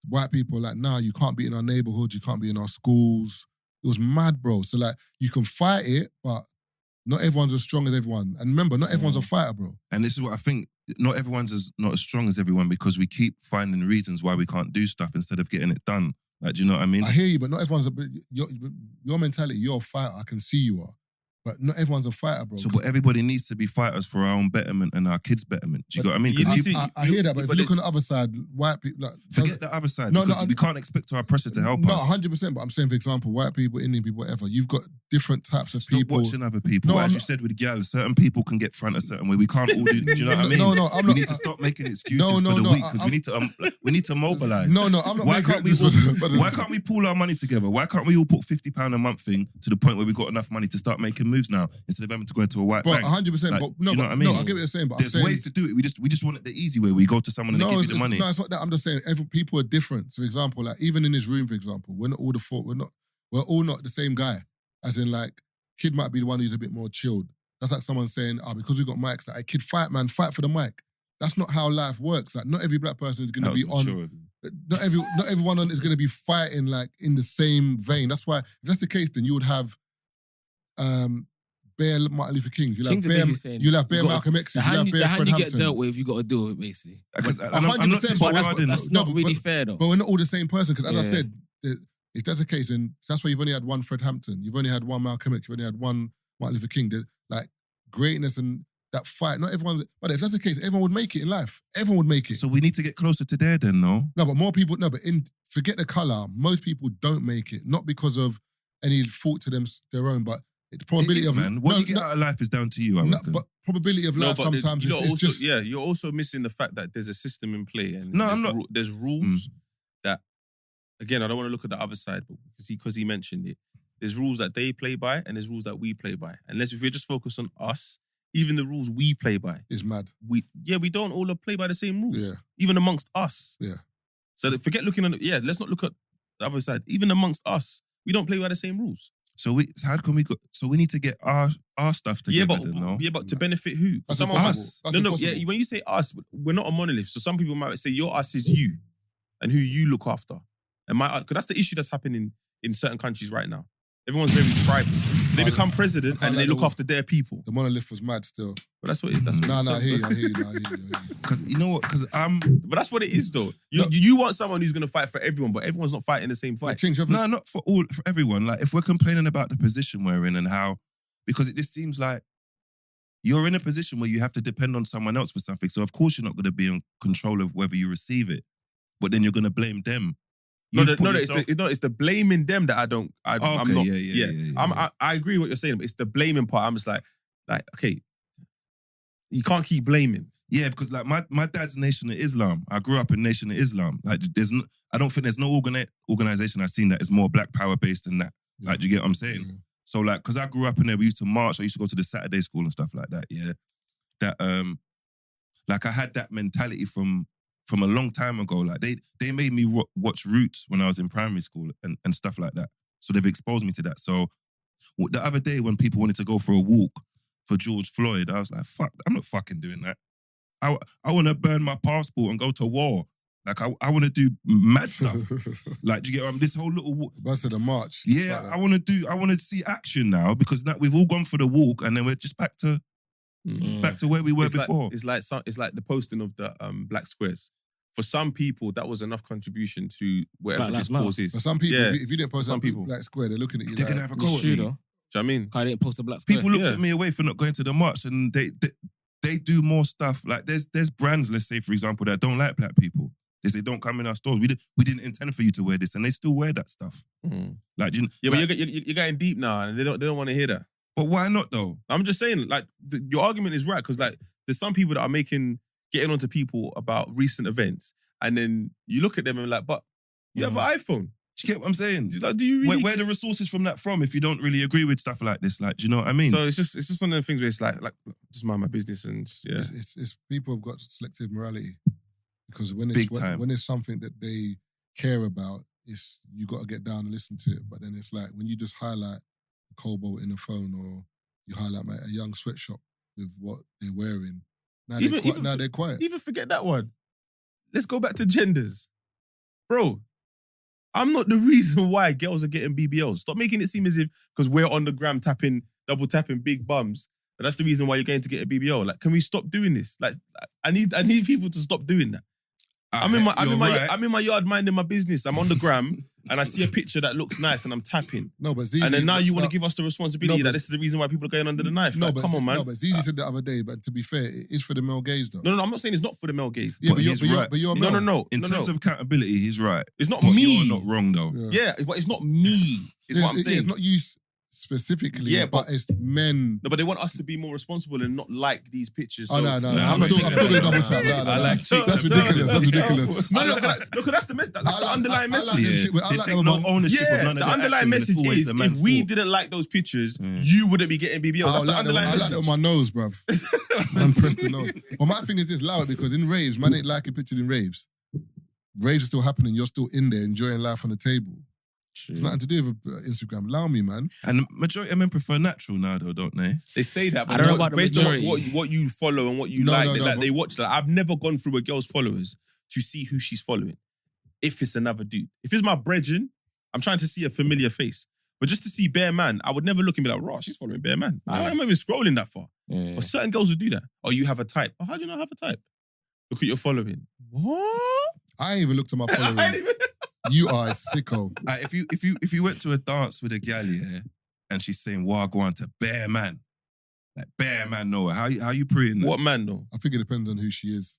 white people are like, nah, you can't be in our neighborhoods, you can't be in our schools. It was mad, bro. So like, you can fight it, but not everyone's as strong as everyone. And remember, not everyone's a fighter, bro. And this is what I think. Not everyone's not as strong as everyone because we keep finding reasons why we can't do stuff instead of getting it done. Like, do you know what I mean? I hear you, but not everyone's your mentality, you're a fighter, I can see you are. But not everyone's a fighter, bro. So, but everybody needs to be fighters for our own betterment and our kids' betterment. Do you get what I mean? 'Cause I hear that, but if you look on the other side, white people... Like, forget the other side. No, because we can't expect our oppressors to help us. No, 100%, but I'm saying, for example, white people, Indian people, whatever, you've got different types of Stop people... watching other people. No, As I'm you not- said with girls, certain people can get front a certain way. We can't all do... Do you know what I mean? No, I'm we not... need to stop making excuses for the weak because we need to mobilise. No, I'm not Why making can't we excuses. why can't we pool our money together? Why can't we all put £50 a month thing to the point where we got enough money to start making moves now instead of having to go into a white But bank? 100%, Like, but do you know what I mean? no, I get what you're saying, but There's I'm saying... ways to do it. We just want it the easy way. We go to someone and they give you the money. No, it's not that. I'm just saying, people are different. So, for example, like even in this room, for example, we're not all we're all not the same guy. As in, like, Kid might be the one who's a bit more chilled. That's like someone saying, because we got mics, like, hey, Kid, fight, man, fight for the mic. That's not how life works. Like, not every black person is going to be on. Not everyone is going to be fighting like in the same vein. That's why, if that's the case, then you would have bare Martin Luther Kings. You'll have bare Malcolm X's. The hand you get dealt with, you got to do it, basically. I'm not disregarding. That's not really fair, though. But we're not all the same person, because as I said, if that's the case, and that's why you've only had one Fred Hampton, you've only had one Malcolm X, you've only had one Martin Luther King. Like, greatness and that fight, not everyone's... But if that's the case, everyone would make it in life. Everyone would make it. So we need to get closer to there then, no? No, but more people... No, but forget the colour, most people don't make it, not because of any fault to them, their own, but the probability of... man. What you get out of life is down to you, I reckon. But probability of life sometimes is just... Yeah, you're also missing the fact that there's a system in play. And No, I'm not... There's rules that... Again, I don't want to look at the other side, but because he mentioned it. There's rules that they play by and there's rules that we play by. Unless if we're just focused on us, even the rules we play by... Is mad. We don't all play by the same rules. Yeah. Even amongst us. Yeah. So forget looking on... let's not look at the other side. Even amongst us, we don't play by the same rules. So how can we go? So we need to get our stuff together. But to benefit who? That's Some of impossible. us. That's No. impossible. Yeah. When you say us, we're not a monolith. So some people might say your us is you, and who you look after. And because that's the issue that's happening in certain countries right now. Everyone's very tribal. They become president and they look after their people. The monolith was mad still. But that's what it is. No, I hear you. Because you know what? But that's what it is, though. You want someone who's going to fight for everyone, but everyone's not fighting the same fight. No, not for everyone. Like, if we're complaining about the position we're in and how, because it just seems like you're in a position where you have to depend on someone else for something. So of course you're not going to be in control of whether you receive it, but then you're going to blame them. It's the blaming them that I'm not. Yeah. I agree with what you're saying, but it's the blaming part. I'm just like, okay, you can't keep blaming. Yeah, because like my dad's Nation of Islam. I grew up in Nation of Islam. Like, I don't think there's no organization I've seen that is more black power based than that. Yeah. Like, do you get what I'm saying? Yeah. So like, because I grew up in there, we used to march. I used to go to the Saturday school and stuff like that. Yeah, that like I had that mentality from a long time ago. Like they made me watch Roots when I was in primary school and stuff like that. So they've exposed me to that. So the other day when people wanted to go for a walk for George Floyd, I was like, fuck, I'm not fucking doing that. I want to burn my passport and go to war. Like, I want to do mad stuff. Like, do you get this whole little... Bust of the march. Yeah, Like I want to see action now because now we've all gone for the walk and then we're just back to where we were before. It's like the posting of the black squares. For some people, that was enough contribution to whatever this cause is. For some people, if you didn't post some that people. black square, they're looking at you They're like... going to have a go at True, me. though. Do you know what I mean? I didn't post a black square. People looked at me away for not going to the march and they do more stuff. Like, there's brands, let's say, for example, that don't like black people. They say, don't come in our stores. We didn't intend for you to wear this, and they still wear that stuff. Like, Yeah, but you're getting deep now, and they don't want to hear that. But why not though? I'm just saying, like, your argument is right because, like, there's some people that are getting onto people about recent events, and then you look at them and like, but you have an iPhone. Do you get what I'm saying? Do you really? Where are the resources from that from if you don't really agree with stuff like this? Like, do you know what I mean? So it's just one of the things where it's like just mind my business and yeah. It's people have got selective morality because when it's something that they care about, it's you got to get down and listen to it. But then it's like when you just highlight a cobalt in a phone or you highlight a young sweatshop with what they're wearing. Now they're quiet. Even forget that one. Let's go back to genders, bro. I'm not the reason why girls are getting BBLs. Stop making it seem as if because we're on the gram double tapping big bums, that's the reason why you're going to get a BBL. Like, can we stop doing this? Like, I need people to stop doing that. I'm in my yard minding my business. I'm on the gram and I see a picture that looks nice and I'm tapping. No, but Zizi, and then now you want to give us the responsibility that this is the reason why people are going under the knife. No, like, but come on, man. No, but Zizi said the other day. But to be fair, it is for the male gaze though. No, I'm not saying it's not for the male gaze. Yeah, but you're male. No. In terms of accountability, he's right. It's not But me. You're not wrong though. Yeah, but it's not me. Is what I'm saying. It's not you specifically, but it's men. No, but they want us to be more responsible and not like these pictures. No. I'm still gonna double tap. That's ridiculous. No, look, that's the underlying message. They take no ownership of none of the their underlying actions, message is if we didn't like those pictures, you wouldn't be getting BBL. That's the underlying message. I like it on my nose, bruv. Man pressed the nose. But my thing is this, allow it because in raves, man ain't liking pictures in raves. Raves are still happening. You're still in there enjoying life on the table. It's nothing to do with Instagram. Allow me, man. And the majority of men prefer natural now, though, don't they? They say that, but I don't know about the based majority. on what you follow and what you they watch that. I've never gone through a girl's followers to see who she's following. If it's another dude. If it's my brethren, I'm trying to see a familiar face. But just to see bare man, I would never look and be like, raw, she's following bare man. I'm not even scrolling that far. Yeah. But certain girls would do that. Oh, you have a type. Oh, how do you not have a type? Look at your following. What? I ain't even looked at my following. You are a sicko. If you went to a dance with a gal, yeah, and she's saying, "Wow, go on to bare man," like bare man, know how you preying that? What man though? I think it depends on who she is.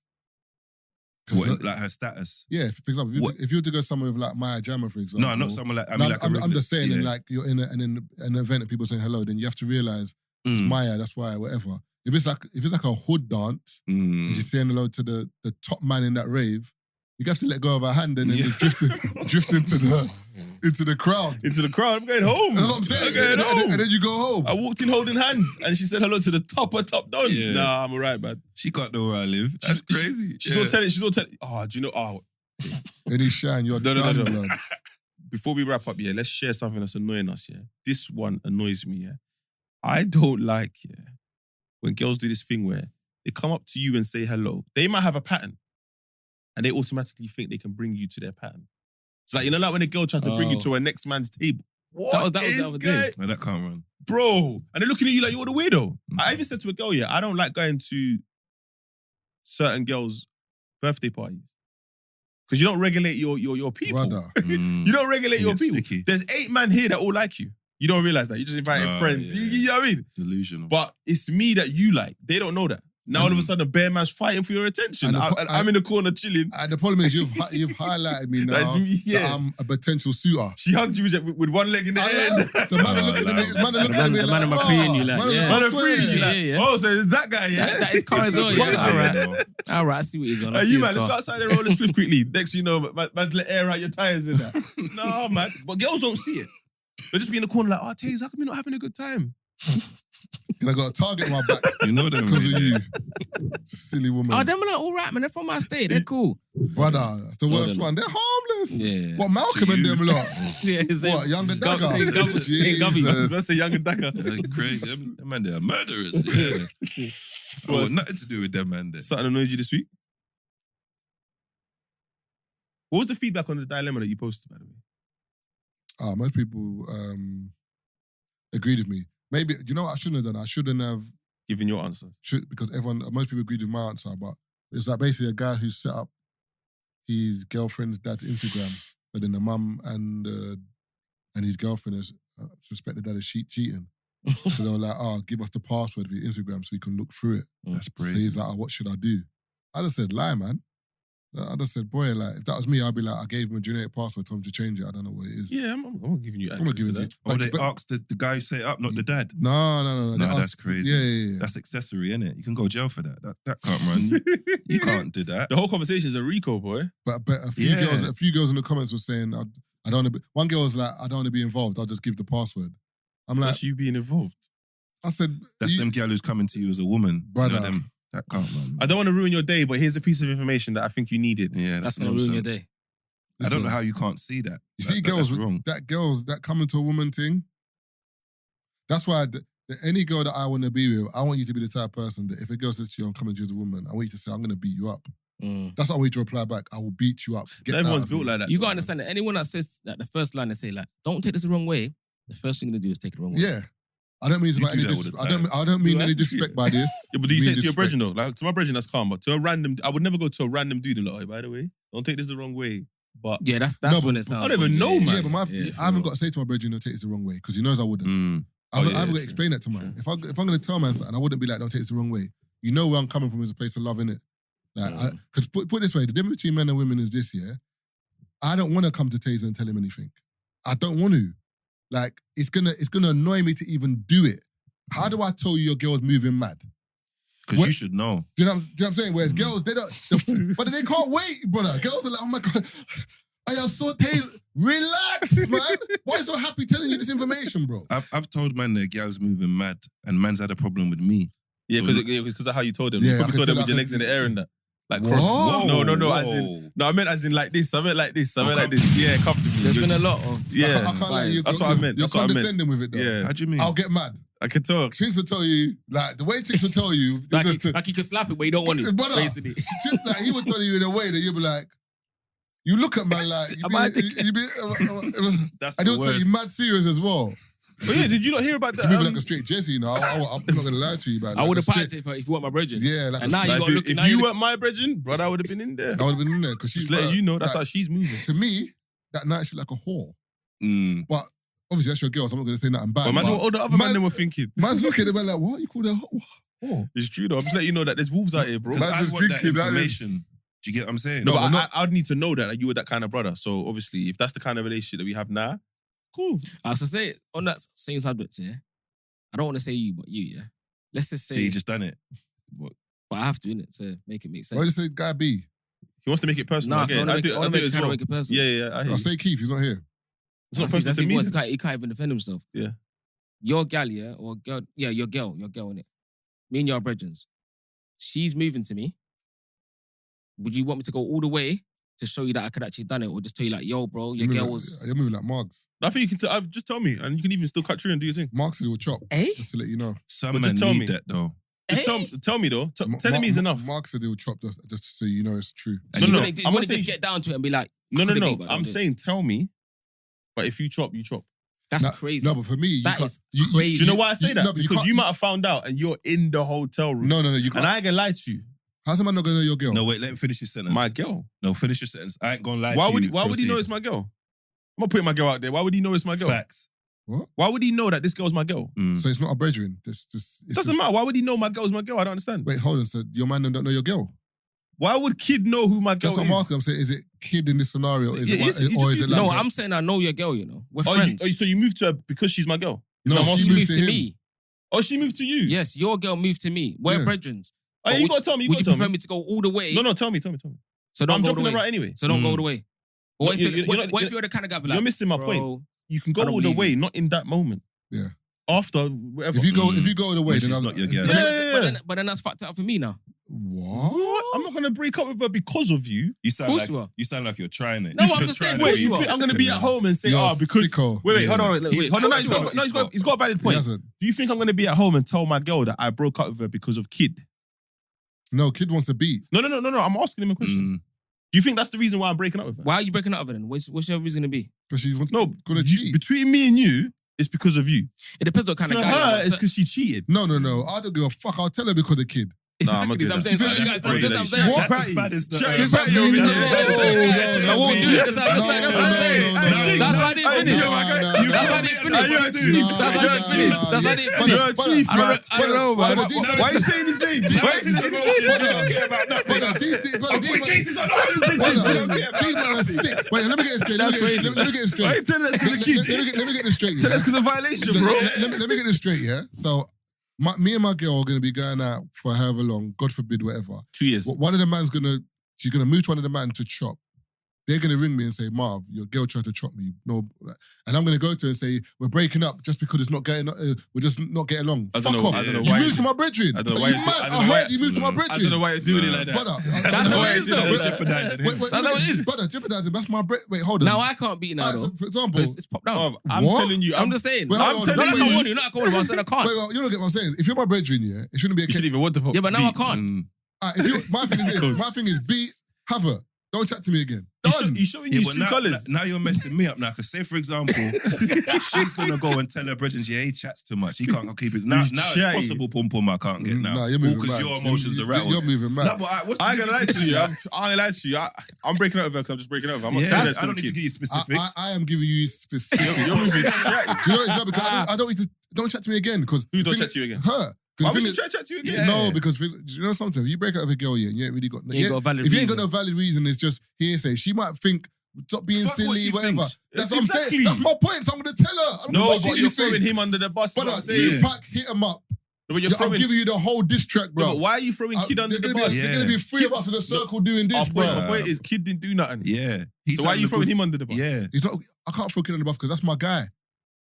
What, like her status? Yeah, for example, if you were to go somewhere with like Maya Jama, for example. No, not someone like. I'm just saying, in like you're in an event and people saying hello, then you have to realize it's Maya. That's why, whatever. If it's like a hood dance and she's saying hello to the top man in that rave. You have to let go of her hand and then just drift into the crowd. Into the crowd. I'm going home. That's what I'm saying. I'm going home. And then you go home. I walked in holding hands and she said hello to the top done. Yeah. Nah, I'm alright, man. She can't know where I live. That's crazy. She's all telling. Oh, do you know? Oh. Any shine, you're done, blood. Before we wrap up, yeah, let's share something that's annoying us, yeah. This one annoys me, yeah. I don't like, yeah, when girls do this thing where they come up to you and say hello. They might have a pattern. And they automatically think they can bring you to their pattern. It's like, you know, like when a girl tries to bring you to her next man's table. What that was the other day. No, that can't run. Bro. And they're looking at you like you're the weirdo. I even said to a girl, yeah, I don't like going to certain girls' birthday parties. Because you don't regulate your people. Brother. You don't regulate your people. Sticky. There's 8 men here that all like you. You don't realize that. You just invited friends. Yeah. You know what I mean? Delusional. But it's me that you like. They don't know that. Now all of a sudden, a bare man's fighting for your attention. I'm in the corner chilling. And the problem is you've highlighted me now that I'm a potential suitor. She hugged you with one leg in the air. So man looking at me like, man are freeing you like, yeah. Man are freeing you like, Yeah. oh, so it's that guy, yeah? That is car as well, yeah. All right, I see what he's on. You man, let's go outside and roll the split quickly. Next you know, man's let air out your tires in that. No, man. But girls don't see it. They'll just be in the corner like, oh, Taze, how come you're not having a good time? I got a target on my back. You know them. Because of you. Silly woman. Oh, them are like, all right, man. They're from my state. They're cool. Brother, that's the worst one. They're harmless. Yeah. What, Malcolm and them lot? Yeah, What, Younger Dagger? Saying Gubby. That's the younger Dagger. They're crazy. Them man, they're murderers. Yeah. Oh, nothing to do with them, man. Something annoyed you this week? What was the feedback on the dilemma that you posted, by the way? Most people agreed with me. Maybe, you know what I shouldn't have done? I shouldn't have, Giving your answer. because most people agreed with my answer, but it's like basically a guy who set up his girlfriend's dad's Instagram, but then the mum and his girlfriend has suspected that is cheating. So they were like, give us the password for your Instagram so we can look through it. That's So crazy. he's like, what should I do? I just said, lie, man. I just said, boy, like, if that was me, I'd be like, I gave him a generic password, told him to change it. I don't know what it is. Yeah, I'm giving you access I'm not giving to you. that. Oh, they asked the guy who set it up, not the dad. No. No, They that's asked- crazy. Yeah. That's accessory, innit? You can go to jail for that. That can't run. You can't do that. The whole conversation is a Rico, boy. But a few girls in the comments were saying, I don't want to be, one girl was like, I don't want to be involved. I'll just give the password. I'm like, That's you being involved. I said, That's them gal who's coming to you as a woman. Brother. You know them, that can't run. I don't want to ruin your day, but here's a piece of information that I think you needed. Yeah, That's gonna ruin your day. I don't know how you can't see that. You see That's girls, wrong. that coming to a woman thing. That's why any girl that I want to be with, I want you to be the type of person that if a girl says to you, I'm coming to you as a woman, I want you to say, I'm going to beat you up. That's what I want you to reply back. I will beat you up. Get Not everyone's out of built me. like that. You gotta understand that anyone that says that the first line they say like, don't take this the wrong way, the first thing you're gonna do is take it the wrong way. Yeah. I don't mean it's You about do any that all the I don't mean Do I? any disrespect by this. Yeah, but do you say mean it to your disrespect. brethren though? Like to my brethren, that's calm. But to a random, I would never go to a random dude and like, oh, by the way, don't take this the wrong way. But Yeah, that's No, when but it sounds. I don't even know, yeah, man. Yeah, but I haven't got to say to my brethren, don't take this the wrong way, because he knows I wouldn't. I haven't got to true. explain that to mine. If I'm going to tell man something, I wouldn't be like, don't take this the wrong way. You know where I'm coming from is a place of love, innit? Like, because put it this way, the difference between men and women is this, yeah? I don't want to come to Tazer and tell him anything. I don't want to. Like, it's gonna annoy me to even do it. How do I tell you your girl's moving mad? Because What- you should know. Do you know what I'm saying? Whereas girls, they don't, but they can't wait, brother. Girls are like, oh my God, I am so Tazer. Relax, man. Why are you so happy telling you this information, bro? I've told man their gal's moving mad and man's had a problem with me. yeah, So- because of how you told them. Yeah, You I probably can told them tell- with your I legs in can- the air and that. Like Whoa. cross. No. As Whoa. in, no, I meant as in like this. I meant like this. I meant Oh, like this. Yeah, comfortably. There's You're been a just- lot of Yeah. I can't lie, That's what I meant. You're That's what I meant. condescending with it, though. Yeah, How do you mean? I'll get mad. I can tell. Chinx will tell you, like, the way Chinx will tell you, like you can slap it, but you don't want it. Brother, Basically, Chinx, like, he would tell you in a way that you'll be like, you look at man like, Am I That's I the don't tell worst. you mad serious as well. Oh yeah, did you not hear about To that? move like a straight Jesse, you know, I'm not gonna lie to you, man. I would have like a piped it if you want my brethren. Yeah, like And now a you Like, got to look. if now you you weren't my brethren, brother, I would have been in there. I would have been in there because she's Just letting you know that's like, how she's moving. to me, that night she's like a whore. Mm. But obviously that's your girl, so I'm not gonna say nothing bad. But imagine what all the other man- men them were thinking. Man's looking at them like, what? You call her whore? It's true though. I'm just letting you know that there's wolves out here, bro. Man- I just want that drinking, that is- information. Do you get what I'm saying? No, No, but but not- I'd need to know that you were that kind of brother. So obviously, if that's the kind of relationship that we have now, cool. So say on that same subject, yeah. I don't want to say you, but you, yeah. Let's just See, say, you just done it. What? but I have to, innit, to make it make sense. Why just say guy B? He wants to make it personal. Nah, Again, I do it as well. make it personal. Yeah. I hear I'll you. say Keith, he's not here. It's not See, personal that's to even me. worse. He can't even defend himself. Yeah. Your gal, yeah, or girl, yeah, your girl, innit? Me and your brethren. She's moving to me. Would you want me to go all the way to show you that I could actually done it, or just tell you like, yo, bro, your girl was. You're moving like Marks. I think you can. Just tell me, and you can even still cut through and do your thing. Marks will chop. Eh? Just to let you know. Some But men just tell need me. that though. Just tell me though. Telling me is enough. Marks will chop just so you know it's true. And No, you no, know- You I'm want not to just saying- get down to it and be like, No. could've been, but I'm don't do it. saying tell me. But if you chop, you chop. That's No, crazy. No, but for me, That is you, crazy. Do you know why I say that? no, but Because can't- you might have found out and you're in the hotel room. No, you And can't. I ain't gonna lie to you. How's a man not gonna know your girl? No, wait, let me finish this sentence. My girl. No, finish your sentence. I ain't gonna lie Why to would you. he know Proceed. it's my girl? I'm not putting my girl out there. Why would he know it's my girl? Facts. Why would he know that this girl's my girl? Mm. So it's not a brethren. It Doesn't matter. Why would he know my girl's my girl? I don't understand. Wait, hold on. So your man don't know your girl? Why would kid know who my girl That's what is? I'm asking. I'm saying, is it kid in this scenario? Is Yeah, it, it's- he or just is it used- like No, a- I'm saying I know your girl, you know. We're friends. So you moved to her because she's my girl? No, No, she She moved moved to to him. me. Oh, she moved to you? Yes, your girl moved to me. We're Yeah. brethren. Oh, yeah, you gotta tell me. Would you gotta prefer tell me to go all the way? No, tell me. So I'm don't go all dropping the it way. right anyway. So don't go Mm. all the way. No, Or what you're if you're the kind of guy be like, You're missing my bro, point. You can go I don't all the believe way, you. not in that moment. Yeah. After, whatever. If you go the way, Which then is I'll, not your girl. But, Yeah, but then that's fucked up for me now. What? I'm not gonna break up with her because of you. You Of sound course like you are. you sound like you're trying it. No, I'm You're just trying saying, to wait, be- you think I'm gonna be at home and say, You're because sicko. wait, Yeah. hold on, He's- hold on. he's got- He's got a valid He point. hasn't. Do you think I'm gonna be at home and tell my girl that I broke up with her because of kid? No, kid wants to beat. No. I'm asking him a question. Do you think that's the reason why I'm breaking up with her? Why are you breaking up with her then? What's your reason going to be? Because she's No, gonna cheat. between me and you, it's because of you. It depends what kind To of guy. her, it's because she cheated. No. I don't give a fuck. I'll tell her because of the kid. Nah, I'm Exactly, not that's what I'm saying. doing So, that. that's what I'm saying. What? That's as bad as the... Shut your That's mouth, you're no, I won't do it. That's what I'm saying. That's what I'm saying. no. That's why I didn't finish. That's why I didn't finish. That's why I didn't finish. That's why I didn't finish. You're a chief, man. I don't know, man. Why are you saying his name? Why are you saying his name? You don't care about nothing. I'm putting cases on all you bitches. You don't care about nothing. Wait, let me get it straight. That's crazy. Let me get it straight. Why are you telling us because of kid? Let me get this straight. Tell us because of violation, bro. Let me get this straight, yeah? So, me and my girl are going to be going out for however long, God forbid, whatever. 2 years. One of the man's she's going to move to one of the man to chop. They're going to ring me and say, Marv, your girl tried to chop me. No, and I'm going to go to her and say, we're breaking up just because it's not getting, we're just not getting along. I don't Fuck know- off. I don't know You why- moved to my brethren. I don't know Are why you you- mad? I don't I know why- heard you moved to my I brethren. don't know why you're doing it like that. Brother, That's how it is, though. Jeopardizing him. Wait, That's how it is. Brother, jeopardizing. That's my Wait, hold on. Now I can't beat now, though. For example, It's popped down. Bruv, I'm What? telling you. I'm just saying. Wait, hold on, Not like wait, I wait. want you. Not like I want you. I said I can't. wait, you don't get what I'm saying. If you're my brethren, yeah, it shouldn't be a You shouldn't case. even want to. Yeah, but now I can't. My thing is beat, have her. Don't chat to me again. Done. He's showing Yeah, you but his true now, colours. now you're messing me up now. Because say, for example, she's going to go and tell her brethren, he chats too much. He can't keep it. Now He's it's chatty. possible, pum pum, I can't get now. Nah, you're moving Because mad. your emotions are rattled. You're moving mad. No, but what's the I ain't gonna lie difference to you. between I'm gonna lie to you. I'm breaking up with her because I'm just breaking up with her. I'm not Yeah, telling her it's I don't need to kid. give you specifics. I am giving you specifics. You're moving straight. Do you know? Because I don't need to. Don't chat to me again. Because Who don't chat to you again? Her. Why would Because she try to chat to you again? Yeah. no, because you know sometimes if you break up with a girl, yeah, and you ain't really got. You ain't got a valid if you ain't got reason. no valid reason, it's just hearsay. She might think. Stop being Fuck what silly, she whatever. thinks. That's what I'm saying. Exactly. That's my point. So I'm gonna tell her. I don't know No, what but she you're think. throwing him under the bus. Brother, What I'm saying. you pack, hit him up. No, but you're I'm throwing. giving you the whole diss track, bro. No, but why are you throwing kid under the bus? There's gonna be three of us in a circle doing this, bro. My point is, kid didn't do nothing. Yeah. So why are you throwing him under the bus? Yeah. He's not. I can't throw kid under the bus because that's my guy.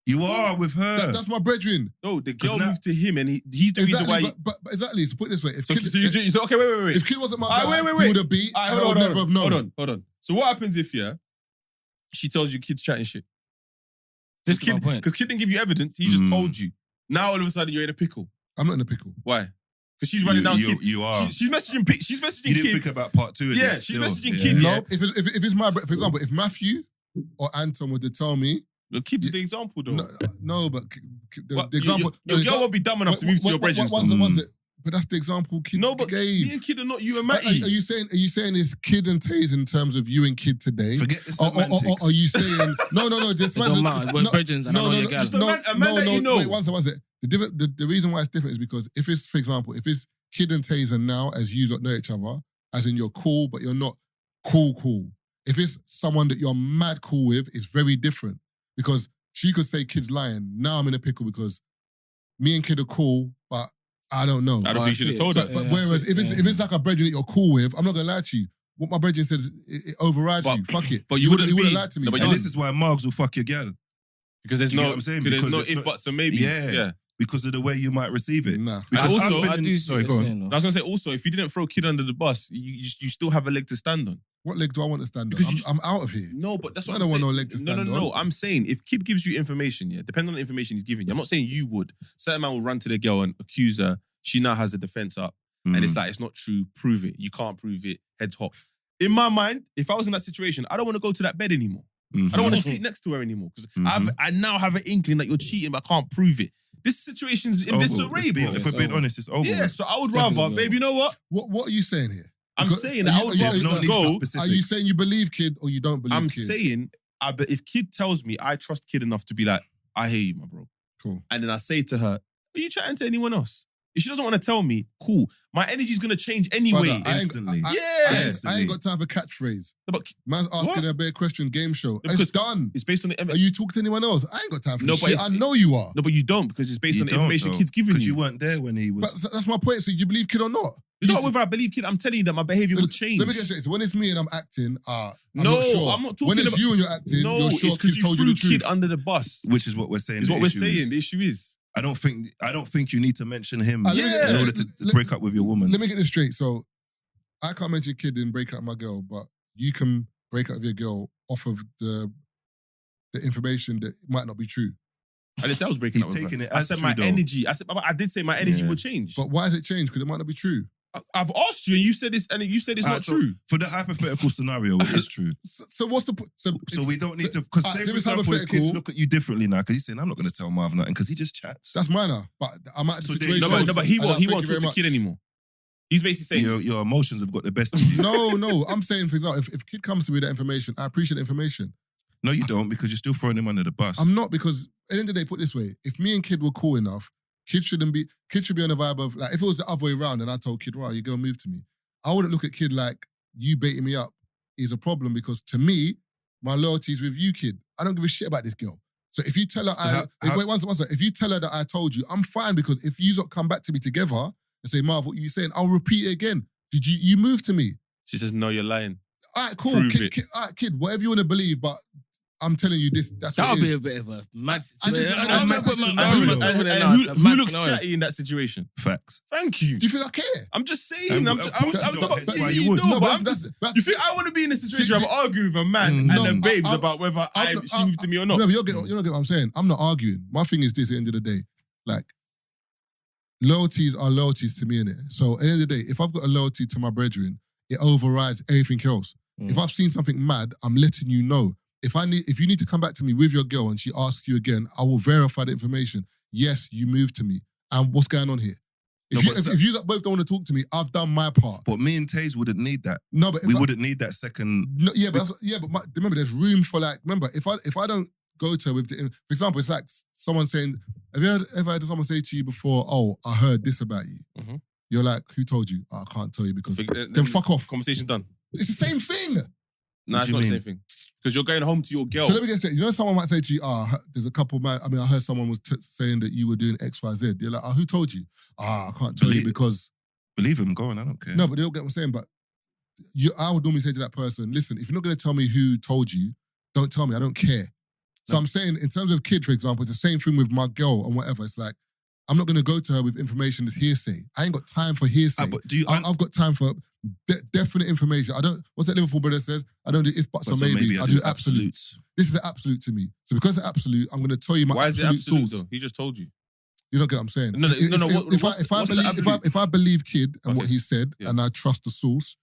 You are with her. That's my brethren. No, the girl 'Cause now- moved to him, and he's the reason why. But exactly. So put it this way: if So kid, okay, wait. if kid wasn't my Ah, guy, wait. he would have beat. Alright, And I would never have known. Hold on. So what happens if she tells you kid's chatting shit? This is my point. Because kid didn't give you evidence. He just told you. Now all of a sudden you're in a pickle. I'm not in a pickle. Why? Because she's running down kid. You are. She's messaging. She's messaging You didn't kid. think about part two of Yeah, this she's still. messaging Yeah. kid. No, Yeah. if it's my, for example, if Matthew or Anton were to tell me, The kid's the example though. no, but the What? example, Your girl won't be dumb enough to move to your brethren's. But that's the example kid No, but gave. me and kid are not you and Are Matty. you saying it's kid and Taze in terms of you and kid today? Forget the Or semantics. are you saying no? This It man don't matter. We're brethren and I know your gal. Just a man that you know. Wait, one second. The reason why it's different is because if it's, for example, if it's kid and Taser now as you don't know each other, as in you're cool but you're not cool. If it's someone that you're mad cool with, it's very different because she could say kid's lying. Now I'm in a pickle because me and kid are cool, but I don't know. I don't think you should have told her. But whereas if it's like a brethren that you're cool with, I'm not gonna lie to you. What my brethren says, it overrides But- you. Fuck it. but you wouldn't wouldn't be- lie to me. No, but And Done. this is why Margs will fuck your gal. Because there's Do you get no, what I'm saying? because there's no Because if, it's buts, and maybes. Yeah. Yeah. Because of the way you might receive it. Nah. Because also- I've been I in- do see sorry, what go you're on. saying, though. I was gonna say also, if you didn't throw kid under the bus, you still have a leg to stand on. What leg do I want to stand on? Because you just- I'm out of here. No, but that's what I I'm don't want saying. no leg to stand No. on. I'm saying if kid gives you information, yeah, depending on the information he's giving you. I'm not saying you would. Certain man will run to the girl and accuse her. She now has the defense up, and it's like it's not true. Prove it. You can't prove it. Heads hot. In my mind, if I was in that situation, I don't want to go to that bed anymore. I don't want to sleep next to her anymore because I now have an inkling that you're cheating, but I can't prove it. This situation's in disarray, bro. If we're being honest, it's over. Yeah, so I would It's definitely rather, over. babe, you know what? What are you saying here? I'm Because- saying are that I you- would are you- rather There's no just need for go. specifics. Are you saying you believe kid or you don't believe I'm kid? saying, but if kid tells me I trust kid enough to be like, I hear you, my bro. Cool. And then I say to her, are you chatting to anyone else? If she doesn't want to tell me, cool. My energy's going to change anyway. Brother, I ain't- instantly. Yeah. I ain't got time for catchphrase. No, but Man's asking What? a bare question game show. Because- It's done. it's based on the... Are you talking to anyone else? I ain't got time for No, this but shit. it's- I know you are. No, but you don't because it's based You on the don't, information though, kid's giving Because you. you weren't there when he was. But that's my point. So you believe kid or not? It's not whether I believe kid. I'm telling you that my behavior will change. Let me get straight. So when it's me and I'm acting, I'm No, not sure. I'm not talking When it's about- you and you're acting, No, you're it's sure because kid you told you threw the truth. kid under the bus. Which is what we're saying. Is the what we're issue saying. is. The issue is. I don't think you need to mention him Let me get- in order to break up with your woman. Let me get this straight. So I can't mention kid in breaking up with my girl, but you can break up with your girl off of the information that might not be true. I didn't say I was breaking He's up with her. taking it I as said true, my though. energy. I did say my energy Yeah. will change. But why has it changed? Because it might not be true. I've asked you and you said it's not so true. For the hypothetical scenario, it is true. So what's the... So we don't need to... Because say, for example, if kids look at you differently now, because he's saying, I'm not going to tell Marv nothing, because he just chats. That's minor. But I'm at the So situation... No, but he won't Thank you talk very to much. kid anymore. He's basically saying... Your emotions have got the best of you. No. I'm saying, for example, if kid comes to me with that information, I appreciate the information. No, you don't, because you're still throwing him under the bus. I'm not, because at the end of the day, put it this way, if me and kid were cool enough, kid should be on the vibe of, like, if it was the other way around and I told kid, right, you go move to me, I wouldn't look at kid like, you baiting me up is a problem, because to me, my loyalty is with you, kid. I don't give a shit about this girl. So if you tell her, wait, one second. If you tell her that I told you, I'm fine, because if you lot come back to me together and say, Marv, what are you saying? I'll repeat it again. Did you move to me? She says, no, you're lying. All right, cool. Prove Kid, it. all right, kid, whatever you want to believe, but I'm telling you this, that's That what would it be is. a bit of a mad I just- situation. I I'm just- not putting I my- just- I'm I not just- putting it And now, it's a who mad looks scenario. chatty in that situation? Facts. Thank you. Do you think I care? I'm just saying. And I'm of just, course I'm you not. don't. That's why You you would. don't, No, but but I'm that's- just. that's- You think I want to be in a situation where I'm arguing with a man No, and the babes I'm- about whether I'm not- she moved to me or not? No, but you don't get what I'm saying. I'm not arguing. My thing is this: at the end of the day, like, loyalties are loyalties to me, innit? So at the end of the day, if I've got a loyalty to my brethren, it overrides everything else. If I've seen something mad, I'm letting you know. If you need to come back to me with your girl and she asks you again, I will verify the information. Yes, you moved to me. And what's going on here? If you both don't want to talk to me, I've done my part. But me and Taze wouldn't need that. No, but We wouldn't need that second. No, yeah, but remember, there's room for, like, remember, if I don't go to her with, for example, it's like someone saying, have you ever heard someone say to you before, oh, I heard this about you? Mhm. You're like, who told you? Oh, I can't tell you because Then then fuck off. Conversation done. It's the same thing. Nah, it's do not you the mean? same thing. Because you're going home to your girl. So let me get straight. You know, someone might say to you, there's a couple man. I mean, I heard someone was saying that you were doing X, Y, Z. You're like, who told you? I can't tell you because. Believe him, go on, I don't care. No, but they don't get what I'm saying. But I would normally say to that person, listen, if you're not going to tell me who told you, don't tell me. I don't care. So I'm saying, in terms of kid, for example, it's the same thing with my girl and whatever. It's like, I'm not going to go to her with information that's hearsay. I ain't got time for hearsay. But do you? I've got time for definite information. I don't. What's that Liverpool brother says? I don't do if buts or maybe. I do absolutes. This is an absolute to me. So because it's absolute, I'm going to tell you my Why is it absolute absolute source. though? He just told you. You don't get what I'm saying. No. If I believe Kid and what Okay. he said, Yeah. and I trust the source,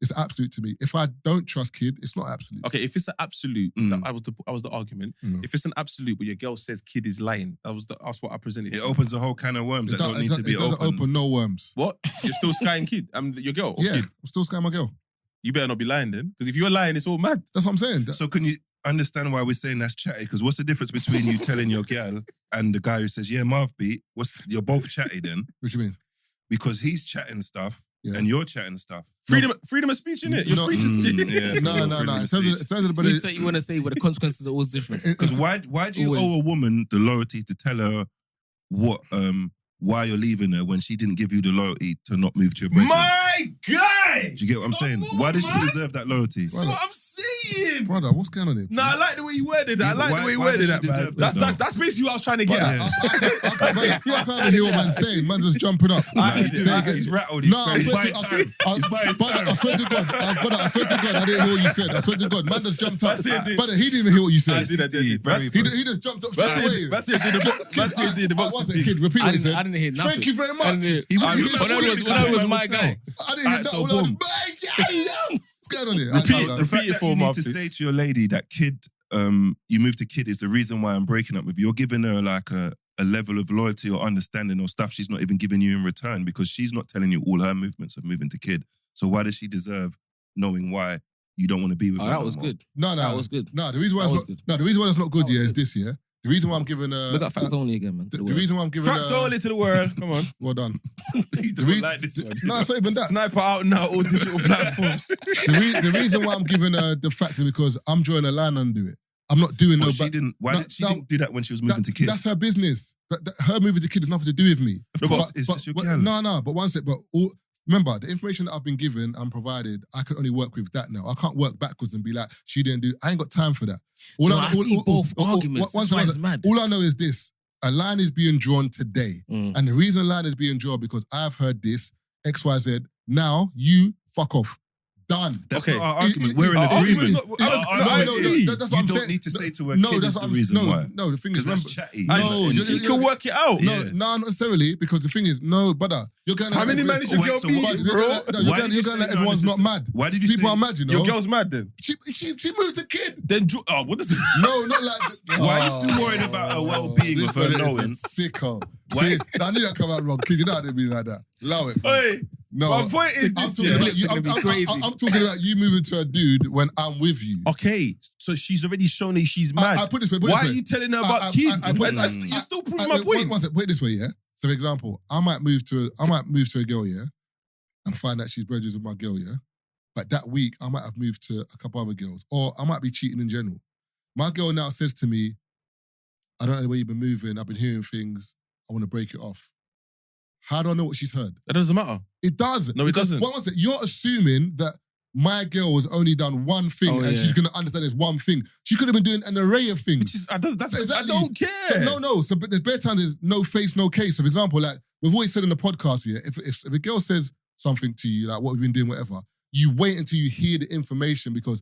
it's absolute to me. If I don't trust Kid, it's not absolute. Okay, if it's an absolute, that was the argument. Mm. If it's an absolute, but your girl says kid is lying, that's what I presented. It to you. opens a whole can of worms that don't need to be It doesn't opened. open no worms. What? You're still skying kid? Your girl? Or Yeah, kid? I'm still scaring my girl. You better not be lying then, because if you're lying, it's all mad. That's what I'm saying. So can you understand why we're saying that's chatty? Because what's the difference between you telling your girl and the guy who says, yeah, Marv beat? You're both chatty then? What do you mean? Because he's chatting stuff Yeah. and you're chatting stuff. Freedom of speech, innit? You're No, free to speak. yeah. No. In terms of the You say you want to say, but the consequences are always different. Because why do you Always. owe a woman the loyalty to tell her why you're leaving her when she didn't give you the loyalty to not move to your bedroom? My guy! Do you get what I'm saying? Come on, Why does she man. deserve that loyalty? That's what I'm saying. brother, what's going on here? No, I like the way you worded that. I like the way you why worded does that, she man. deserve that, though? That's basically what I was trying to get Brother, at. I can't even hear what man's saying. Man's just jumping up. He's rattled. He's No, buying time. He's buying time. I swear to God, I swear to God, I didn't hear what you said. I swear to God, man just jumped up. That's it, Brother, he didn't even hear what you said. I did. He just jumped up straight away. That's it, did the One boxing second, thing. kid, repeat what he said. I didn't hear nothing. Thank you very I much. didn't hear- He I- didn't but hear that was my guy. I didn't hear that. So All boom. What's going on here? Repeat The it. fact that for you him need after. to say to your lady that kid, you moved to kid is the reason why I'm breaking up with you. You're giving her like a level of loyalty or understanding or stuff she's not even giving you in return because she's not telling you all her movements of moving to kid. So why does she deserve knowing why you don't want to be with her? Oh, that no was more? good. No, That was good. No, the reason why That it's was not. good. No, the reason why it's not good That was here is good. this. Yeah, the reason why I'm giving. Look at facts only again, man. The reason why I'm giving. Facts only to the world. Come on. Well done. You don't like this one. No, it's not even that. Sniper out now, all digital platforms. The reason why I'm giving the fact is because I'm drawing a line under it. I'm not doing But no. she didn't. Why No, did she no, didn't do that when she was moving to kid? That's her business. Her moving to kid has nothing to do with me. Of course, it's just your girl. No. But one sec. But remember, the information that I've been given and provided, I can only work with that now. I can't work backwards and be like, she didn't do. I ain't got time for that. I see both arguments. One That's why second, it's mad. all I know is this: a line is being drawn today, Mm. and the reason a line is being drawn because I've heard this X, Y, Z. Now you fuck off. done. That's Okay. not our argument. We're in Our agreement. argument's not- Our No, argument no, is that's what you I'm don't saying. need to say to a No, kid that's is what the reason why. No, the thing is, Because that's chatty. And No, she can work it out. Yeah. no, not necessarily. Because the thing is, no, brother, you're going. How many men did your girl so be, what- bro? You're Why going did you to say let no everyone's not unnecessary- mad. Why did you People say are mad, you know. Your girl's mad then. She moved the kid. Then what is it? No, not like. Why are you still worried about her well-being this of her brother is a knowing? Sicko. Why? See, I knew that come out wrong. Kid, you know how they be like that. Allow it. Man. Hey, No, my point is I'm this. talking Yeah. about you. It's gonna be crazy. I'm talking about you moving to a dude when I'm with you. Okay, so she's already shown you she's mad. I put this way. Why are you telling her about kids? You're still proving my point. Put it this way, yeah. So, for example, I might move to a girl, yeah, and find out she's bridges with my girl, yeah. But that week, I might have moved to a couple other girls, or I might be cheating in general. My girl now says to me, "I don't know the way you've been moving. I've been hearing things. I want to break it off." How do I know what she's heard? That doesn't matter. It does. No, it Because doesn't. What was it? You're assuming that my girl has only done one thing and she's going to understand this one thing. She could have been doing an array of things. Which is, I don't care. So, but the bare times is no face, no case. So, for example, like we've always said in the podcast, yeah, if a girl says something to you, like what we've been doing, whatever, you wait until you hear the information because,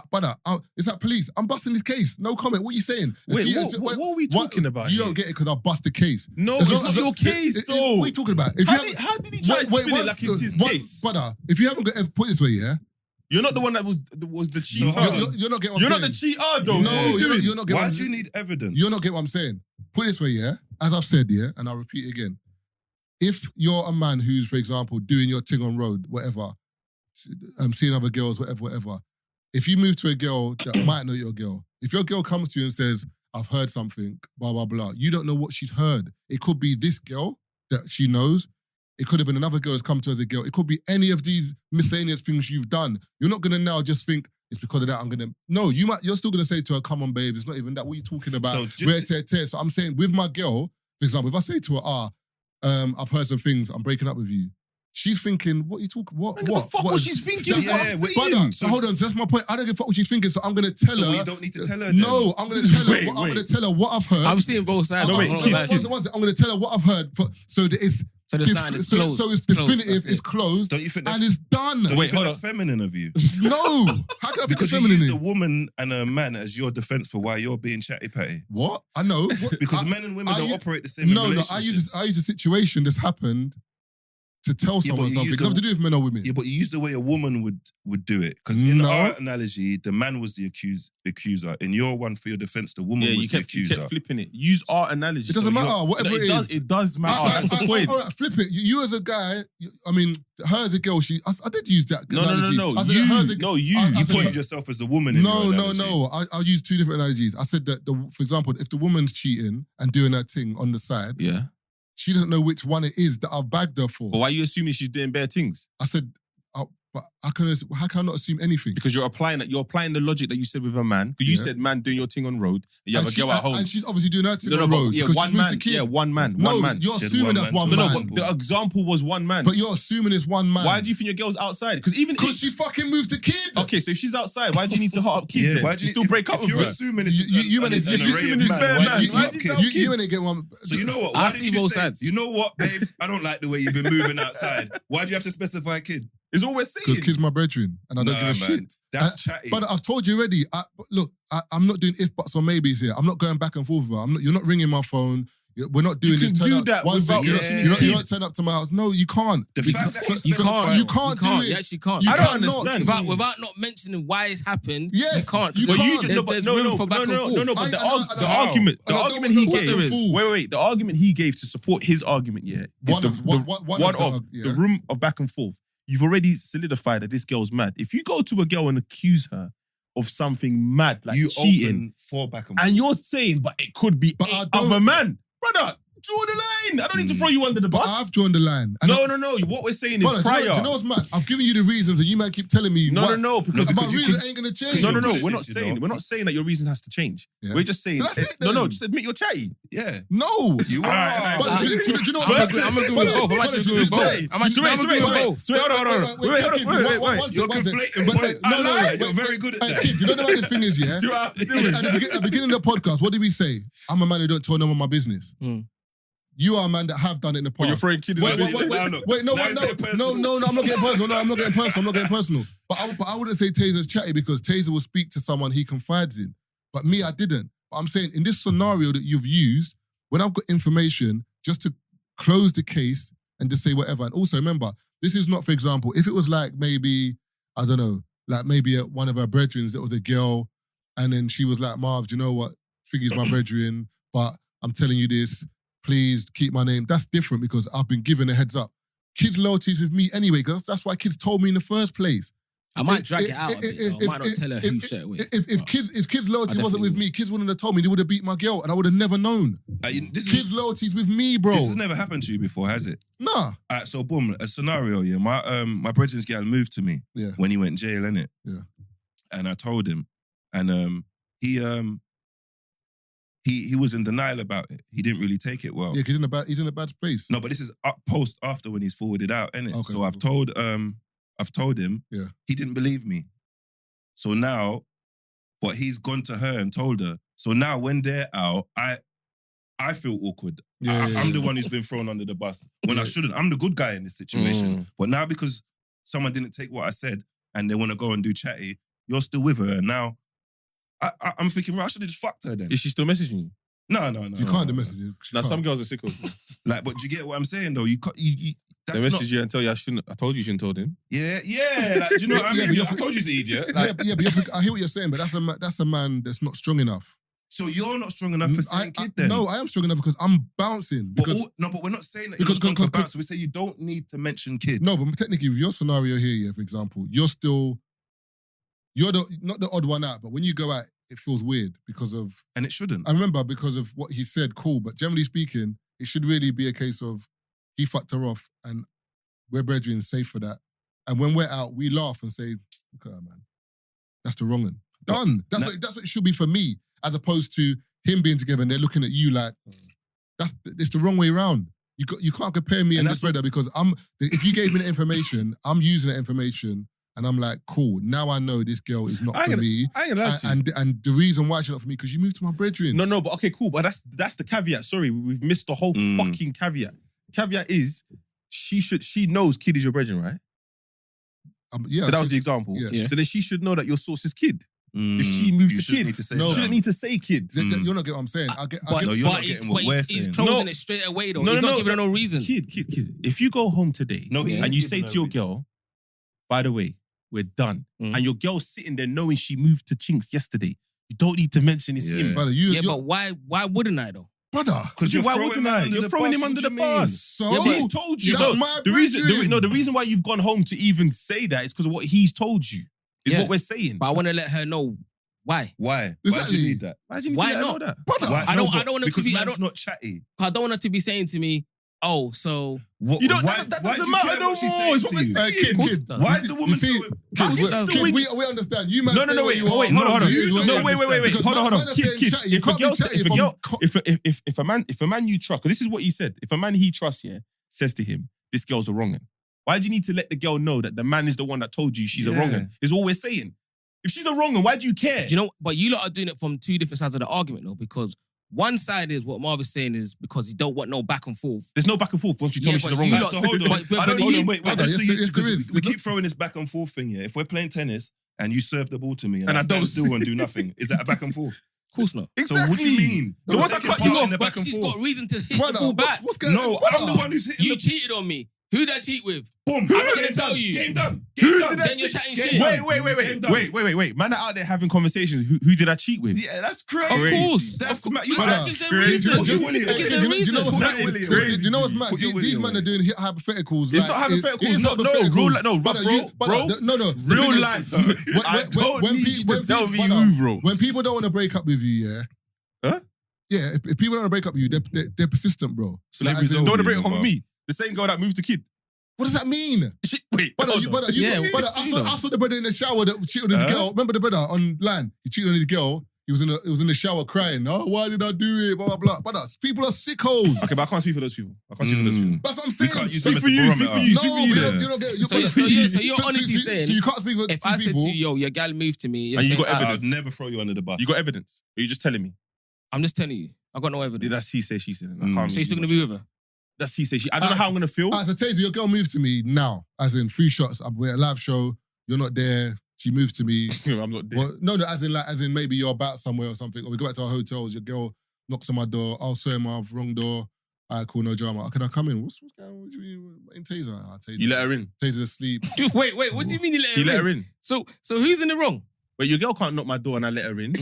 brother, it's like police. I'm busting this case. No comment. What are you saying? Wait, what are we talking about You here? don't get it because I bust the case. No, As it's long- not as your long- case, though. What are you talking about? If you How did he try to spin it like it's his case? Brother, if you haven't got put it this way, yeah, You're not the one that was the cheater. you're not getting what You're I'm not the saying. cheater, though. No, So what are you doing? you're not getting Why what do you need evidence? You're not getting what I'm saying. Put it this way, yeah, as I've said, yeah, and I'll repeat it again. If you're a man who's, for example, doing your thing on road, whatever, seeing other girls, whatever, if you move to a girl that might know your girl, if your girl comes to you and says, "I've heard something, blah, blah, blah," you don't know what she's heard. It could be this girl that she knows. It could have been another girl that's come to her as a girl. It could be any of these miscellaneous things you've done. You're not going to now just think, it's because of that I'm going to... No, you're still going to say to her, "Come on, babe, it's not even that. What are you talking about?" So I'm saying with my girl, for example, if I say to her, "I've heard some things, I'm breaking up with you," she's thinking, "What are you talking? What? I don't give a fuck what she's thinking. That's That's what what I'm I'm saying. saying. Brother, so hold on. So that's my point. I don't give a fuck what she's thinking. So I'm going to tell So her. you don't need to tell her then? No, I'm going to tell her. Wait, I'm going to tell her what I've heard. I'm seeing both sides. No, wait, I'm not keep- gonna lie to you. I'm going to tell her what I've heard. So that it's So the sign is closed. So it's Closed, definitive. that's it. It's closed. Don't you think and that's, it's done. don't you Wait, think hold that's feminine of you? No. How can I think Because it's you feminine? used a woman and a man as your defense for why you're being chatty patty. What? I know. What? Because I- men and women I don't u- operate the same in No, relationships. I use a situation that's happened to tell Yeah, someone but you something. use It's nothing to do with men or women. Yeah, but you use the way a woman would do it. Because in No. our analogy, the man was the accuser. In your one for your defense, the woman Yeah, was you the kept accuser. flipping it. Use our analogy. It doesn't so matter, you're- whatever No, it does. is. It does matter. That's the point. All right, flip it. You as a guy, I mean, her as a girl, I did use that No. analogy. I said her as a- You. I You said pointed her- yourself as the woman in your analogy. No. I'll use two different analogies. I said that, for example, if the woman's cheating and doing her thing on the side, Yeah. she doesn't know which one it is that I've bagged her for. But why are you assuming she's doing bare things? I said, but how can I not assume anything? Because you're applying the logic that you said with a man. Because you Yeah. said man doing your thing on road. And you have a girl at home. And she's obviously doing her thing No, on the but road. yeah, because one she's moved man. to kid. Yeah, one man. No, One man. you're Said assuming one that's man one to No, man. but the example was one man. But you're assuming it's one man. Why do you think your girl's outside? Because even Because she fucking moved to kid. okay, so if she's outside, why do you need to hot up kid? Yeah, then? why do you still break up if with you're her? assuming it's You an ain't- array if of you're assuming men, it's why bare do man, you why not do you kid? tell You ain't get one. So you know what? I Why see didn't you both say, sides. you know what, babes? I don't like the way you've been moving outside. Why do you have to specify kid? It's all we're saying. Because kid's my brethren, and I don't give a man. shit. That's chatty. But I've told you already. I'm not doing if, buts, or maybes here. I'm not going back and forth with her. You're not ringing my phone. We're not doing You this. can Turn do up. that One without thing, you mentioning don't kid. turn up to my house. No, you can't. The fact that You can't. You can't do it. You actually can't. You I don't cannot. understand. Without not mentioning why it's happened, Yes, you can't. you Because can't. there's room for back and forth. No, but the I- argument I don't he know what gave. the fool- Wait, the argument he gave to support his argument, yeah, is One of the yeah. room of back and forth. You've already solidified that this girl's mad. If you go to a girl and accuse her of something mad, like you cheating, open for back and forth. and you're saying, but it could be But I eight don't- other man, brother. Draw the line. I don't need to throw you under the But bus. I've drawn the line. And No. What we're saying is Brother, prior. do you know what's mad? I've given you the reasons, and you might keep telling me. No, because my you reason could- ain't gonna change. No, you're good we're at not this, you saying know. we're not saying that your reason has to change. Yeah. We're just saying So that's it no, then. just admit you're chatty. Yeah. No, You are. Alright, But do you know I'm what agree with both. I'm actually agree with both. I'm actually agree with both. Hold on. Wait. You're conflating points. You're very good at that. Kid, you know what this thing is, yeah? See what I have to do At with the beginning of the podcast, what did we say? I'm a man who don't tell no one my business. you are a man that have done it in the But past. you're throwing kid in Wait, the no, Now it's getting personal. no, I'm not getting personal. No, I'm not getting personal. I'm not getting personal. But I wouldn't say Tazer's chatty because Tazer will speak to someone he confides in. But me, I didn't. But I'm saying in this scenario that you've used, when I've got information, just to close the case and just say whatever. And also remember, this is not, for example, if it was like maybe, I don't know, like maybe one of her brethren that was a girl, and then she was like, Marv, do you know what? Figgy's my brethren, but I'm telling you this, please keep my name. That's different because I've been given a heads up. Kids' loyalties with me anyway, because that's why kids told me in the first place. I might drag it out a bit, though. I might not tell her who straight away. If kids' loyalty wasn't with me, kids wouldn't have told me. They would have beat my girl, and I would have never known. Kids' loyalty's with me, bro. This has never happened to you before, has it? Nah. Alright, so boom, a scenario, yeah. My brethren's girl moved to me when he went jail, innit? Yeah. And I told him, and he was in denial about it. He didn't really take it well. Yeah, because he's in a bad space. No, but this is after when he's forwarded out, innit? Okay, So I've told him. Yeah. He didn't believe me. So now, but he's gone to her and told her. So now when they're out, I feel awkward. I'm the one who's been thrown under the bus when I shouldn't. I'm the good guy in this situation. But now because someone didn't take what I said and they want to go and do chatty, you're still with her. And now I'm thinking, right, I should have just fucked her then. Is she still messaging you? No. You can't do messages. Now some girls are sick of Like, but do you get what I'm saying though? They message you and tell you I told you shouldn't have told him. Yeah. Like, do you know what I mean? I told you he's an idiot. Like, but I hear what you're saying, but that's a man that's not strong enough. So you're not strong enough for saying kid then? No, I am strong enough because I'm bouncing. But we're not saying that you're strong for bounce. We say you don't need to mention kid. No, but technically with your scenario here, for example, you're not the odd one out, but when you go out, it feels weird because of... And it shouldn't. I remember because of what he said, cool, but generally speaking, it should really be a case of he fucked her off and we're brethren, safe for that. And when we're out, we laugh and say, look at her, man. That's the wrong one. Done. That's what it should be for me, as opposed to him being together and they're looking at you like, it's the wrong way around. You can't compare me and this brother because if you gave me the information, I'm using the information and I'm like, cool, now I know this girl is not for me. I ain't gonna lie to you. And the reason why she's not for me, because you moved to my brethren. No, but okay, cool. But that's the caveat. Sorry, we've missed the whole fucking caveat. Caveat is, she knows kid is your brethren, right? Yeah. So that was the example. Yeah. So then she should know that your source is kid. If she moves to kid, she shouldn't need to say kid. You're not getting what I'm saying. You're not getting what we're saying. He's closing it straight away though. He's not giving her no reason. Kid. If you go home today and you say to your girl, by the way, we're done. And your girl's sitting there knowing she moved to Chinx yesterday, you don't need to mention it's him. Brother, but why wouldn't I though? Brother, because you're throwing him under the bus. So he's told you. That's my brethren. The reason why you've gone home to even say that is because of what he's told you. Is what we're saying. But I want to let her know why. Why? Exactly. Why do you need that? Why not? Brother, why? I don't want her to be. Because not chatty. I don't want her to be saying to me, "Oh, so you don't. That doesn't matter no more. It's what we're saying. Kid. Why is the woman so? Kid, we understand. You man. No, wait. Hold on. Kid. If a man you trust, this is what he said. If a man he trusts, says to him, "This girl's a wrong 'un." Why do you need to let the girl know that the man is the one that told you she's a wrong 'un? Is all we're saying. If she's a wrong 'un, why do you care? Do you know? But you lot are doing it from two different sides of the argument, though, because one side is what Marv is saying is because he don't want no back and forth. There's no back and forth once you tell me she's a wrong 'un. So hold on. Wait. We keep throwing this back and forth thing here. If we're playing tennis and you serve the ball to me and I don't still and do nothing, is that a back and forth? Of course not. Exactly. So what do you mean? So once I cut you off, but she's got reason to hit the ball back. What's going on? No, I'm the one who's hitting. You cheated on me. Who did I cheat with? Boom. I'm not gonna tell you. Game done. Then you're chatting shit. Wait. Man are out there having conversations. Who did I cheat with? Yeah, that's crazy. Of course. That's You know what's mad? These men are doing hypotheticals. It's not hypotheticals. No. Real life. I don't need you to tell me who, bro. When people don't want to break up with you, Huh? Yeah, if people don't want to break up with you, they're persistent, bro. Celebrities don't want to break up with me. The same girl that moved to kid. What does that mean? Wait, I saw the brother in the shower that cheated on his girl. Remember the brother online? He cheated on his girl. He was in the shower crying. Oh, why did I do it? Blah, blah, blah. Brother, people are sickos. Okay, but I can't speak for those people. That's what I'm saying. can't use Speak for you. So you're honestly saying, so you can't speak for if I said to you, yo, your gal moved to me, And you got I'd evidence. never throw you under the bus. You got evidence? Or are you just telling me? I'm just telling you. I got no evidence. That's he say, she said. I can't So you're still really gonna watch be it. with her? That's he say, she. I don't know how I'm gonna feel. As a Taser, your girl moves to me now, as in 3 shots. We're at a live show. You're not there. She moves to me. I'm not there. Well, no, as in maybe you're about somewhere or something, or we go back to our hotels. Your girl knocks on my door. Oh, sorry, Marv, wrong door. All right, cool, no drama. Can I come in? What's going on? What do you mean? In Taser? Taser. You let her in. Taser's asleep. Dude, wait. What do you mean you let her You in? let her in. So who's in the wrong? But your girl can't knock my door and I let her in.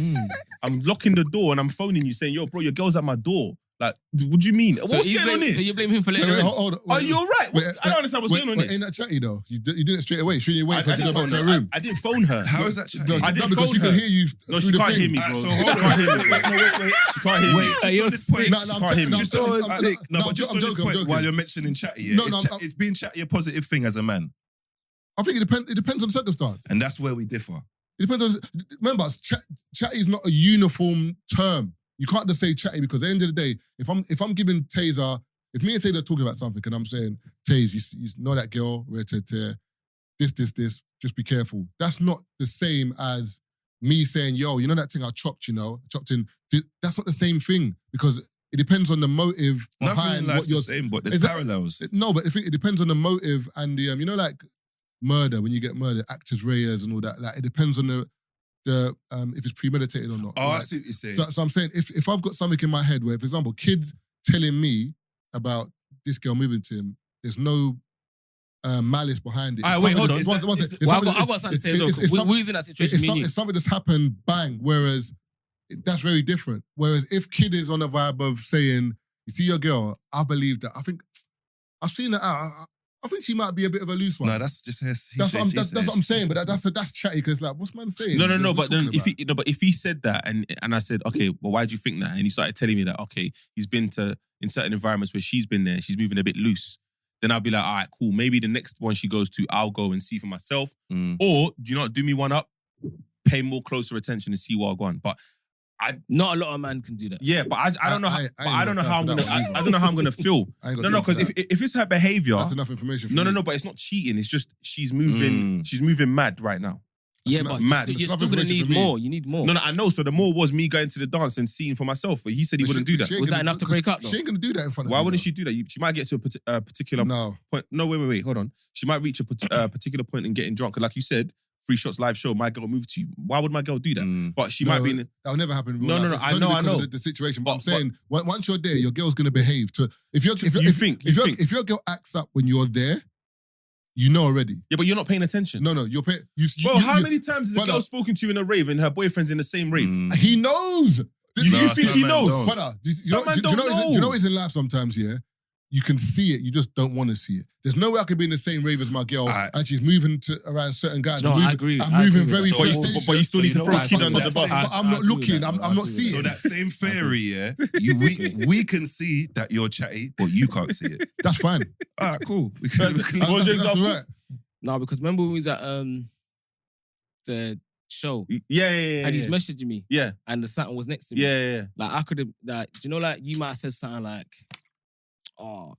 I'm locking the door and I'm phoning you saying, yo, bro, your girl's at my door. Like, what do you mean? What's going on here? So you blame him for letting her in? Hold on, Are you all right? I don't understand what's going on here. Ain't that Chatty though? You did it straight away. Shouldn't you wait for her to go back to her her. room? I didn't phone her. How is that Chatty? No, I didn't because phone she can her. hear you No, through she the can't thing. hear me, bro. So She hold can't hear me. Wait. She can't hear me. Wait, Hey, you're just on this point, No, She can't hear me. just on this I'm point, no, but just on this joking, I'm point, joking. while you're mentioning Chatty, yeah, No, it's being Chatty a positive thing as a man, I think it depends on the circumstance. and that's where we differ. It depends on. Remember, Chatty is not a uniform term. You can't just say Chatty because at the end of the day, if I'm giving Taser, if me and Taser are talking about something and I'm saying, Taze, you know that girl, this, just be careful. That's not the same as me saying, yo, you know that thing I chopped in. That's not the same thing because it depends on the motive Nothing behind in what life's you're the same, but there's Is that- parallels. No, but it depends on the motive and the like murder, when you get murdered, actors reas and all that. Like it depends on the if it's premeditated or not. Oh, I Like, see what you're saying. so I'm saying if I've got something in my head where, for example, kids telling me about this girl moving to him, there's no malice behind it. All right, wait, hold on. I've got something to say as well. Who's in that situation? It's something that's happened, bang, whereas that's very different. Whereas if kid is on a vibe of saying, you see your girl, I believe that. I think I've seen her out. I think she might be a bit of a loose one. No, that's just her. That's what I'm saying, but that's Chatty because like, what's man saying? No. What But are we then talking about? if he said that and I said, okay, well, why do you think that? And he started telling me that, okay, he's been to in certain environments where she's been there, she's moving a bit loose. Then I'll be like, all right, cool. Maybe the next one she goes to, I'll go and see for myself. Or do you not do me one up? Pay more closer attention and see what I go on. But not a lot of men can do that. yeah, but I don't know. I don't know how I'm gonna. I don't know how I'm gonna feel. No, because if it's her behavior, that's enough information. For no. But it's not cheating. It's just she's moving. She's moving mad right now. Yeah, That's but mad. you're That's still gonna information need for me. more. You need more. No, I know. So the more was me going to the dance and seeing for myself. But he said he wouldn't do that. She ain't Was that gonna- enough to break up, though? She ain't gonna do that in front of Why me, wouldn't though. she do that? She might get to a particular No. point. No, wait. Hold on. She might reach a particular point in getting drunk. Like you said, 3 shots live show. My girl moved to you. Why would my girl do that? But she might be. That'll never happen. in real No, life. no. It's I only know, because I know. of the situation. But I'm But- saying, once you're there, your girl's gonna behave. If your girl acts up when you're there, you know already. Yeah, but you're not paying attention. No, you're paying. Bro, how many times has a Brother. girl spoken to you in a rave and her boyfriend's in the same rave? He knows. You No, think some he men knows? don't. Brother, do Some man you don't know know. what is in life sometimes, yeah? You can see it, you just don't want to see it. There's no way I could be in the same rave as my girl and she's moving around certain guys. No, I'm moving, I agree. I'm I moving agree very with But first you still need to So throw you a know kid what? under the That's bus. it. But I'm not I agree with looking, that. I'm I not agree with seeing So it. that same theory, yeah, we can see that you're Chatty, but you can't see it. That's fine. All right, cool. We can What was your That's example? right. No, because remember when we was at the show Yeah. and he's messaging me Yeah. and the Saturn was next to me. Yeah. Like I could have, like, do you know, like you might have said something like, "Oh,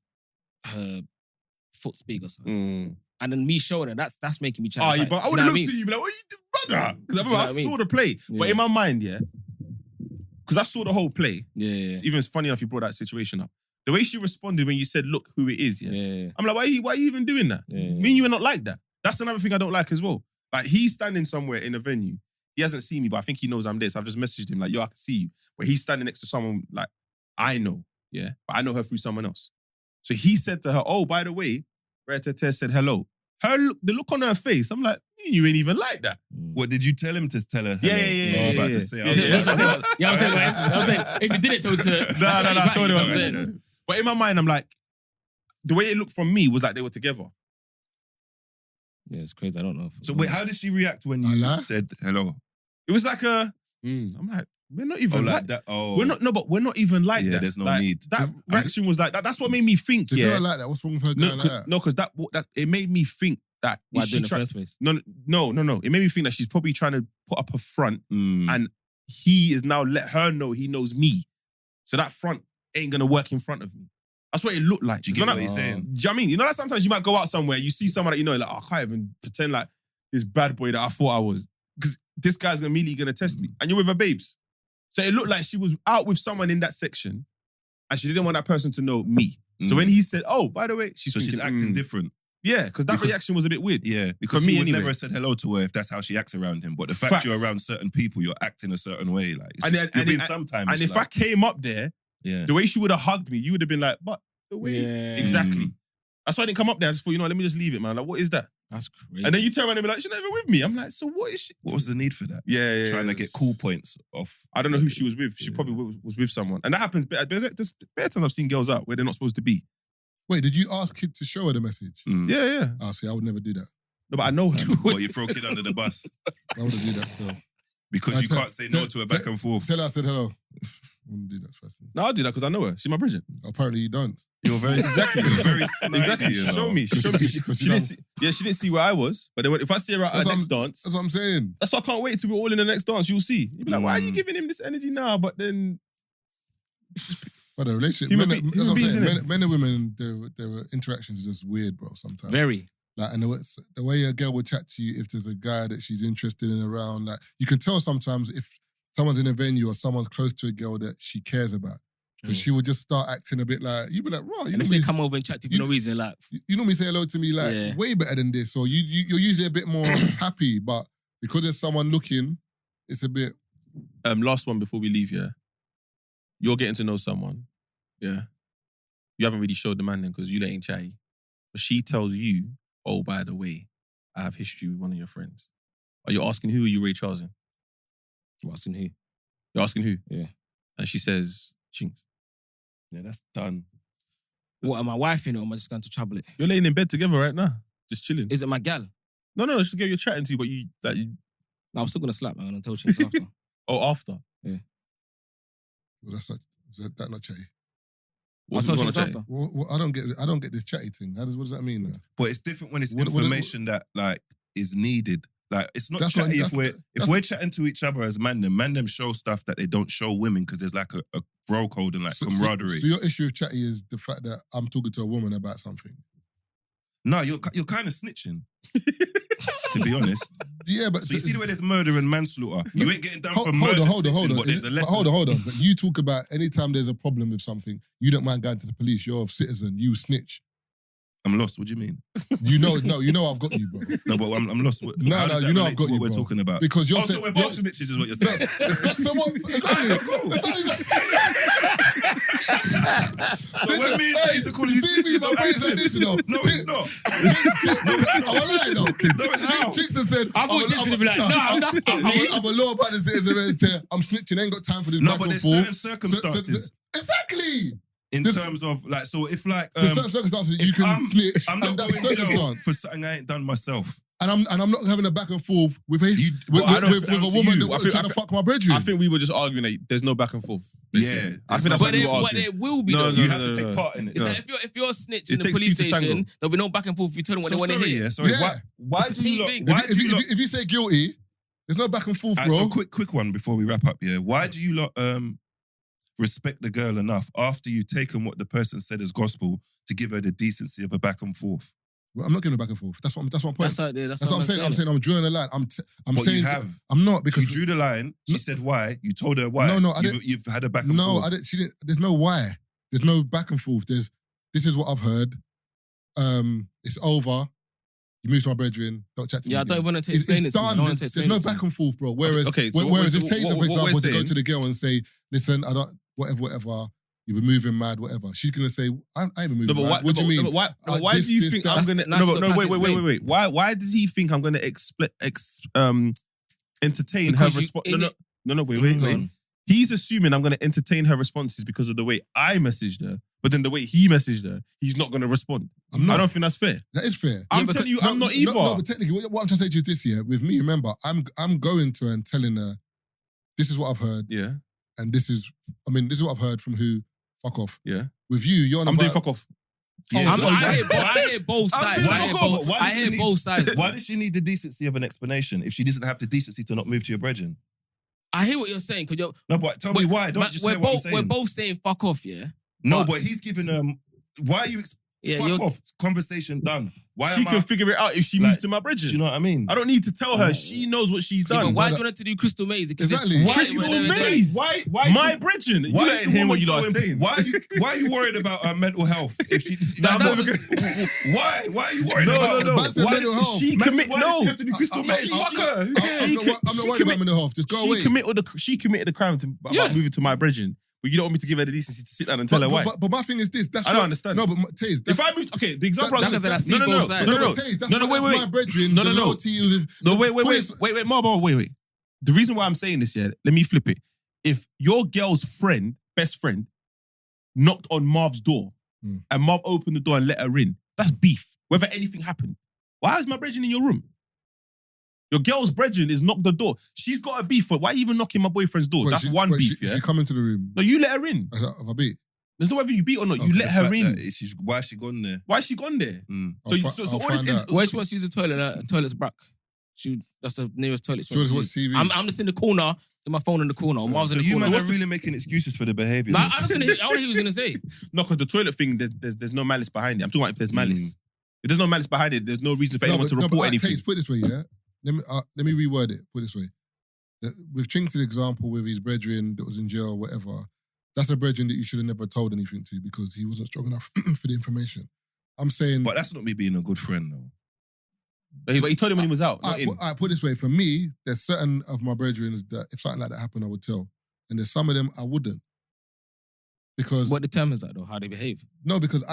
her foot's big" or something, and then me showing her, that's making me try. Oh, yeah, but I would have looked at you and be like, what you do, brother? Because I Do you know what I saw mean? the play. But Yeah. in my mind, yeah, because I saw the whole play. Yeah, It's even funny enough you brought that situation up. The way she responded when you said, look who it is, yeah. yeah. I'm like, why are you even doing that? Yeah. Me and you are not like that. That's another thing I don't like as well. Like, he's standing somewhere in a venue. He hasn't seen me, but I think he knows I'm there. So I've just messaged him like, yo, I can see you. But he's standing next to someone like, I know, yeah. But I know her through someone else. So he said to her, oh, by the way, Tete said hello. The look on her face, I'm like, you ain't even like that. What did you tell him to tell her? Hello? Yeah. I was about yeah. to say. Yeah, I was yeah, about to yeah. say- Yeah, I'm saying, if you did it, told her. No, I told him. I'm saying. But in my mind, I'm like, the way it looked from me was like they were together. Yeah, it's crazy. I don't know. So wait, how did she react when you Hello? said hello? It was like I'm like, we're not even Oh, like like that. Oh, We're not, no, but we're not even like Yeah, that. there's no Like, need. That reaction was like that. That's what made me think. So if you're Yeah, not like that, what's wrong with her no, going like that? because that it made me think that Why is do it in she the try- first place? No. It made me think that she's probably trying to put up a front, Mm. and he is now let her know he knows me. So that front ain't gonna work in front of me. That's what it looked like. Do you So get now- what he's saying? Do you know what I mean? You know that sometimes you might go out somewhere, you see someone that you know, like, oh, I can't even pretend like this bad boy that I thought I was. Because this guy's immediately gonna test me. And you're with her babes. So it looked like she was out with someone in that section and she didn't want that person to know me. So when he said, oh, by the way, she's acting different. Yeah, because that reaction was a bit weird. Yeah, because For me he would anyway. never have said hello to her if that's how she acts around him. But the fact you're around certain people, you're acting a certain way. Like, sometimes. And if I came up there, yeah, the way she would have hugged me, you would have been like, but the way. Yeah. Exactly. That's why I didn't come up there. I just thought, let me just leave it, man. Like, what is that? That's crazy. And then you turn around and be like, she's not even with me. I'm like, so what is she? what was the need for that? Yeah. Trying to get cool points off. I don't know who she was with. She probably was with someone. And that happens. There's better times I've seen girls out where they're not supposed to be. Wait, did you ask Kid to show her the message? Yeah. Oh, see, I would never do that. No, but I know her. Or you throw Kid under the bus I wouldn't do that still. because you can't say no to a back and forth. Tell her I said hello. I wouldn't do that first thing. No, I'll do that because I know her. She's my Bridget. Apparently you don't. You're very Exactly. You're very snidey, Exactly. you She know. showed me. She didn't see, she didn't see where I was. But then if I see her at That's her what next dance, That's what I'm saying. that's why I can't wait till we're all in the next dance. You'll see. You'll be like, why are you giving him this energy now? But then But the relationship, Human men, beings, that's what I'm saying. innit? Men and women, their interactions is just weird, bro. Sometimes, Very. like, and the way a girl would chat to you if there's a guy that she's interested in around, like, you can tell sometimes if someone's in a venue or someone's close to a girl that she cares about, because she would just start acting a bit like, you'd be like, right, you And if normally, they come over and chat to you for no reason, like, you normally say hello to me like Yeah. way better than this, or you're usually a bit more happy, but because there's someone looking, it's a bit. last one before we leave, yeah. You're getting to know someone, yeah. You haven't really showed the man then because you ain't chatty. But she tells you, oh, by the way, I have history with one of your friends. Are you asking who? Or are you Ray Charlesing? I'm asking who? You're asking who? Yeah. And she says, Chinx. Yeah, that's done. What, am I wifing or am I just going to trouble it? You're laying in bed together right now, just chilling. Is it my gal? No, it's the girl you're chatting to, but you No, I'm still going to slap, man. I'm going to tell Chinx after. after. Well, that's not. Is that not chatty? I'll What's tell going on Chinx chatty? after. Well, I don't get this chatty thing. What does that mean? But it's different when it's What- information that like is needed. Like it's not That's not- chatty if that's- we're chatting to each other as man them show stuff that they don't show women because there's like a bro code and like camaraderie. So your issue with chatty is the fact that I'm talking to a woman about something. No, you're kind of snitching. To be honest. Yeah, but So you see the way there's murder and manslaughter. You ain't getting done for Hold murder. on. snitching, But there's a lesson. Hold on. But you talk about anytime there's a problem with something, you don't mind going to the police. You're a citizen. You snitch. I'm lost. What do you mean? You know I've got you, bro. No, but I'm lost. No, How does that you know relate I've got to you, what we're bro. talking about. Because you're so we're both snitches is what you're saying. So what? Exactly. Cool. Exactly. So when me and Hey, Tazer call you you see me, my brain's like this, you know. No, it's not. I'm lying though. No, it's not. Chinx has said, I thought Chinx would be like, no, that's not me. I'm a law-abiding citizen. I'm snitching. I ain't got time for this No, back but and there's forth. certain circumstances Exactly. in there's- terms of like, so if like, There's certain circumstances you if can I'm- snitch, I'm and not that's going jail circumstance. for something I ain't done myself. And I'm not having a back and forth with a Well, I don't with think a to woman you. that I was think- trying to fuck my brethren. I think we were just arguing that there's no back and forth. Yeah. I think that's But what we there, were but arguing. there will be No, though. no, You no, have to take part in it. It's like if you're a snitch It in the takes police two to tango. station, there'll be no back and forth if you tell them what So they want to sorry, hear. yeah, sorry. Yeah. Why It's the do you same lot? thing. Why do you lot? If you say guilty, there's no back and forth, Alright, bro. so quick one before we wrap up. Yeah, why do you lot respect the girl enough after you've taken what the person said as gospel to give her the decency of a back and forth? Well, I'm not giving a back and forth. That's my point. That's That's what I'm saying. I'm saying I'm drawing a line. I'm But saying you have. I'm not She because drew the line. She No. said why. You told her why. No, I didn't. You've had a back and no, forth. I didn't. She didn't. There's no why. There's no back and forth. This is what I've heard. It's over. You move to my bedroom. Don't chat to me. Yeah, I again. don't want to It's explain it to me. I done. don't want to There's explain no it to me. back and forth, bro. Whereas, Okay, so whereas what if Tazer, for we're example, to go saying- to the girl and say, "Listen, I don't, whatever. You were moving mad, whatever." She's gonna say, "I ain't even moving No, but mad." why, What do you mean? No, but why, This, do you this, think that. I'm gonna? That's No, not wait. time to Why does he think I'm gonna entertain Because her you- response? No, wait. He's assuming I'm gonna entertain her responses because of the way I messaged her, but then the way he messaged her, he's not gonna respond. I'm not. I don't think that's fair. That is fair. I'm because- telling you, I'm not either. No, but technically, what I'm trying to say to you is this: yeah, with me, remember, I'm going to her and telling her, "This is what I've heard, Yeah, and this is what I've heard from who. Fuck off." yeah. With you, you're on I'm about. doing fuck off. Yeah, I hear both sides. doing I hear fuck off. both- Why I does hear she both sides. Why does she need the decency of an explanation if she doesn't have the decency to not move to your brethren? I hear what you're saying because you're. No, but tell me why. Don't just say what I'm saying. We're both saying fuck off, yeah. No, but- but he's giving why are you? Yeah, Fuck you're- off. Conversation done. Why She am can I? figure it out if she Like, moves to my Do bridge. you know what I mean? I don't need to tell her. She knows what she's Yeah, but done. why do you want to do Crystal Maze? It can just- Exactly. Why Crystal you Maze. always? Why? My bridging. You letting hear what you lot are saying. Why are you worried about her mental health? If she, That I'm doesn't- never- why are you worried No, about? no, no. Man said Why mental does health. She Man, commit. why does No, she have to do Crystal Maze? Fuck her. Who cares? I'm not worried about mental health. Just go away. She committed the crime about Yeah. moving to my bridging. But you don't want me to give her the decency to sit down and tell her why. But my thing is this. That's I don't what- understand. No, but Taze, If I move, okay, the example That- I was that's- no, no, no, both sides. no, no, no, but Taze, that's no, my, wait, that's wait, my brethren. No, no, the no. loyalty is- no, wait, Put it- Marv, wait. The reason why I'm saying this, yeah, let me flip it. If your girl's friend, best friend, knocked on Marv's door and Marv opened the door and let her in, that's beef. Whether anything happened. Why is my brethren in your room? Your girl's brethren is knocked the door. She's got a beef. Why are you even knocking my boyfriend's door? Wait, That's she- one wait, beef, she, yeah? She come into the room. No, you let her in. Have I beat? There's no whether you beat or not. Oh, You the let her Fact in. that why has she gone there? Why is she gone there? Mm. So, I'll so, fi- so I'll all this. find out. Where she wants to use the toilet, toilet's back. That's the nearest toilet. She wants to watch TV. I'm just in the corner, in my phone in the corner. Marv's So in the you corner. man What's are the- really making excuses for the behaviour. Like, I want to hear what he was going to say. No, because the toilet thing, there's no malice behind it. I'm talking about if there's malice. If there's no malice behind it, there's no reason for anyone to report anything. Taze, put it this way, yeah. Let me reword it. Put it this way. With Chinx's example, with his brethren that was in jail, whatever, that's a brethren that you should have never told anything to because he wasn't strong enough for the information. I'm saying. But that's not me being a good friend, though. But he told him when he was out. not in. I put it this way. For me, there's certain of my brethren that if something like that happened, I would tell, and there's some of them I wouldn't. Because What determines that though? How they behave? no, because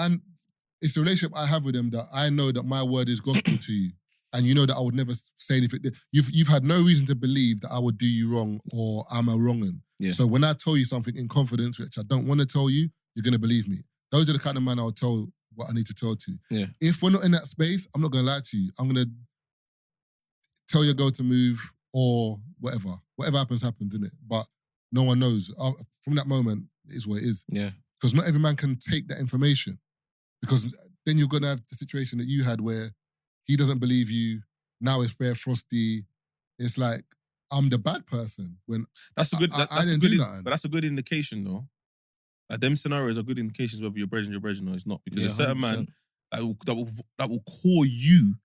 it's the relationship I have with them that I know that my word is gospel to you. And you know that I would never say anything. You've had no reason to believe that I would do you wrong or I'm a wrong'un. Yeah. So when I tell you something in confidence, which I don't want to tell you, you're going to believe me. Those are the kind of man I'll tell what I need to tell to. Yeah. If we're not in that space, I'm not going to lie to you. I'm going to tell your girl to move or whatever. Whatever happens, innit? But no one knows. From that moment, it is what it is. Yeah. Because not every man can take that information. Because then you're going to have the situation that you had where he doesn't believe you. Now it's bare frosty. It's like, I'm the bad person. When That's a good. I That's a didn't good. do nothing. But that's a good indication, though. Like them scenarios are good indications whether you're brethren or it's not. Because Yeah, there's certain 100%. man that will call you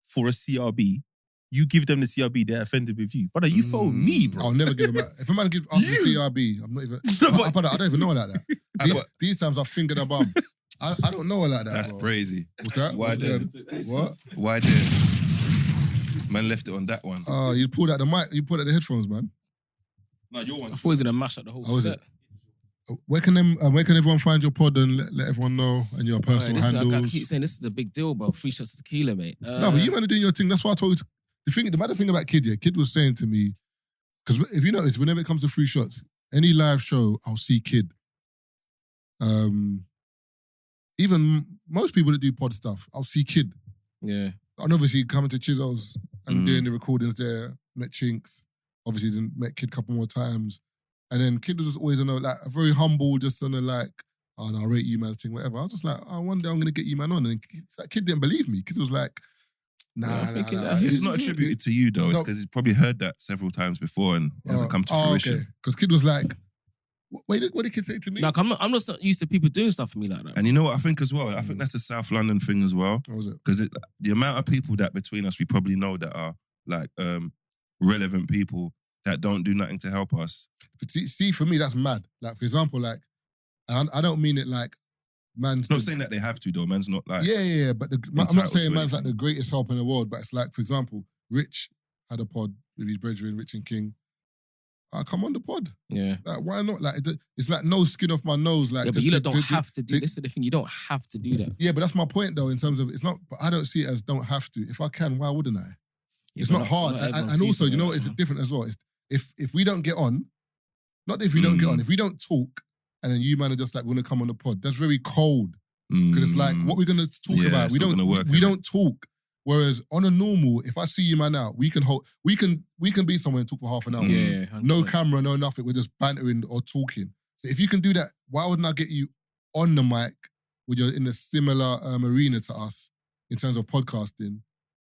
for a CRB. You give them the CRB, they're offended with you. Brother, you phone me, bro. I'll never give him that. If a man gives us the CRB, I'm not even. I don't even know like that. These times I fingered a bum. I don't know her like that. That's bro. crazy. What's that? Why then? What? Why then? Man left it on that one. Oh, you pulled out the mic. You pulled out the headphones, man. No, your one. I thought he was going to mash up the whole How is set. it? Where can everyone find your pod and let everyone know and your personal Alright, I handles? keep saying this is a big deal, bro. 3 shots of tequila, mate. No, but you man are doing your thing. That's why I told you. The matter thing about Kid, yeah, Kid was saying to me, because if you notice, whenever it comes to free shots, any live show, I'll see Kid. Even most people that do pod stuff, I'll see Kid. Yeah. And obviously coming to Chisel's and doing the recordings there, met Chinx, obviously then met Kid a couple more times. And then Kid was just always on a very humble, just on a oh no, I'll rate you man's thing, whatever. I was just like, oh, one day I'm gonna get you man on. And Kid didn't believe me. Kid was like, nah. It's not attributed to you though. It's No. because he's probably heard that several times before and it hasn't come to fruition. Okay. Because Kid was like, what did Kid say to me? Like, I'm not used to people doing stuff for me like that. And you know what I think as well? I think that's a South London thing as well. What was it? Because the amount of people that between us we probably know that are like relevant people that don't do nothing to help us. But see, for me, that's mad. Like, for example, and I don't mean it like man's... Not saying that they have to though. Man's not like... Yeah. But I'm not entitled saying to man's like anything. the greatest help in the world, but it's like, for example, Rich had a pod with his brethren, Rich and King. Come on the pod. Yeah. Like, why not? Like, it's like no skin off my nose. Like, Yeah, but just you to- lot don't to- have to do to- this. Is the thing. You don't have to do that. Yeah, but that's my point though, in terms of, it's not, but I don't see it as don't have to. If I can, why wouldn't I? Yeah, It's but not hard. everyone And sees also, you something know like what, it's that. different as well. It's, if we don't get on, not that if we don't get on, if we don't talk, and then you man are just like, we want to come on the pod, that's very cold. Because it's like, what we're going to talk Yeah, about? it's We not don't gonna work, we innit? don't talk. Whereas on a normal, if I see you man out, we can be somewhere and talk for half an hour. Yeah, 100%. No camera, no nothing. We're just bantering or talking. So if you can do that, why wouldn't I get you on the mic when you're in a similar arena to us in terms of podcasting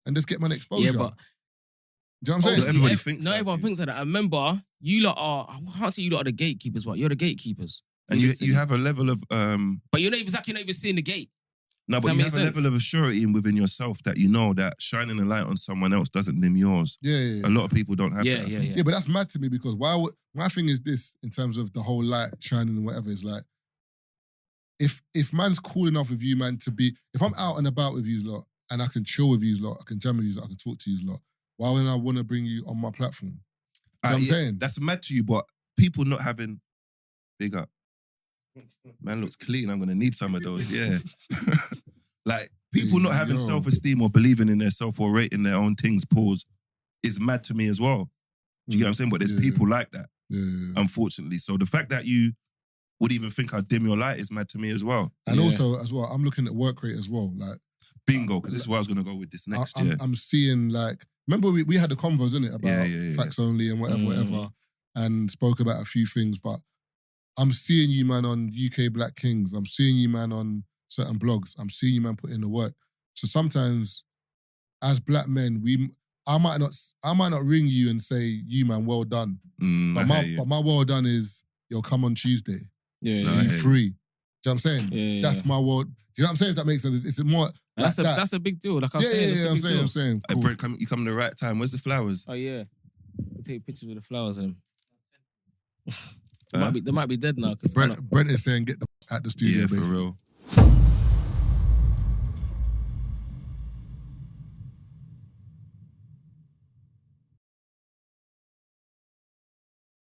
and just get my exposure? Yeah, but do you know what I'm saying? Obviously, everybody thinks no, like everyone you. thinks like that. I remember you lot are. I can't say you lot are the gatekeepers, but you're the gatekeepers. And you have a level of... But you're not even seeing the gate. No, Does but that you make have a sense? level of assurity within yourself that you know that shining a light on someone else doesn't dim yours. Yeah. A lot of people don't have Yeah, that. I yeah, think. yeah. Yeah, but that's mad to me because my thing is this in terms of the whole light shining and whatever is like, if man's cool enough with you, man, to be, if I'm out and about with you lot and I can chill with you lot, I can jam with you lot, I can talk to you lot, why wouldn't I want to bring you on my platform? You know what I'm saying? That's mad to you, but people not having big up. Man looks clean. I'm gonna need some of those. Yeah, like people not having Yo. self-esteem or believing in their self or rating their own things. Pause is mad to me as well. Do you get what I'm saying? But there's Yeah. people like that, Yeah. unfortunately. So the fact that you would even think I'd dim your light is mad to me as well. And Yeah. also, as well, I'm looking at work rate as well. Like, Bingo, because this is where I was gonna go with this next year. I'm seeing like, remember we had the convos, innit, about Yeah. facts only and Mm. whatever, and spoke about a few things, but I'm seeing you, man, on UK Black Kings. I'm seeing you, man, on certain blogs. I'm seeing you, man, put in the work. So sometimes, as black men, I might not ring you and say, you, man, well done. But my well done is, yo, come on Tuesday. Yeah, No, yeah. I Be hear you. free. Do you know what I'm saying? Yeah, That's yeah. my world. Do you know what I'm saying? If that makes sense, it's more like that. That's a big deal. Like I was Yeah, saying, I'm that's a big deal. I'm saying. Hey, Cool. Brent, you come in the right time. Where's the flowers? Oh yeah, we take pictures with the flowers in them. Huh? They might be dead now because Brent is saying, get the at the studio, Yeah, for basically. real.